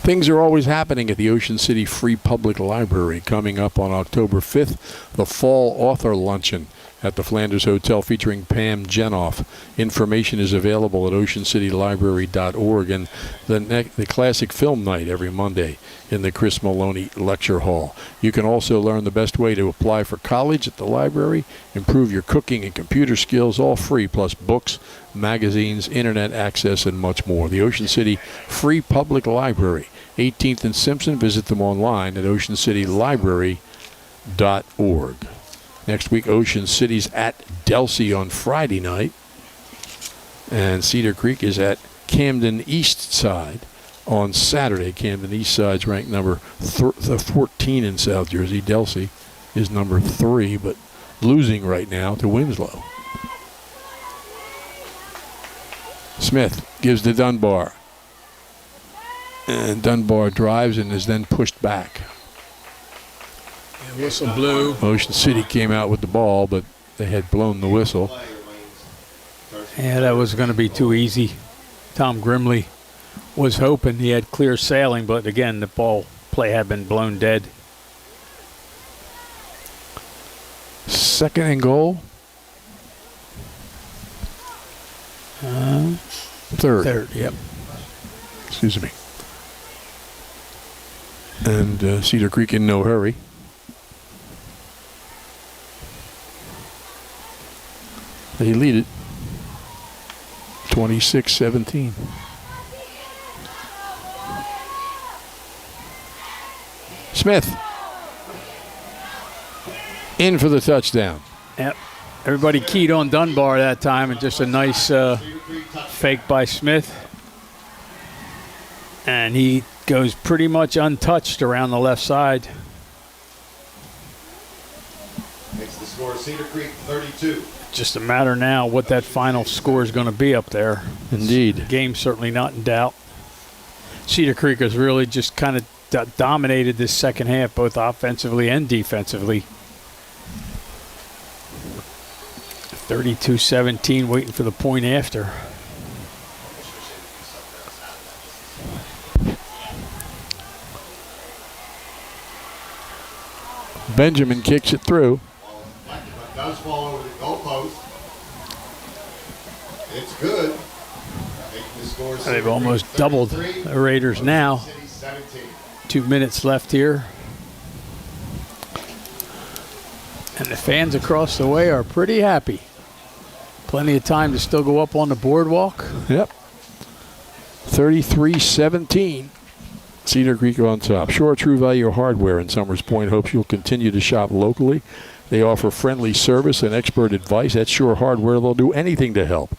Things are always happening at the Ocean City Free Public Library. Coming up on October 5th, the Fall Author Luncheon at the Flanders Hotel featuring Pam Jenoff. Information is available at oceancitylibrary.org, and the Classic Film Night every Monday in the Chris Maloney Lecture Hall. You can also learn the best way to apply for college at the library, improve your cooking and computer skills, all free, plus books, magazines, internet access, and much more. The Ocean City Free Public Library, 18th and Simpson. Visit them online at oceancitylibrary.org. Next week, Ocean City's at Delsea on Friday night. And Cedar Creek is at Camden East Side on Saturday. Camden East Side's ranked number 14 in South Jersey. Delsea is number 3, but losing right now to Winslow. Smith gives to Dunbar. And Dunbar drives and is then pushed back. Whistle blew. Ocean City came out with the ball, but they had blown the whistle. Yeah, that was going to be too easy. Tom Grimley was hoping he had clear sailing, but again, the ball play had been blown dead. Second and goal. Third. Yep. Excuse me. And Cedar Creek in no hurry. They lead it 26-17. Smith in for the touchdown. Yep. Everybody keyed on Dunbar that time, and just a nice fake by Smith. And he goes pretty much untouched around the left side. Makes the score Cedar Creek 32. Just a matter now what that final score is going to be up there. Indeed. The game's certainly not in doubt. Cedar Creek has really just kind of dominated this second half, both offensively and defensively. 32-17, waiting for the point after. Benjamin kicks it through. Does fall over the goalpost. It's good. Making the score They've almost doubled the Raiders now. 2 minutes left here. And the fans across the way are pretty happy. Plenty of time to still go up on the boardwalk. Yep. 33-17. Cedar Creek on top. Shore True Value Hardware in Summers Point hopes you'll continue to shop locally. They offer friendly service and expert advice. At Shore Hardware, they'll do anything to help.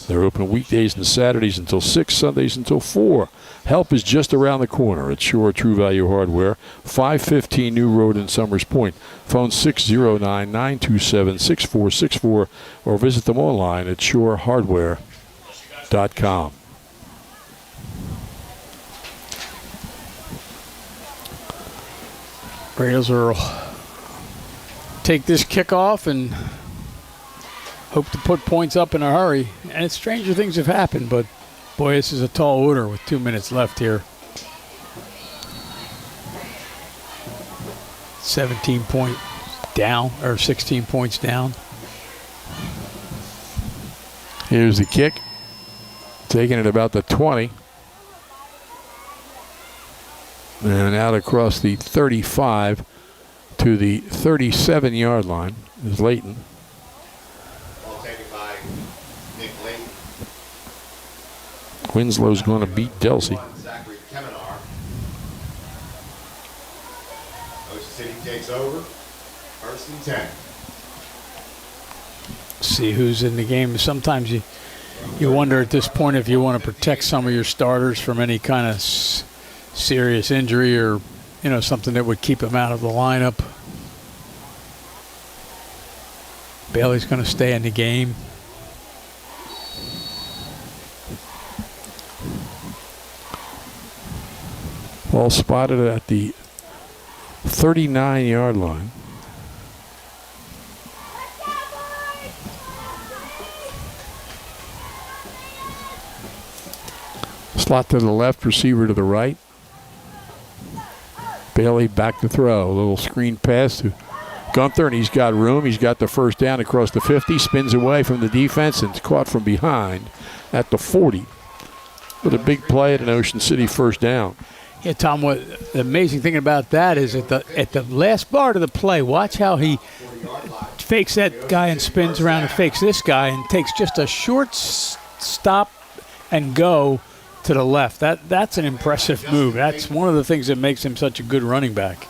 They're open weekdays and Saturdays until 6, Sundays until 4. Help is just around the corner at Shore True Value Hardware, 515 New Road in Summers Point. Phone 609-927-6464 or visit them online at shorehardware.com. Raiders will take this kickoff and hope to put points up in a hurry. And stranger things have happened, but boy, this is a tall order with 2 minutes left here. 17 point down, or 16 points down. Here's the kick. Taking it about the 20. And out across the 35 to the 37-yard line is Layton. Ball taken by Nick Layton. Winslow's going to beat Delsea. Zachary Keminar. Ocean City takes over. 1st and 10. See who's in the game. Sometimes you wonder at this point if you want to protect some of your starters from any kind of serious injury or, something that would keep them out of the lineup. Bailey's going to stay in the game. Ball spotted at the 39-yard line. Slot to the left, receiver to the right. Bailey back to throw. A little screen pass to Gunther, and he's got room. He's got the first down across the 50, spins away from the defense, and caught from behind at the 40. With a big play at an Ocean City first down. Yeah, Tom, what the amazing thing about that is at the last part of the play, watch how he fakes that guy and spins around and fakes this guy and takes just a short stop and go to the left. That's an impressive move. That's one of the things that makes him such a good running back.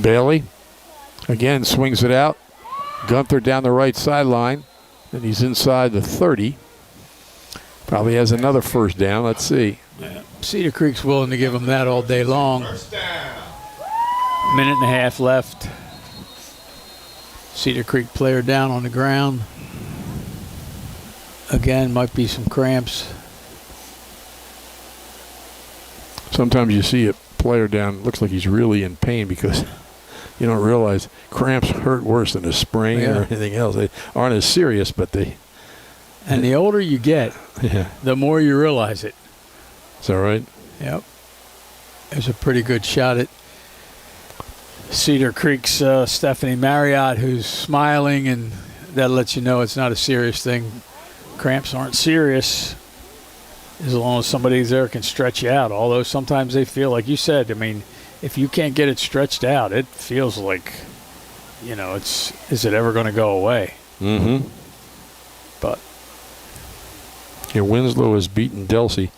Bailey again swings it out. Gunther down the right sideline, and he's inside the 30. Probably has another first down. Let's see. Cedar Creek's willing to give him that all day long. First down. Minute and a half left. Cedar Creek player down on the ground. Again, might be some cramps. Sometimes you see a player down, looks like he's really in pain because you don't realize cramps hurt worse than a sprain or anything else. They aren't as serious, but they... And the older you get, the more you realize it. Is that right? Yep. There's a pretty good shot at Cedar Creek's Stephanie Marriott, who's smiling, and that lets you know it's not a serious thing. Cramps aren't serious as long as somebody's there can stretch you out, although sometimes they feel, like you said, I mean, if you can't get it stretched out, it feels like, is it ever going to go away? Mm-hmm. But Winslow has beaten Delsey,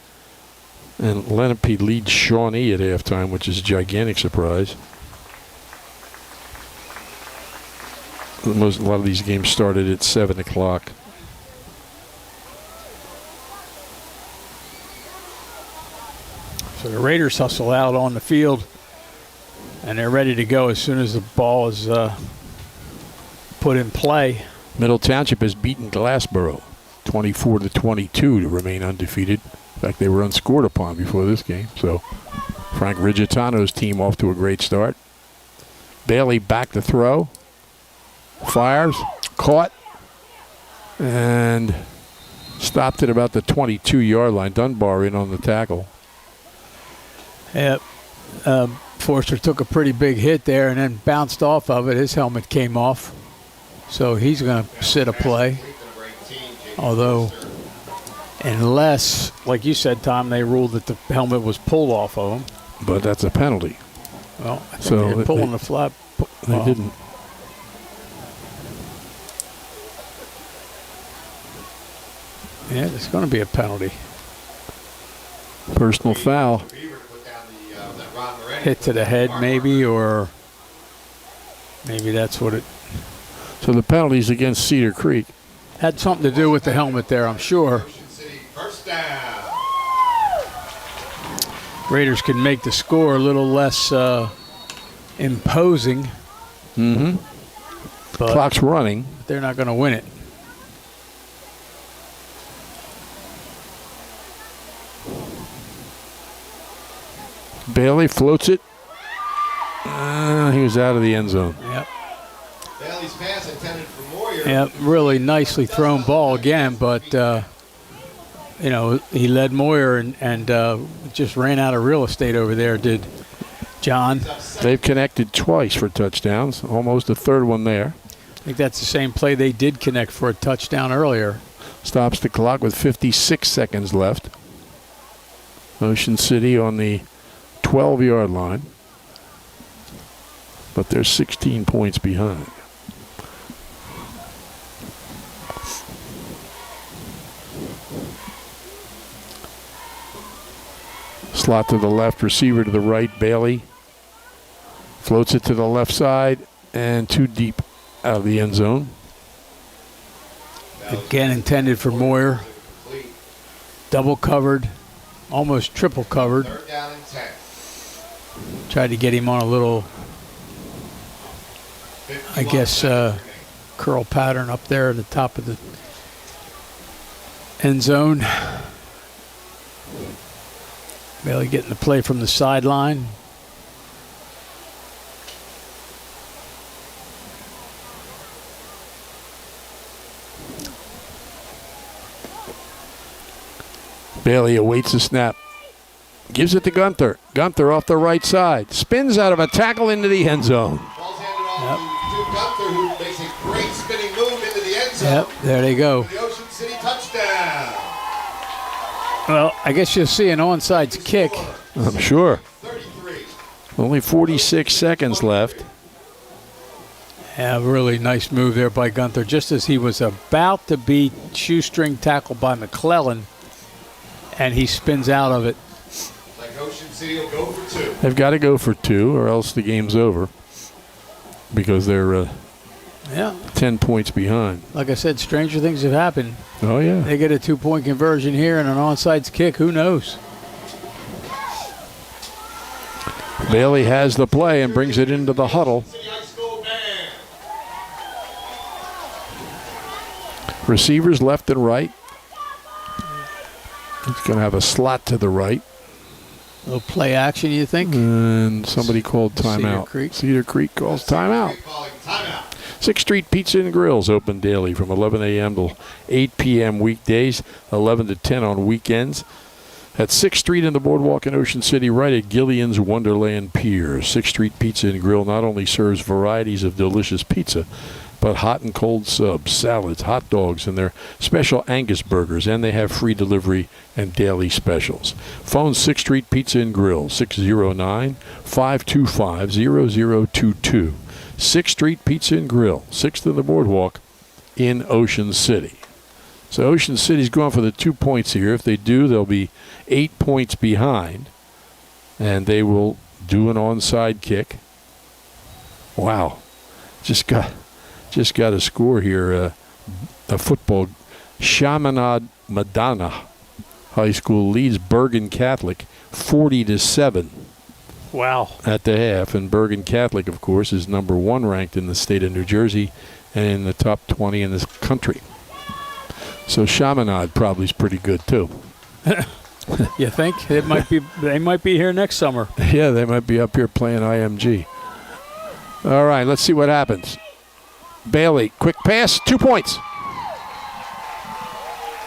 and Lenape leads Shawnee at halftime, which is a gigantic surprise. A lot of these games started at 7 o'clock. So the Raiders hustle out on the field, and they're ready to go as soon as the ball is put in play. Middle Township has beaten Glassboro 24-22 to remain undefeated. In fact, they were unscored upon before this game. So Frank Rigitano's team off to a great start. Bailey back to throw. Fires. Caught. And stopped at about the 22-yard line. Dunbar in on the tackle. Yep. Forster took a pretty big hit there and then bounced off of it. His helmet came off. So he's going to sit a play. Although, unless, like you said, Tom, they ruled that the helmet was pulled off of him. But that's a penalty. Well, I think they're pulling the flap. They didn't. Yeah, there's going to be a penalty. Personal foul. Hit to the head, maybe, or maybe that's what it... So the penalty's against Cedar Creek. Had something to do with the helmet there, I'm sure. First down. Raiders can make the score a little less imposing. Mm-hmm. But Clock's running. they're not going to win it. Bailey floats it. He was out of the end zone. Yep. Bailey's pass intended for Moyer. Yep, really nicely thrown ball again, but, he led Moyer and just ran out of real estate over there, did John. They've connected twice for touchdowns, almost a third one there. I think that's the same play they did connect for a touchdown earlier. Stops the clock with 56 seconds left. Ocean City on the 12-yard line. But they're 16 points behind. Slot to the left, receiver to the right, Bailey. Floats it to the left side and too deep out of the end zone. Again intended for Moyer. Double covered, almost triple covered. Third down and 10. Tried to get him on a little, I guess, curl pattern up there at the top of the end zone. Bailey getting the play from the sideline. Bailey awaits the snap. Gives it to Gunther. Gunther off the right side. Spins out of a tackle into the end zone. Ball's handed off to Gunther, who makes a great spinning move into the end zone. Yep, there they go. The Ocean City touchdown. Well, I guess you'll see an onside kick. I'm sure. 33. Only 46 seconds left. Yeah, really nice move there by Gunther. Just as he was about to be shoestring tackled by McClellan, and he spins out of it. Like Ocean City will go for 2. They've got to go for 2 or else the game's over. because they're Yeah. 10 points behind. Like I said, stranger things have happened. Oh, yeah. They get a 2-point conversion here and an onside kick. Who knows? Bailey has the play and brings it into the huddle. Receivers left and right. He's going to have a slot to the right. A little play action, you think? And somebody called timeout. Cedar Creek calls timeout. 6th Street Pizza and Grills open daily from 11 a.m. till 8 p.m. weekdays, 11 to 10 on weekends. At 6th Street in the Boardwalk in Ocean City, right at Gillian's Wonderland Pier. 6th Street Pizza and Grill not only serves varieties of delicious pizza, but hot and cold subs, salads, hot dogs, and their special Angus burgers. And they have free delivery and daily specials. Phone 6th Street Pizza and Grill, 609-525-0022. 6th Street Pizza and Grill, 6th in the Boardwalk in Ocean City. So Ocean City's going for the 2 points here. If they do, they'll be 8 points behind, and they will do an onside kick. Wow. Just got a score here. A football. Chaminade Madonna High School leads Bergen Catholic 40-7. Wow. At the half. And Bergen Catholic, of course, is number 1 ranked in the state of New Jersey and in the top 20 in this country. So Chaminade probably is pretty good too. You think? They might be here next summer. Yeah, they might be up here playing IMG. All right, let's see what happens. Bailey, quick pass, 2 points.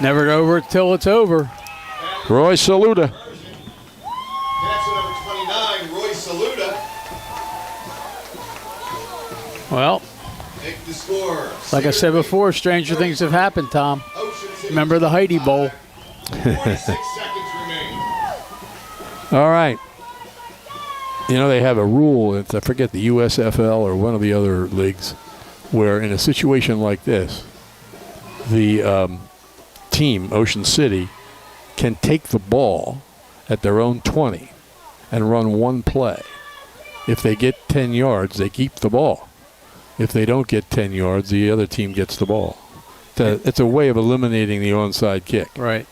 Never over till it's over. Roy Saluda. That's number 29, Roy Saluda. Well, Take the score. like I said before, stranger things have happened, Tom. Remember the Heidi Bowl. 46 seconds remain. All right. You know, they have a rule, I forget the USFL or one of the other leagues, where in a situation like this, the team, Ocean City, can take the ball at their own 20 and run one play. If they get 10 yards, they keep the ball. If they don't get 10 yards, the other team gets the ball. It's a way of eliminating the onside kick. Right.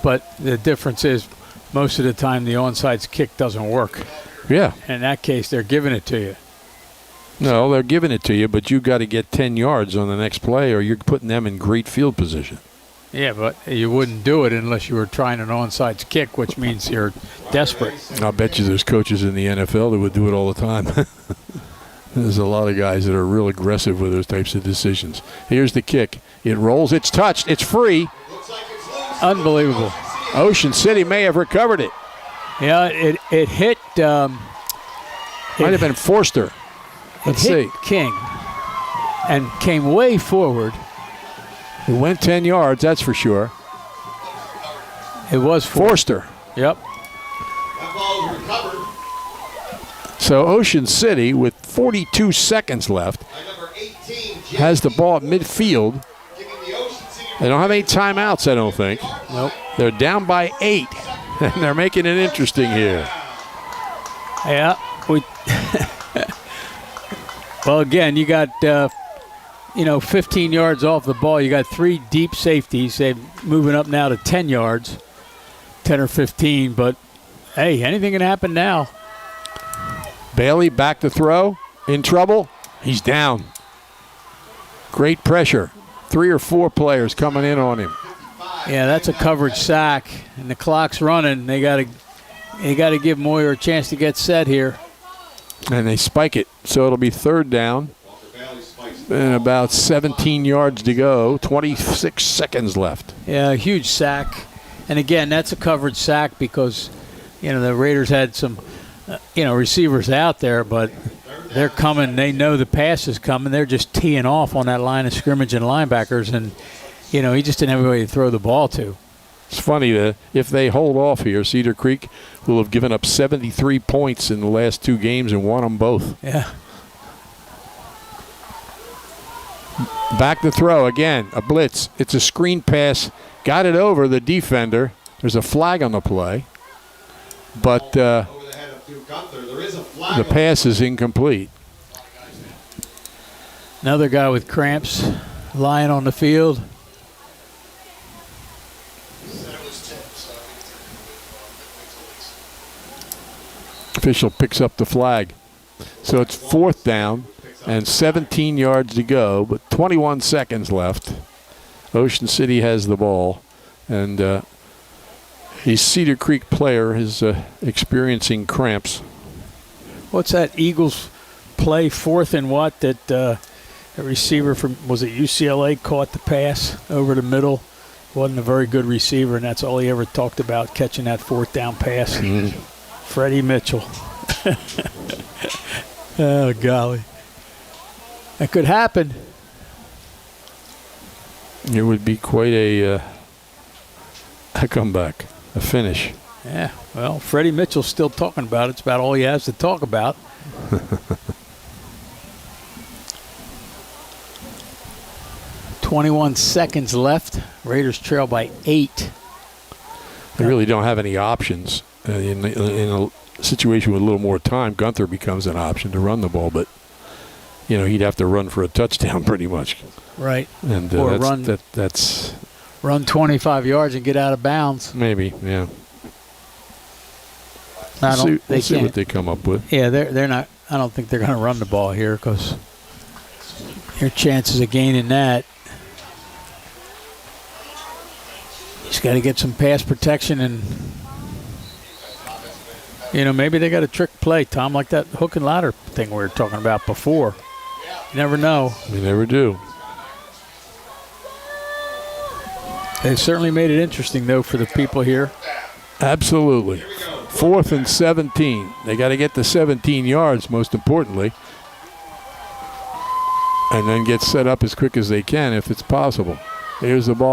But the difference is most of the time the onside kick doesn't work. Yeah. In that case, they're giving it to you. No, they're giving it to you, but you got to get 10 yards on the next play or you're putting them in great field position. Yeah, but you wouldn't do it unless you were trying an onside kick, which means you're desperate. I'll bet you there's coaches in the NFL that would do it all the time. There's a lot of guys that are real aggressive with those types of decisions. Here's the kick. It rolls. It's touched. It's free. Unbelievable. Ocean City may have recovered it. Yeah, it hit. Might have been Forster. Let's it hit see. King and came way forward. It went 10 yards, that's for sure. It was Forster. Yep. That ball was recovered So Ocean City, with 42 seconds left, by number 18, has the ball at midfield. giving the Ocean City They don't have any timeouts, I don't think. Nope. They're down by 8, and they're making it interesting here. Yeah. Well, again, you got 15 yards off the ball. You got 3 deep safeties. They're moving up now to 10 yards, 10 or 15. But hey, anything can happen now. Bailey back to throw. In trouble. He's down. Great pressure. 3 or 4 players coming in on him. Yeah, that's a coverage sack, and the clock's running. They got to give Moyer a chance to get set here. And they spike it. So it'll be 3rd down. And about 17 yards to go. 26 seconds left. Yeah, a huge sack. And again, that's a coverage sack because, the Raiders had some, receivers out there, but they're coming. They know the pass is coming. They're just teeing off on that line of scrimmage and linebackers. And, he just didn't have anybody to throw the ball to. It's funny that if they hold off here, Cedar Creek will have given up 73 points in the last 2 games and won them both. Yeah. Back to throw again, a blitz. It's a screen pass. Got it over the defender. There's a flag on the play. But over the head of Duke Gunther. There is a flag. the pass is incomplete. Another guy with cramps lying on the field. Official picks up the flag. So it's 4th down and 17 yards to go, but 21 seconds left. Ocean City has the ball, and a Cedar Creek player is experiencing cramps. What's that Eagles play, 4th and what, that a receiver from, was it UCLA, caught the pass over the middle? Wasn't a very good receiver, and that's all he ever talked about, catching that 4th down pass. Freddie Mitchell. Oh, golly. That could happen. It would be quite a comeback, a finish. Yeah, well, Freddie Mitchell's still talking about it. It's about all he has to talk about. "21 seconds left. Raiders trail by 8. They really don't have any options. In a situation with a little more time, Gunther becomes an option to run the ball, but he'd have to run for a touchdown pretty much. Right. And or that's run 25 yards and get out of bounds. Maybe, yeah. We'll see what they come up with. Yeah, they're not. I don't think they're going to run the ball here because your chances of gaining that. He's got to get some pass protection, and maybe they got a trick play, Tom, like that hook and ladder thing we were talking about before. You never know. You never do. They've certainly made it interesting, though, for the people here. Absolutely. 4th and 17. They got to get to 17 yards, most importantly, and then get set up as quick as they can if it's possible. Here's the ball.